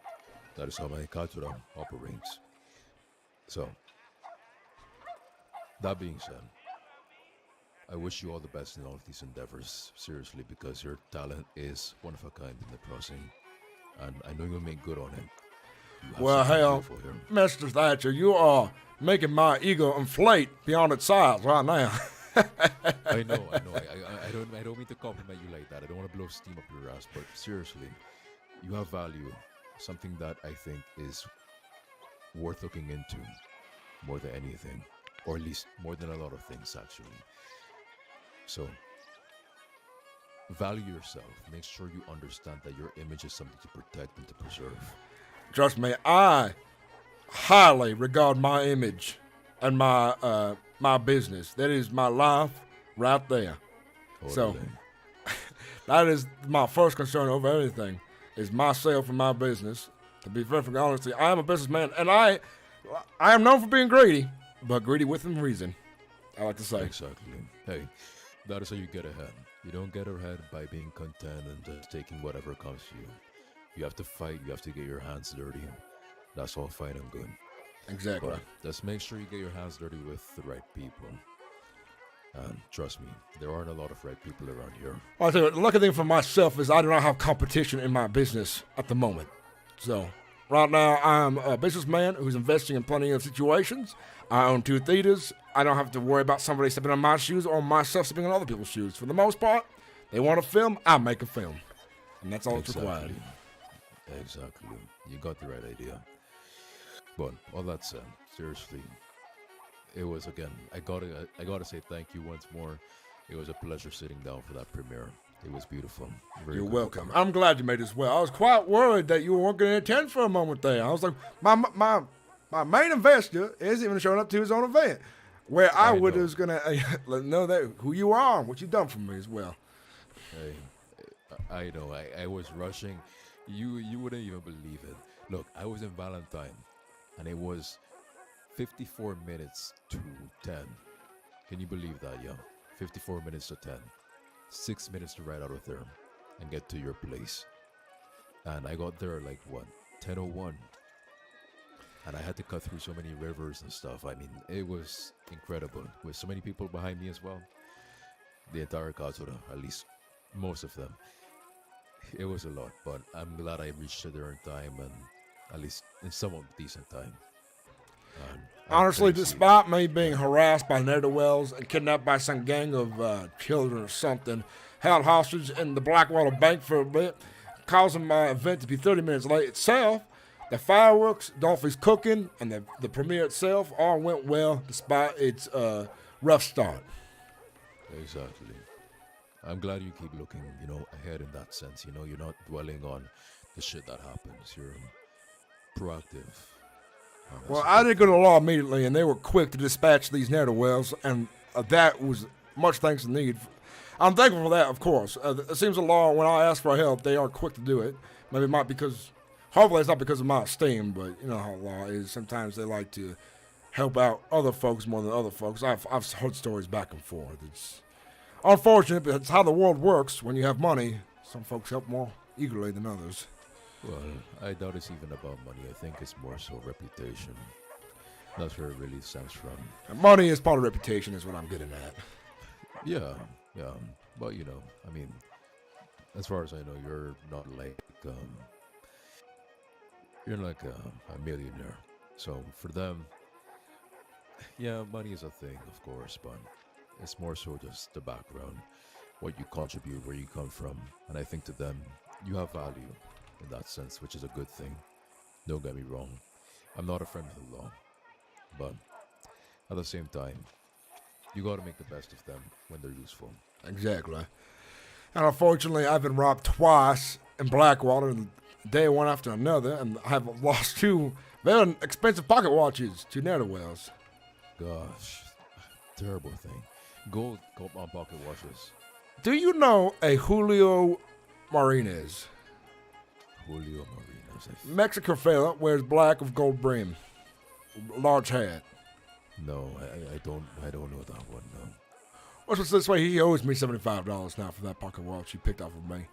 That is how my culture operates. So, that being said, I wish you all the best in all of these endeavors, seriously, because your talent is one of a kind in the crossing, and I know you'll make good on it. Well, hell, Mr. Thatcher, you are making my ego inflate beyond its size right now. I know. I don't mean to compliment you like that. I don't want to blow steam up your ass, but seriously, you have value. Something that I think is worth looking into more than anything, or at least more than a lot of things, actually. So, value yourself. Make sure you understand that your image is something to protect and to preserve. Trust me, I highly regard my image and my my business. That is my life right there. So that is my first concern over everything, is myself and my business. To be perfectly honest, I am a businessman, and I am known for being greedy, but greedy within reason, I like to say. Exactly. Hey, that is how you get ahead. You don't get ahead by being content and just taking whatever comes to you. You have to fight. You have to get your hands dirty. That's all fine and good. Exactly. But just make sure you get your hands dirty with the right people. And trust me, there aren't a lot of right people around here. I'll tell you, the lucky thing for myself is I do not have competition in my business at the moment. So, right now, I'm a businessman who's investing in plenty of situations. I own 2 theaters. I don't have to worry about somebody stepping on my shoes or myself stepping on other people's shoes. For the most part, they want a film, I make a film. And that's all that's required. Exactly. You got the right idea. But all that said, seriously, it was, again, I gotta say thank you once more. It was a pleasure sitting down for that premiere. It was beautiful. You're welcome. I'm glad you made this well. I was quite worried that you weren't going to attend for a moment there. I was like, my main investor isn't even showing up to his own event, where I would was going to let him know that who you are and what you've done for me as well. Hey, I know. I was rushing. You wouldn't even believe it. Look, I was in Valentine, and it was 54 minutes to 10. Can you believe that, yeah? 54 minutes to 10. 6 minutes to ride out of there and get to your place. And I got there like, 10:01. And I had to cut through so many rivers and stuff. I mean, it was incredible. With so many people behind me as well. The entire Katsura, at least most of them. It was a lot, but I'm glad I reached there in time, and at least in somewhat decent time. Honestly, despite me being harassed by ne'er-do-wells and kidnapped by some gang of children or something, held hostage in the Blackwater Bank for a bit, causing my event to be 30 minutes late itself, the fireworks, Dolphy's cooking, and the premiere itself all went well despite its rough start. Exactly. I'm glad you keep looking, ahead in that sense. You're not dwelling on the shit that happens. proactive. Well, I did go to law immediately, and they were quick to dispatch these ne'er-do-wells, and that was much thanks to need. I'm thankful for that, of course. It seems the law, when I ask for help, they are quick to do it. Maybe it might because, hopefully it's not because of my esteem, but you know how law is. Sometimes they like to help out other folks more than other folks. I've heard stories back and forth. It's unfortunate, but it's how the world works. When you have money, some folks help more eagerly than others. Well, I doubt it's even about money. I think it's more so reputation. That's where it really stems from. And money is part of reputation, is what I'm getting at. Yeah. But you know, I mean, as far as I know, you're not like a millionaire. So for them, yeah, money is a thing, of course, but it's more so just the background, what you contribute, where you come from, and I think to them, you have value in that sense, which is a good thing. Don't get me wrong. I'm not a friend of the law, but at the same time, you got to make the best of them when they're useful. Exactly. And unfortunately, I've been robbed twice in Blackwater, day one after another, and I have lost 2 very expensive pocket watches to ne'er-do-wells. Gosh, terrible thing. Gold on pocket watches. Do you know a Julio Martinez? Julio Martinez. Mexican fella, wears black with gold brim, large hat. No, I don't know that one. No. Well, it's this way. He owes me $75 now for that pocket watch he picked off of me.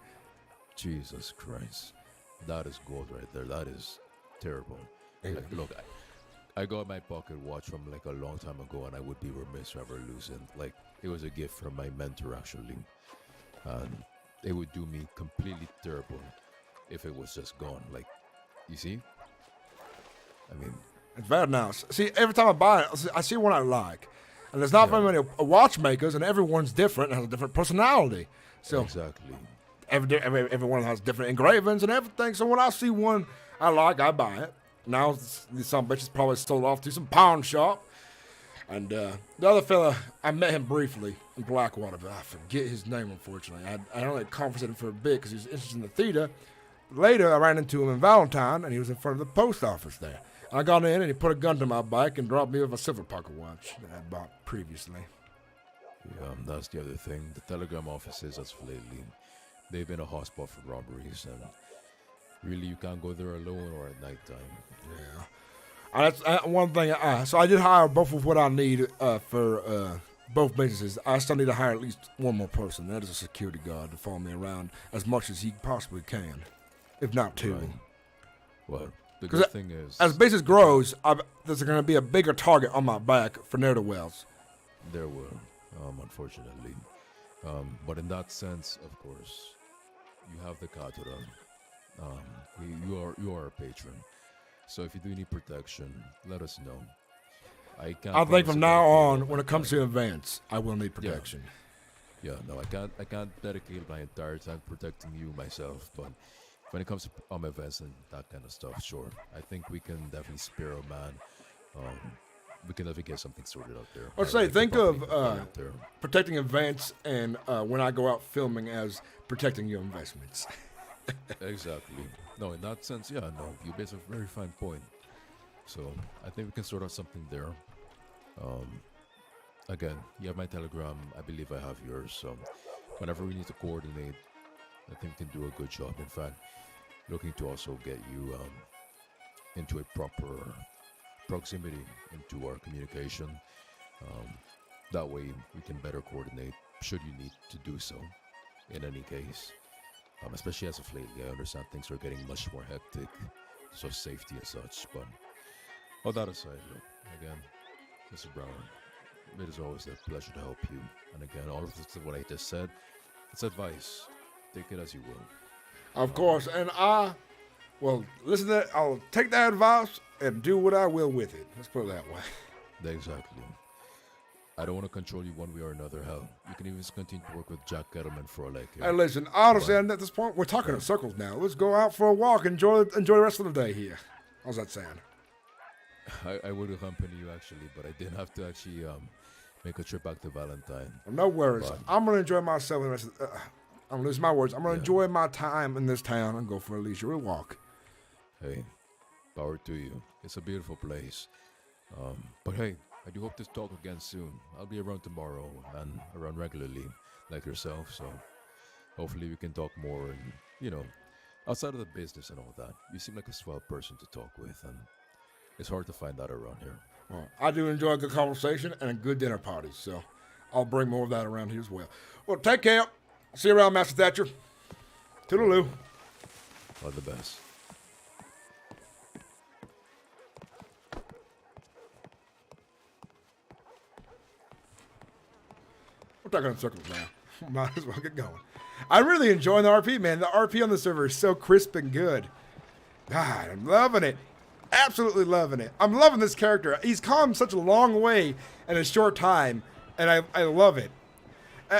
Jesus Christ, that is gold right there. That is terrible. Like, look, I got my pocket watch from like a long time ago, and I would be remiss to ever lose it. Like, it was a gift from my mentor actually, and it would do me completely terrible if it was just gone. Like, you see? I mean, it's very nice. See, every time I buy it, I see one I like. And there's not very many watchmakers, and everyone's different and has a different personality. So exactly. Everyone has different engravings and everything. So when I see one I like, I buy it. Now, some bitches probably sold off to some pawn shop. And the other fella, I met him briefly in Blackwater, but I forget his name, unfortunately. I only conversated for a bit because he was interested in the theater. Later, I ran into him in Valentine, and he was in front of the post office there. I got in, and he put a gun to my back and dropped me with a silver pocket watch that I bought previously. Yeah, that's the other thing. The telegram offices, as of lately, they've been a hotspot for robberies, and really, you can't go there alone or at nighttime. Yeah. That's one thing. So I did hire both of what I need for both businesses. I still need to hire at least one more person. That is a security guard to follow me around as much as he possibly can, if not 2. Right. Well, the good thing is, as business grows, there's going to be a bigger target on my back for ne'er-do-wells. There will, unfortunately. But in that sense, of course, you have the Katura. You are a patron. So if you do need protection, let us know. I think from now on, when it comes to events, I will need protection. Yeah, no, I can't dedicate my entire time protecting you myself, but when it comes to events and that kind of stuff, sure. I think we can definitely spare a man. We can definitely get something sorted out there. Let's say, think of protecting events and when I go out filming as protecting your investments. Exactly. No, in that sense, yeah, no, you made a very fine point. So I think we can sort out something there. Again, you have my Telegram. I believe I have yours. So whenever we need to coordinate, I think we can do a good job. In fact, looking to also get you into a proper proximity into our communication. That way we can better coordinate should you need to do so in any case. Especially as of lately, I understand things are getting much more hectic, so safety and such, but all that aside, look, again, Mr. Brown, it is always a pleasure to help you, and again, all of this, what I just said, it's advice. Take it as you will. Of course, and listen to that. I'll take that advice and do what I will with it. Let's put it that way. Exactly. I don't want to control you one way or another. Hell, you can even continue to work with Jack Gettleman for all I care. Hey, listen, honestly, at this point, we're talking in circles now. Let's go out for a walk, enjoy the rest of the day here. How's that sound? I would accompany you, actually, but I didn't have to actually make a trip back to Valentine. No worries. I'm going to enjoy myself. I'm losing my words. I'm going to enjoy my time in this town and go for a leisurely walk. Hey, Power to you. It's a beautiful place. But hey, I do hope to talk again soon. I'll be around tomorrow and around regularly, like yourself. So hopefully we can talk more and, outside of the business and all that. You seem like a swell person to talk with, and it's hard to find that around here. Well, I do enjoy a good conversation and a good dinner party, so I'll bring more of that around here as well. Well, take care. See you around, Master Thatcher. Toodaloo. All the best. We're talking in circles now. Might as well get going. I'm really enjoying the RP, man. The RP on the server is so crisp and good. God, I'm loving it. Absolutely loving it. I'm loving this character. He's come such a long way in a short time, and I love it.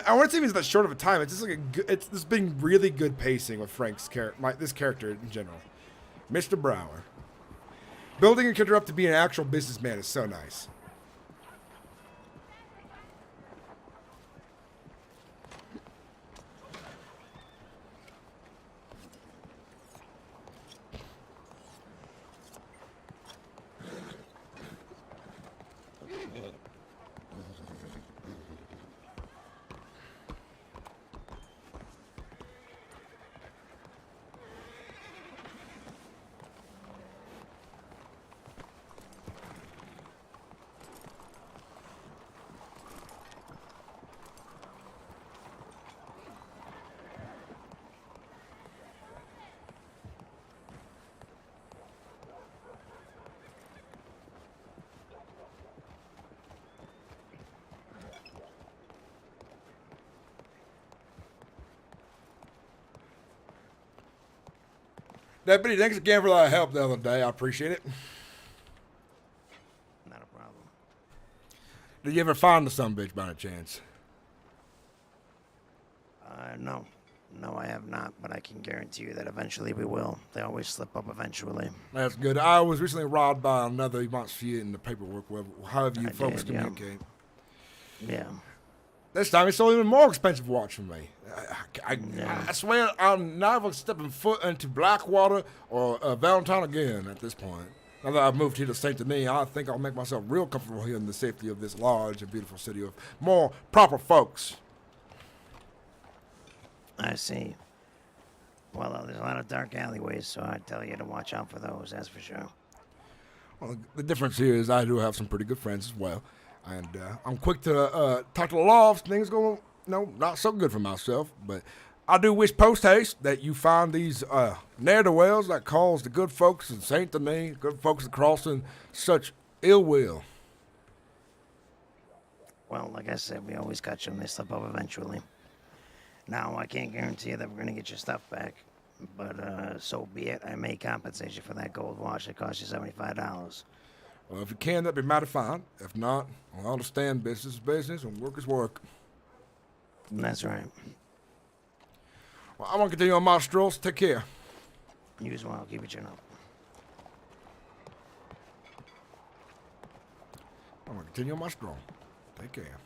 I want to say it's that short of a time. It's just like it's been really good pacing with Frank's character, this character in general, Mr. Brower. Building a character up to be an actual businessman is so nice. Deputy, thanks again for that help the other day. I appreciate it. Not a problem. Did you ever find the sumbitch by any chance? No. No, I have not, but I can guarantee you that eventually we will. They always slip up eventually. That's good. I was recently robbed by another. You might see it in the paperwork, however you folks communicate. Yeah. This time it's still even more expensive watch for me. I swear I'm never stepping foot into Blackwater or Valentine again at this point. Now that I've moved here to St. Denis, I think I'll make myself real comfortable here in the safety of this large and beautiful city of more proper folks. I see. Well, there's a lot of dark alleyways, so I'd tell you to watch out for those, that's for sure. Well, the difference here is I do have some pretty good friends as well. And I'm quick to talk to the law if things go, not so good for myself. But I do wish post haste that you find these ne'er-do-wells that cause the good folks in St. Denis, good folks at Crossing, such ill will. Well, like I said, we always catch them. They slip up eventually. Now, I can't guarantee you that we're going to get your stuff back. But so be it. I may compensate you for that gold watch that cost you $75. Well, if you can, that'd be mighty fine. If not, I'll understand business is business and work is work. That's right. Well, I want to continue on my strolls. Take care. You as well. Keep it chin up. I'm going to continue on my stroll. Take care.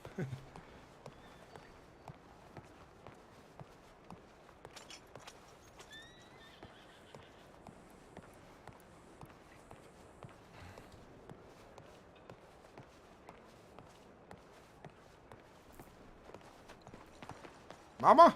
Mama?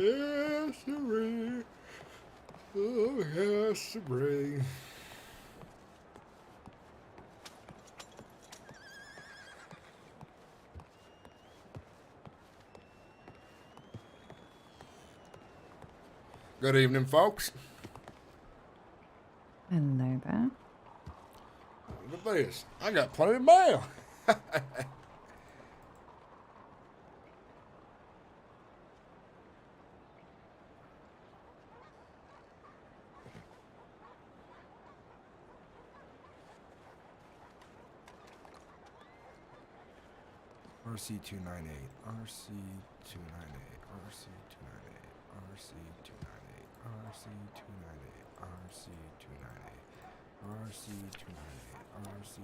Yes, sirree. Oh, yes, sirree. Good evening, folks. Hello, Hi there. Look at this. I got plenty of mail. RC298, RC298, RC298, RC298, RC298, RC298, RC298, RC298, RC298.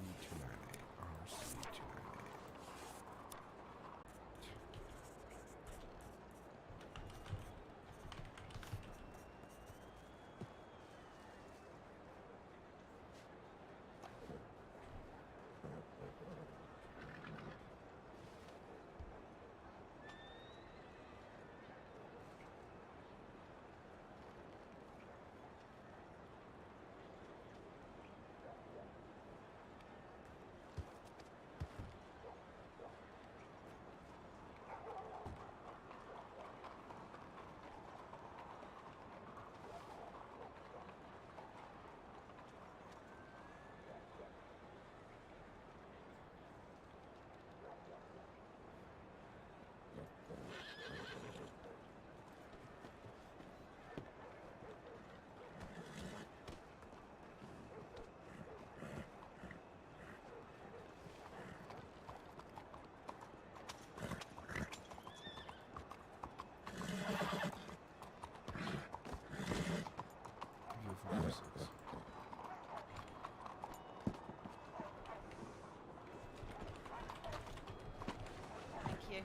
Thank you.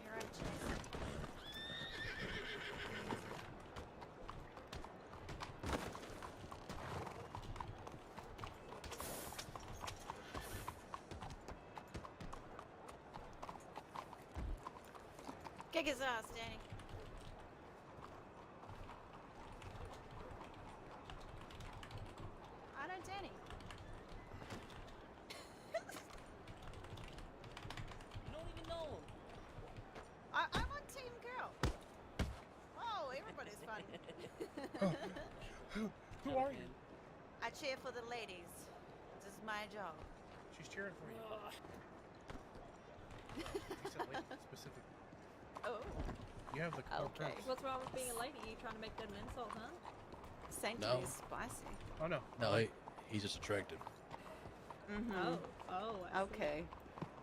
You're right, Chase. Kick his ass, Danny. I know Danny. You don't even know him. I'm on Team Girl. Oh, everybody's fun. Who are you? I cheer for the ladies. This is my job. She's cheering for you. He said lady specifically. Oh. You have the Okay. What's wrong with being a lady? You trying to make that an insult, huh? Saint No. is spicy. Oh no. No, he's just attractive. Mm-hmm. Oh, I see. Okay.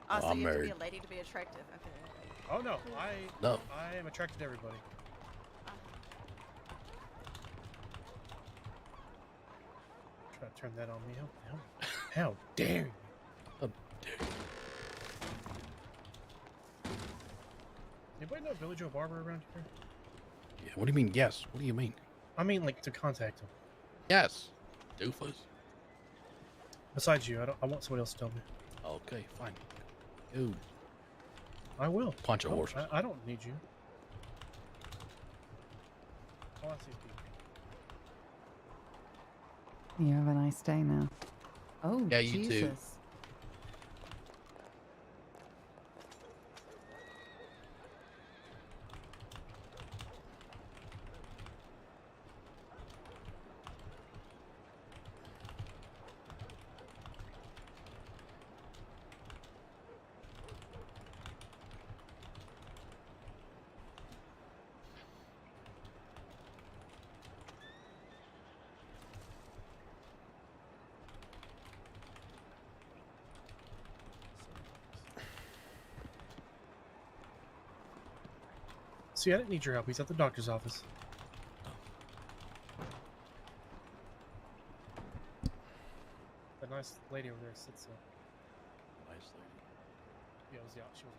Oh, so I'm you have to married. be a lady to be attractive. Okay. Oh no. No. I am attracted to everybody. Try to turn that on me. How dare you? How dare you? Anybody know Billy Joe Barber around here? Yeah, what do you mean, yes? What do you mean? I mean, like, to contact him. Yes. Doofus. Besides you, I want somebody else to tell me. Okay, fine. Go. I will. Punch a horse. I don't need you. I want to see people. You have a nice day now. Oh, Yeah, you Jesus. too. See, I didn't need your help. He's at the doctor's office. That nice lady over there sits there. Nice lady. Yeah, it was, yeah, she was.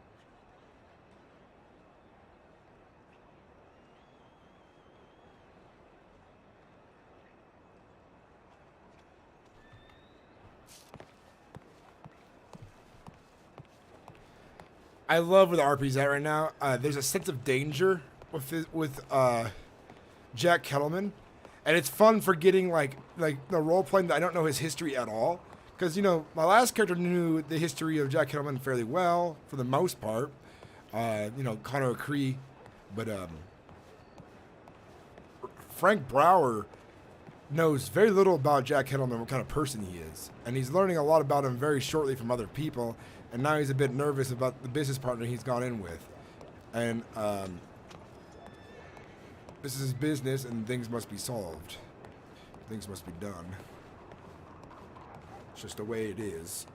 I love where the RP's at right now. There's a sense of danger with Jack Kettleman, and it's fun for getting like the role playing that I don't know his history at all. Because my last character knew the history of Jack Kettleman fairly well for the most part. Connor Cree, but Frank Brower knows very little about Jack Heddleman, what kind of person he is. And he's learning a lot about him very shortly from other people. And now he's a bit nervous about the business partner he's gone in with. And this is his business, and things must be solved. Things must be done. It's just the way it is.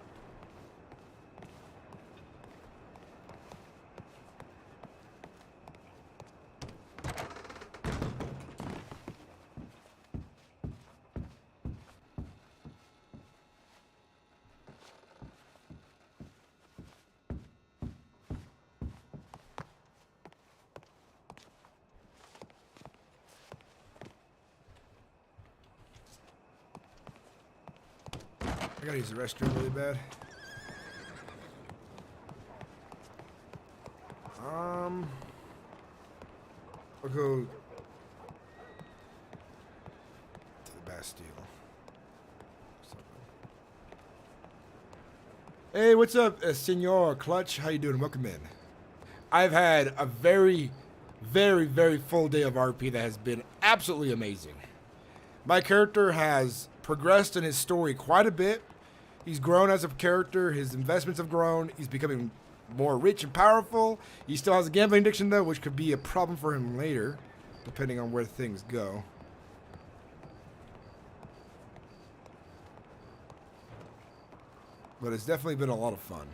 I gotta use the restroom really bad. I'll go to the Bastille. Hey, what's up, Senor Clutch? How you doing? Welcome in. I've had a very, very, very full day of RP that has been absolutely amazing. My character has progressed in his story quite a bit. He's grown as a character. His investments have grown. He's becoming more rich and powerful. He still has a gambling addiction, though, which could be a problem for him later, depending on where things go. But it's definitely been a lot of fun.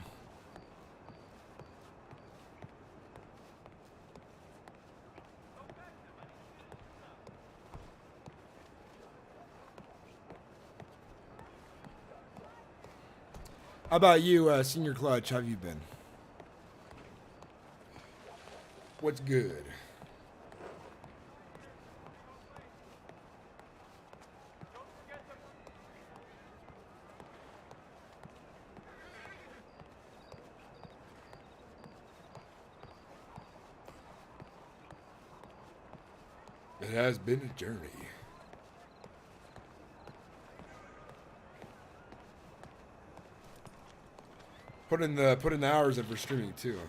How about you, Senior Clutch? How have you been? What's good? It has been a journey. Put in the hours in for streaming too.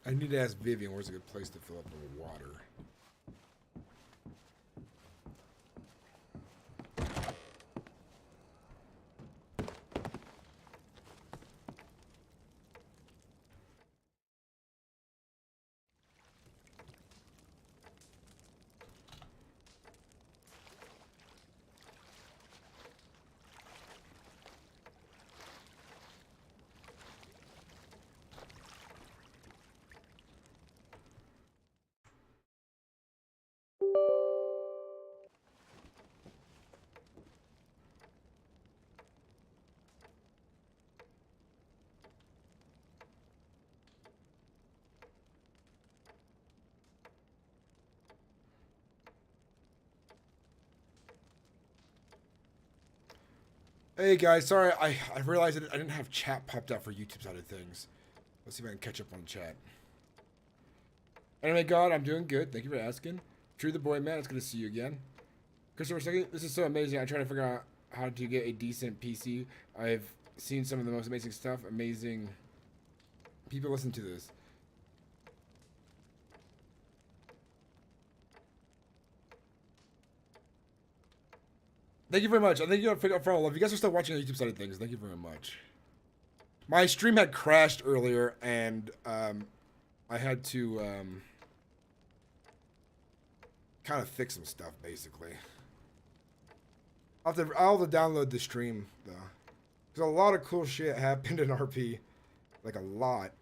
I need to ask Vivian where's a good place to fill up the water. Hey guys, sorry, I realized I didn't have chat popped out for YouTube side of things. Let's see if I can catch up on chat. Anyway, God, I'm doing good. Thank you for asking. True the boy, man. It's good to see you again. Christopher, second, this is so amazing. I'm trying to figure out how to get a decent PC. I've seen some of the most amazing stuff. Amazing people listen to this. Thank you very much. I think you for all of you guys are still watching the YouTube side of things. Thank you very much. My stream had crashed earlier, and I had to kind of fix some stuff, basically. I'll have to download the stream though, because a lot of cool shit happened in RP, like a lot.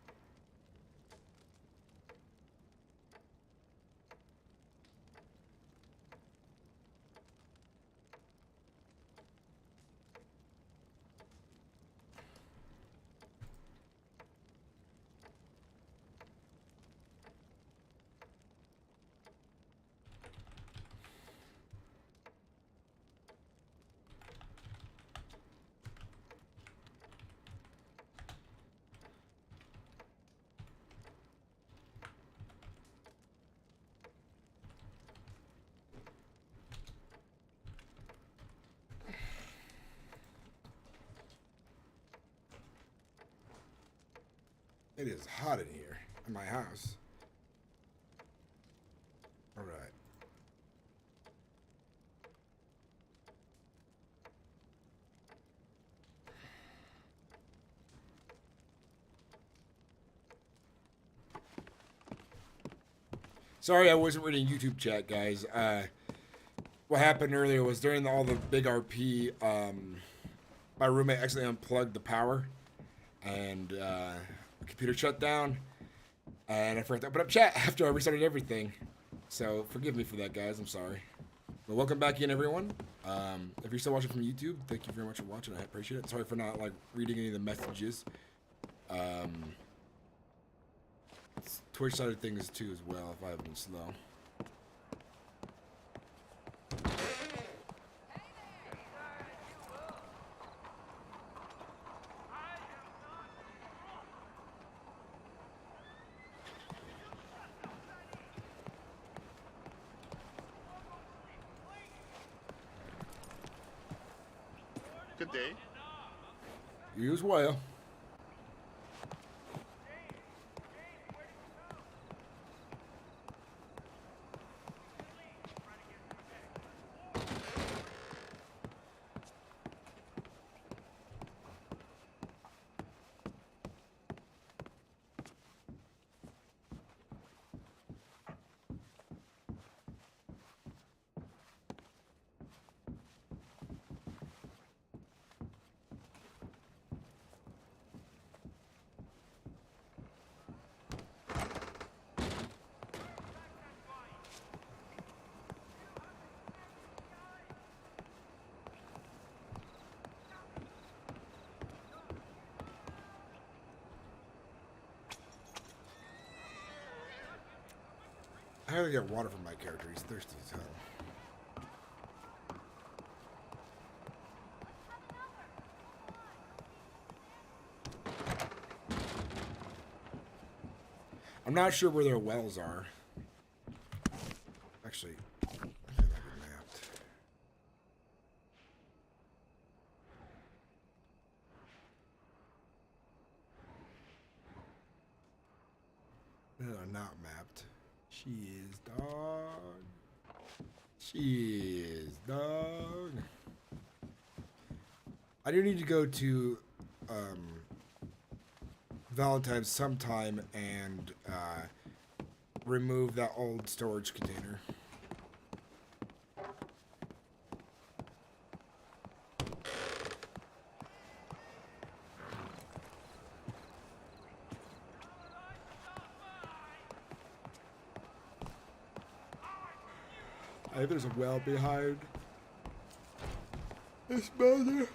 It is hot in here in my house. All right. Sorry, I wasn't reading YouTube chat, guys. What happened earlier was during all the big RP, my roommate accidentally unplugged the power, and the computer shut down, and I forgot to open up chat after I restarted everything. So forgive me for that, guys. I'm sorry. But welcome back in, everyone. If you're still watching from YouTube, thank you very much for watching. I appreciate it. Sorry for not like reading any of the messages. Twitch side of things too as well, if I have been slow. Good day. You as well. I gotta get water from my character. He's thirsty as hell. I'm not sure where their wells are. Actually, I feel like it mapped. No, not mapped. She is dog. She is dog. I do need to go to Valentine's sometime and remove that old storage container. I think there's a well behind this building.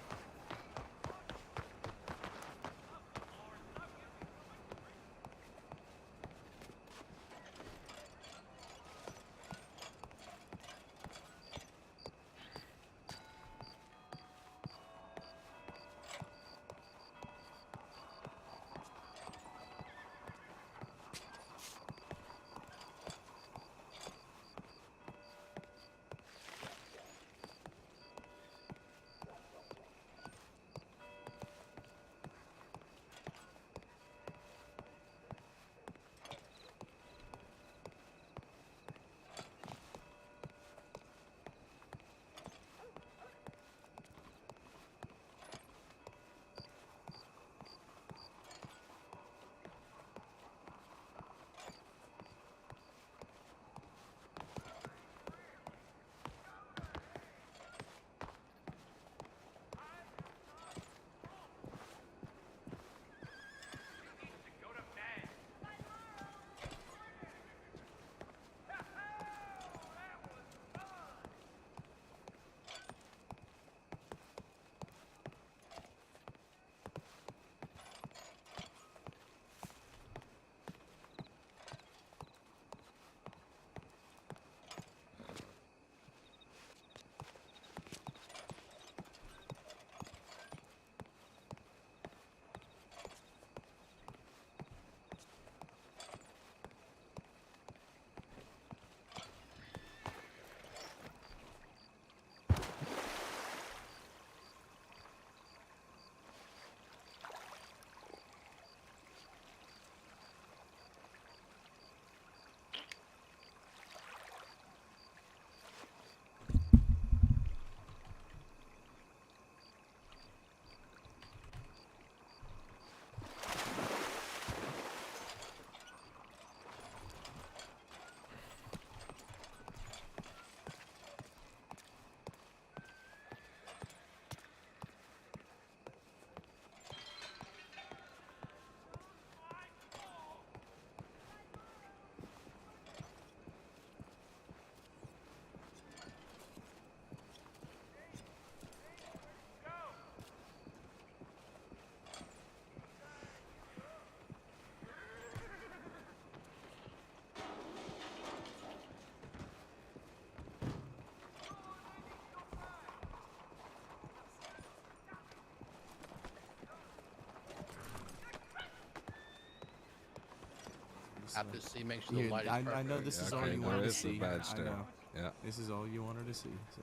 have to see, make sure the Yeah, light is perfect. I know this is all Okay, you no, wanted to it's a see. bad I stare. know. Yeah. This is all you wanted to see. So.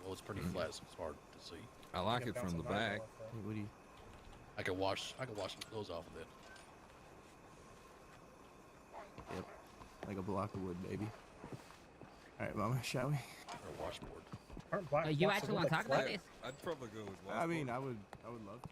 Well, it's pretty flat, so it's hard to see. I like it from the back. What do you? I could wash some clothes off of it. Yep. Like a block of wood, baby. All right, Mama, shall we? Or a washboard. You actually want to talk about this? I'd probably go with I mean, I would love to.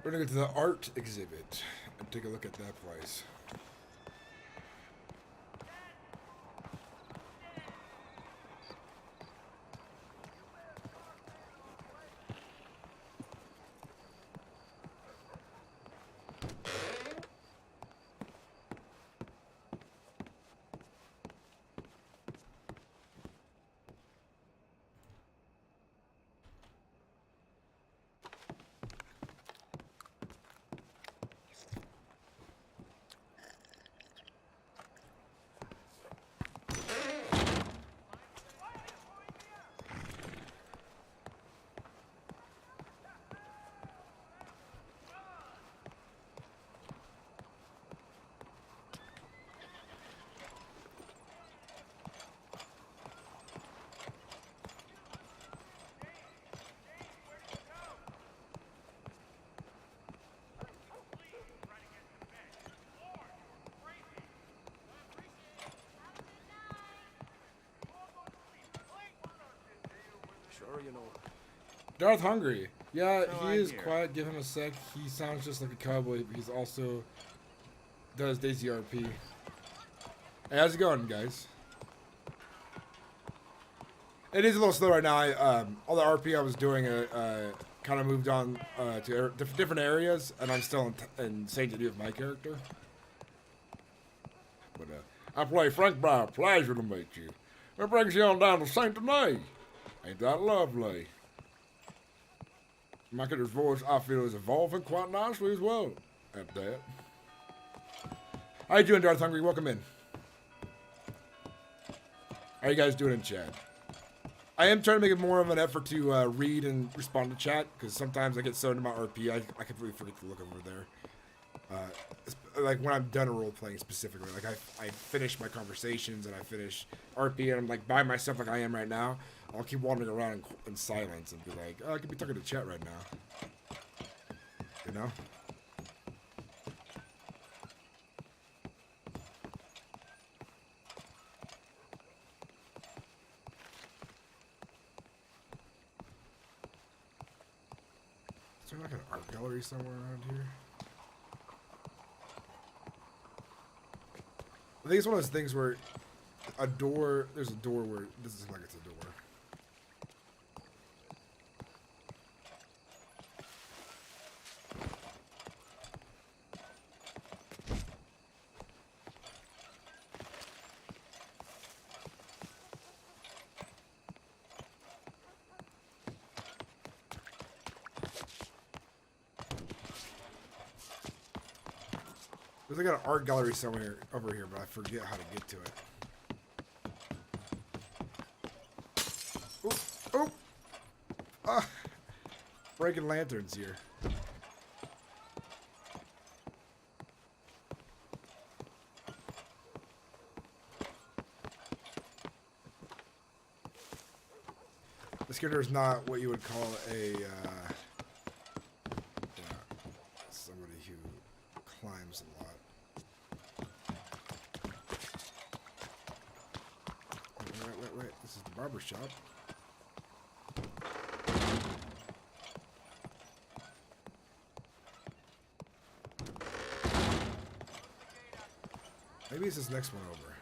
We're gonna go to the art exhibit and take a look at that place. Sure, you know. Darth Hungry. Yeah, Oh, he I'm is here. quiet. Give him a sec. He sounds just like a cowboy, but he's also does Daisy RP. Hey, how's it going, guys? It is a little slow right now. All the RP I was doing kind of moved on to different areas, and I'm still in Saint to do with my character. But I play Frank Brown. Pleasure to meet you. What brings you on down to Saint Denis? Ain't that lovely? My character's voice, I feel, is evolving quite nicely as well. At that. How you doing, Darth Hungry? Welcome in. How you guys doing in chat? I am trying to make it more of an effort to read and respond to chat, because sometimes I get so into my RP, I completely forget to look over there. Like when I'm done role playing specifically, like I finish my conversations and I finish RP and I'm like by myself like I am right now. I'll keep wandering around in silence and be like, oh, I could be talking to chat right now. You know? Is there like an art gallery somewhere around here? I think it's one of those things where there's a door where it doesn't seem like it's a door. There's like an art gallery somewhere over here, but I forget how to get to it. Oh, oh! Ah! Breaking lanterns here. This character is not what you would call a somebody who climbs a lot. Wait. This is the barber shop. Maybe it's this next one over.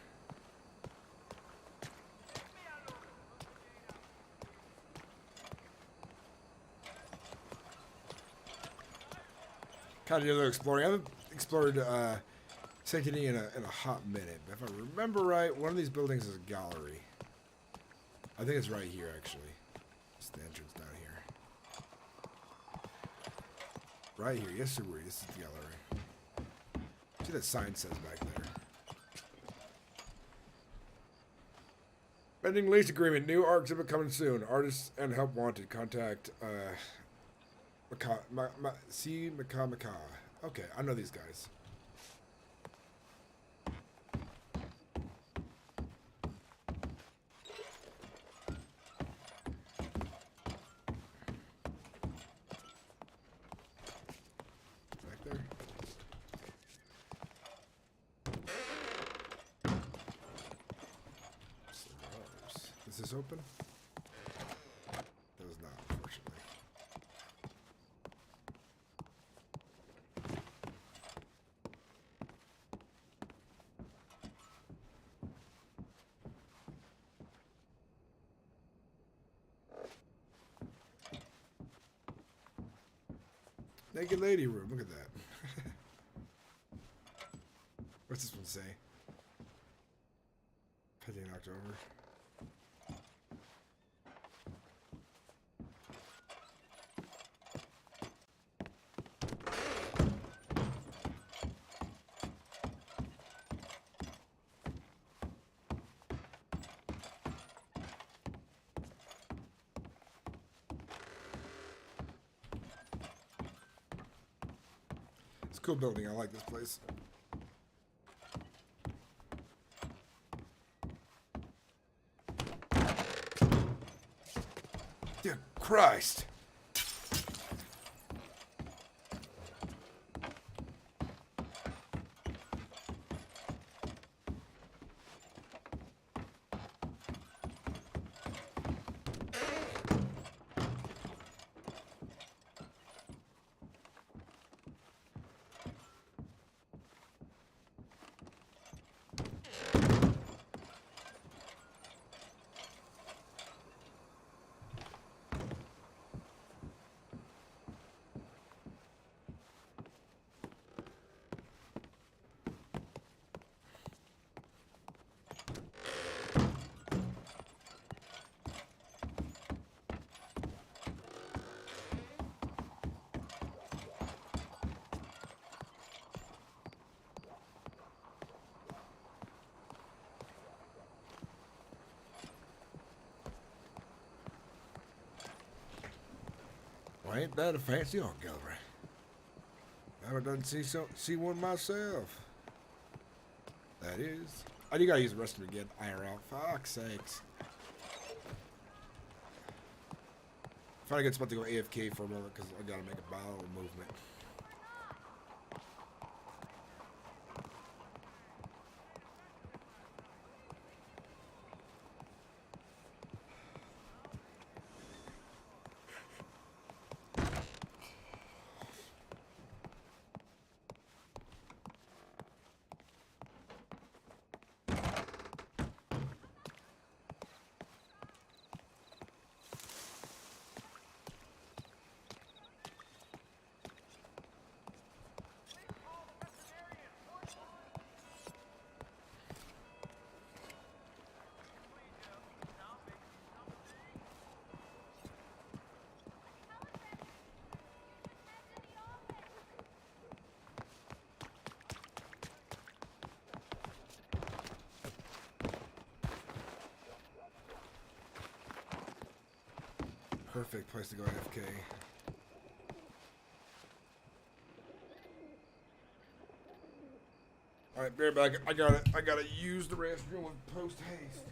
Kind of do a little exploring. I haven't explored Sanctity in a hot minute. But if I remember right, one of these buildings is a gallery. I think it's right here, actually. It's the entrance down here. Right here. Yes, sir. This is the gallery. See that sign says back there. Pending lease agreement. New art exhibit coming soon. Artists and help wanted. Contact Maka. Okay, I know these guys. Back there. Is this open? That was not, unfortunately. Naked lady room. Look at that. What's this one say? Pending in October. It's a cool building. I like this place. Dear Christ. Well, ain't that a fancy art gallery? I haven't see one myself. That is. I do gotta use the restroom again. IRL. Fuck's sakes. Finally gets about to go AFK for a moment because I gotta make a bowel movement. Perfect place to go AFK. Alright, bear back. I gotta use the restroom with post haste.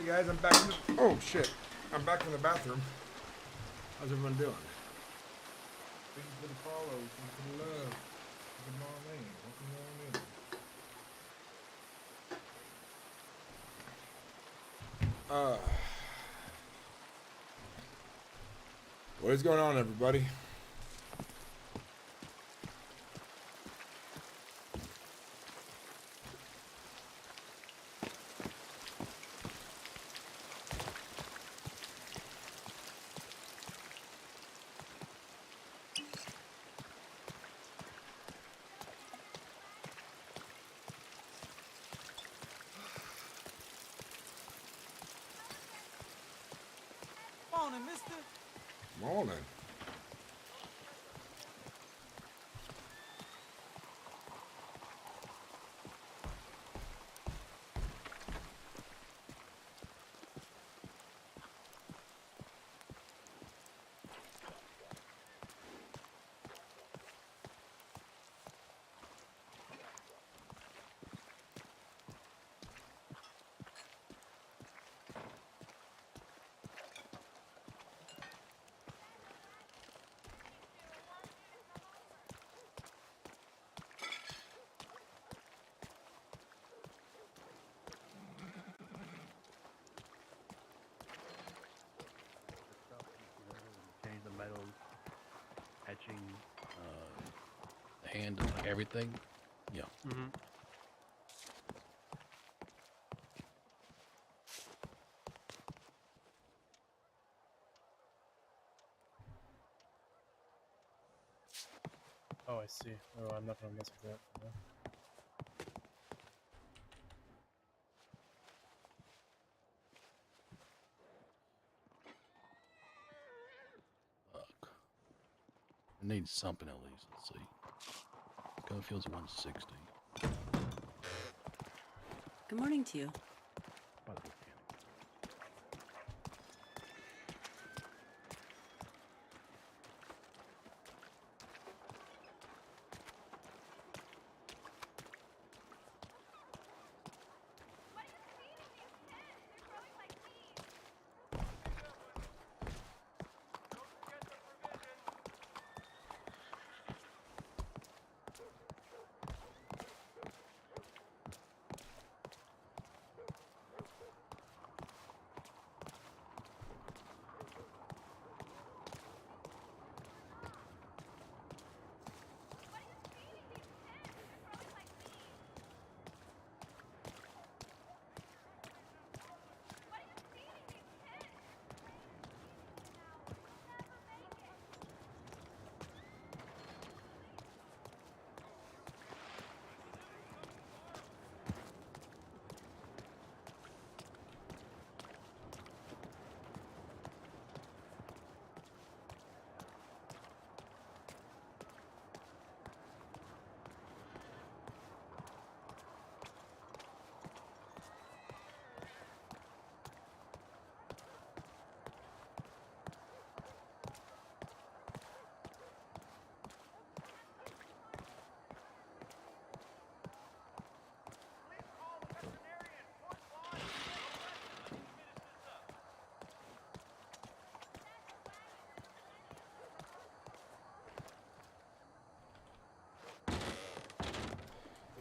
Hey guys, I'm back in the... Oh, shit. I'm back in the bathroom. How's everyone doing? Thank you for the follow. Thank you for the love. Good morning. Welcome on in. What is going on, everybody? Morning, mister. Morning. Change the metals, etching. Hand, everything. Yeah. Mm-hmm. Oh, I see. Oh, I'm not gonna mess with that. No. Fuck. I need something at least. Let's see. Gunfield's 160. Good morning to you.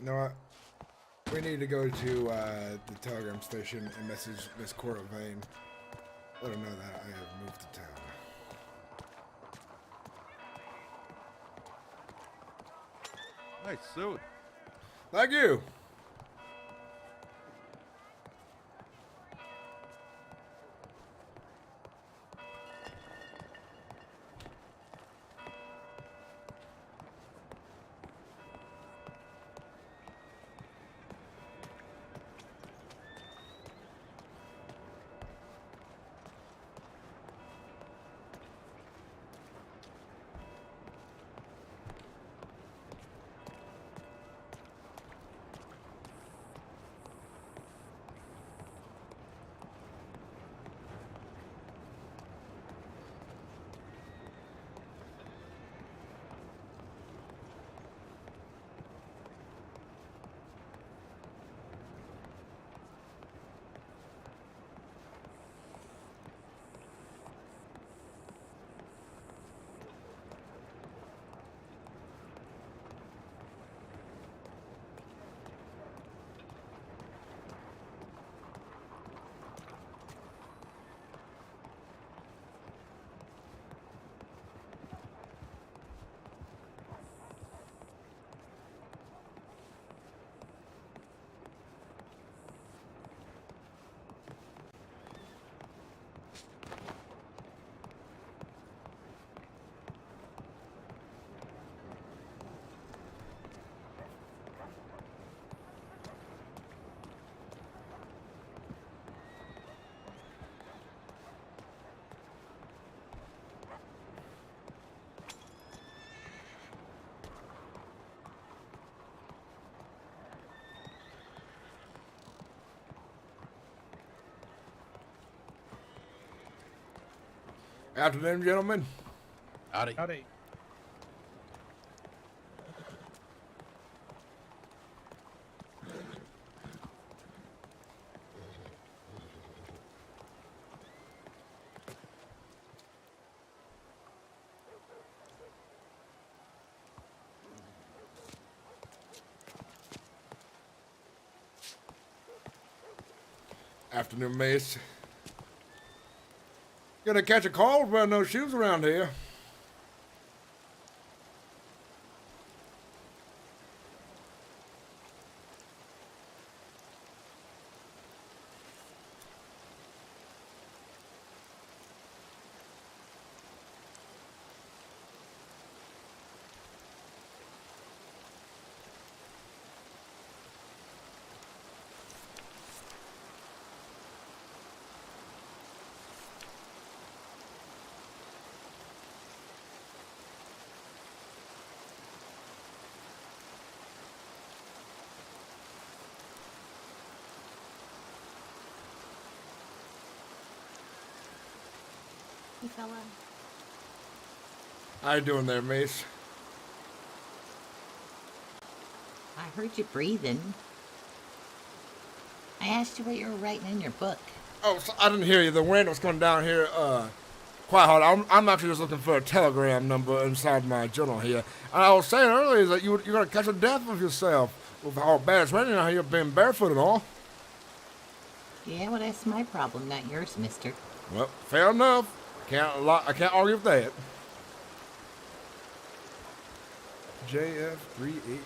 You know what? We need to go to the telegram station and message Miss Cora Vane. Let her know that I have moved to town. Nice suit. Thank you. Afternoon, gentlemen. Howdy. Howdy. Afternoon, Mace. Gonna catch a cold wearing no shoes around here. Hey, fella. How you doing there, Mace? I heard you breathing. I asked you what you were writing in your book. Oh, so I didn't hear you. The wind was coming down here quite hard. I'm actually just looking for a telegram number inside my journal here. And I was saying earlier that you're going to catch a death of yourself with how bad it's raining out here, being barefoot and all. Yeah, well, that's my problem, not yours, mister. Well, fair enough. I can't argue with that. JF385.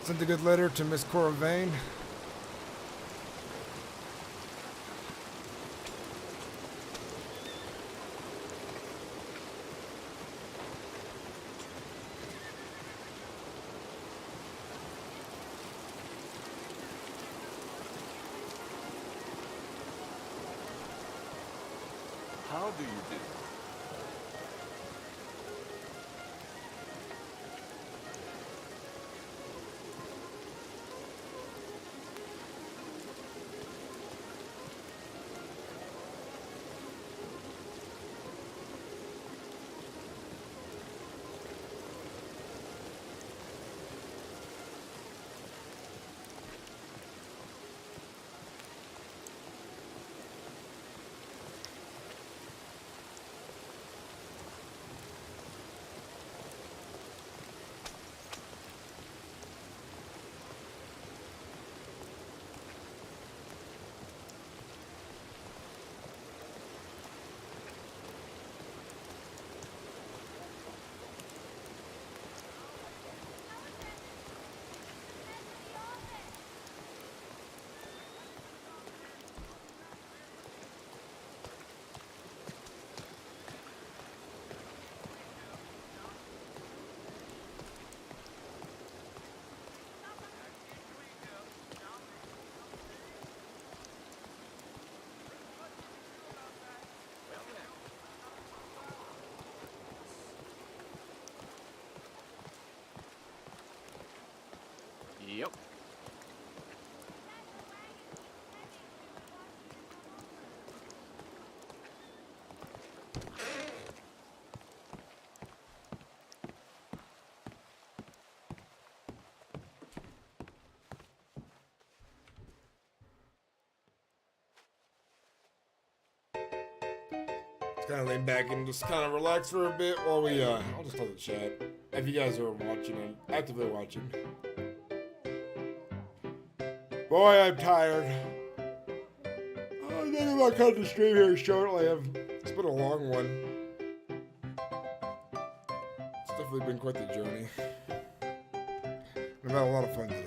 Sent a good letter to Miss Cora Vane. How do you do? Yep. Kind of lean back and just kind of relax for a bit while we, I'll just close the chat. If you guys are watching and actively watching. Boy, I'm tired. I'm thinking about cutting the stream here shortly. It's been a long one. It's definitely been quite the journey. We've had a lot of fun today.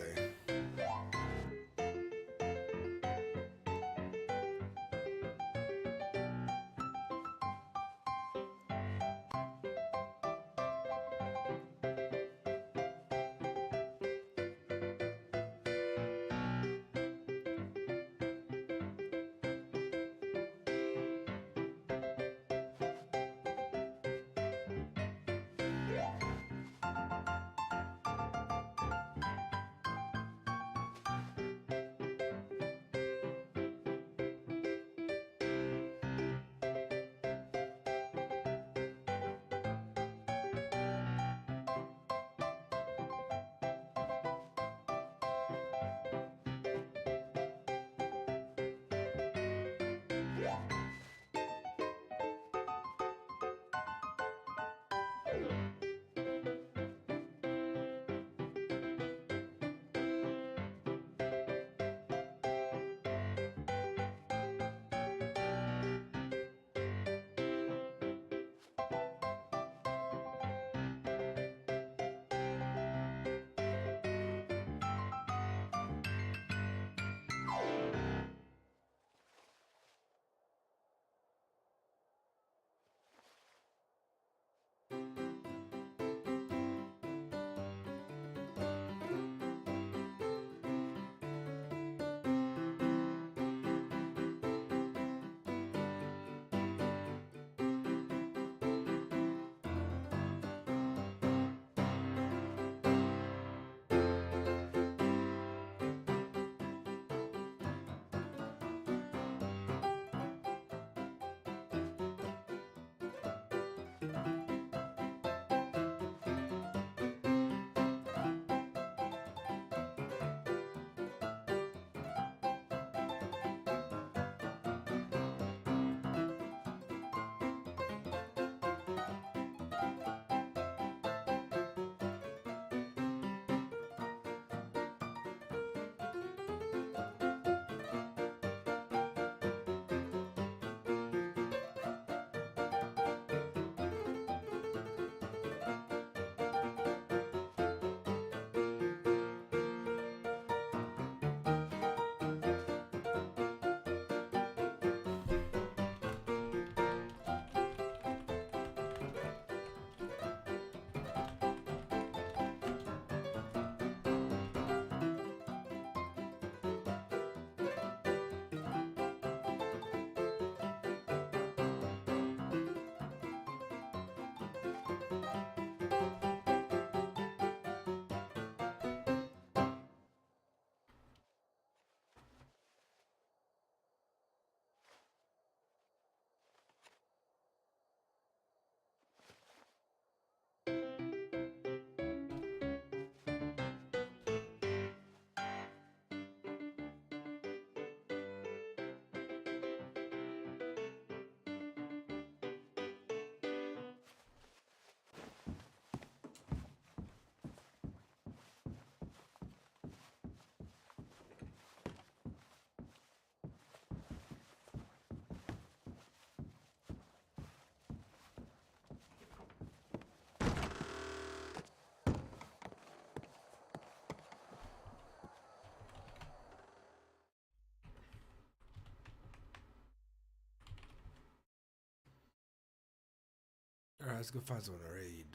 Alright, let's go find someone to raid.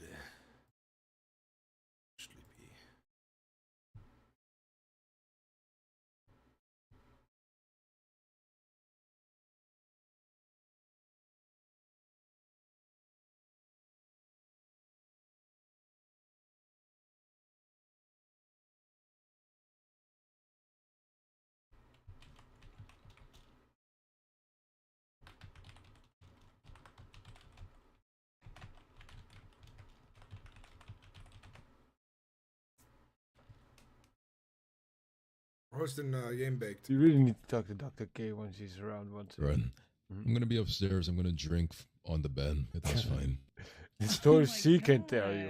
hosting Game Baked. You really need to talk to Dr. K when she's around once. Right. I'm gonna be upstairs. I'm gonna drink on the bed. But that's fine. The stories she can tell you.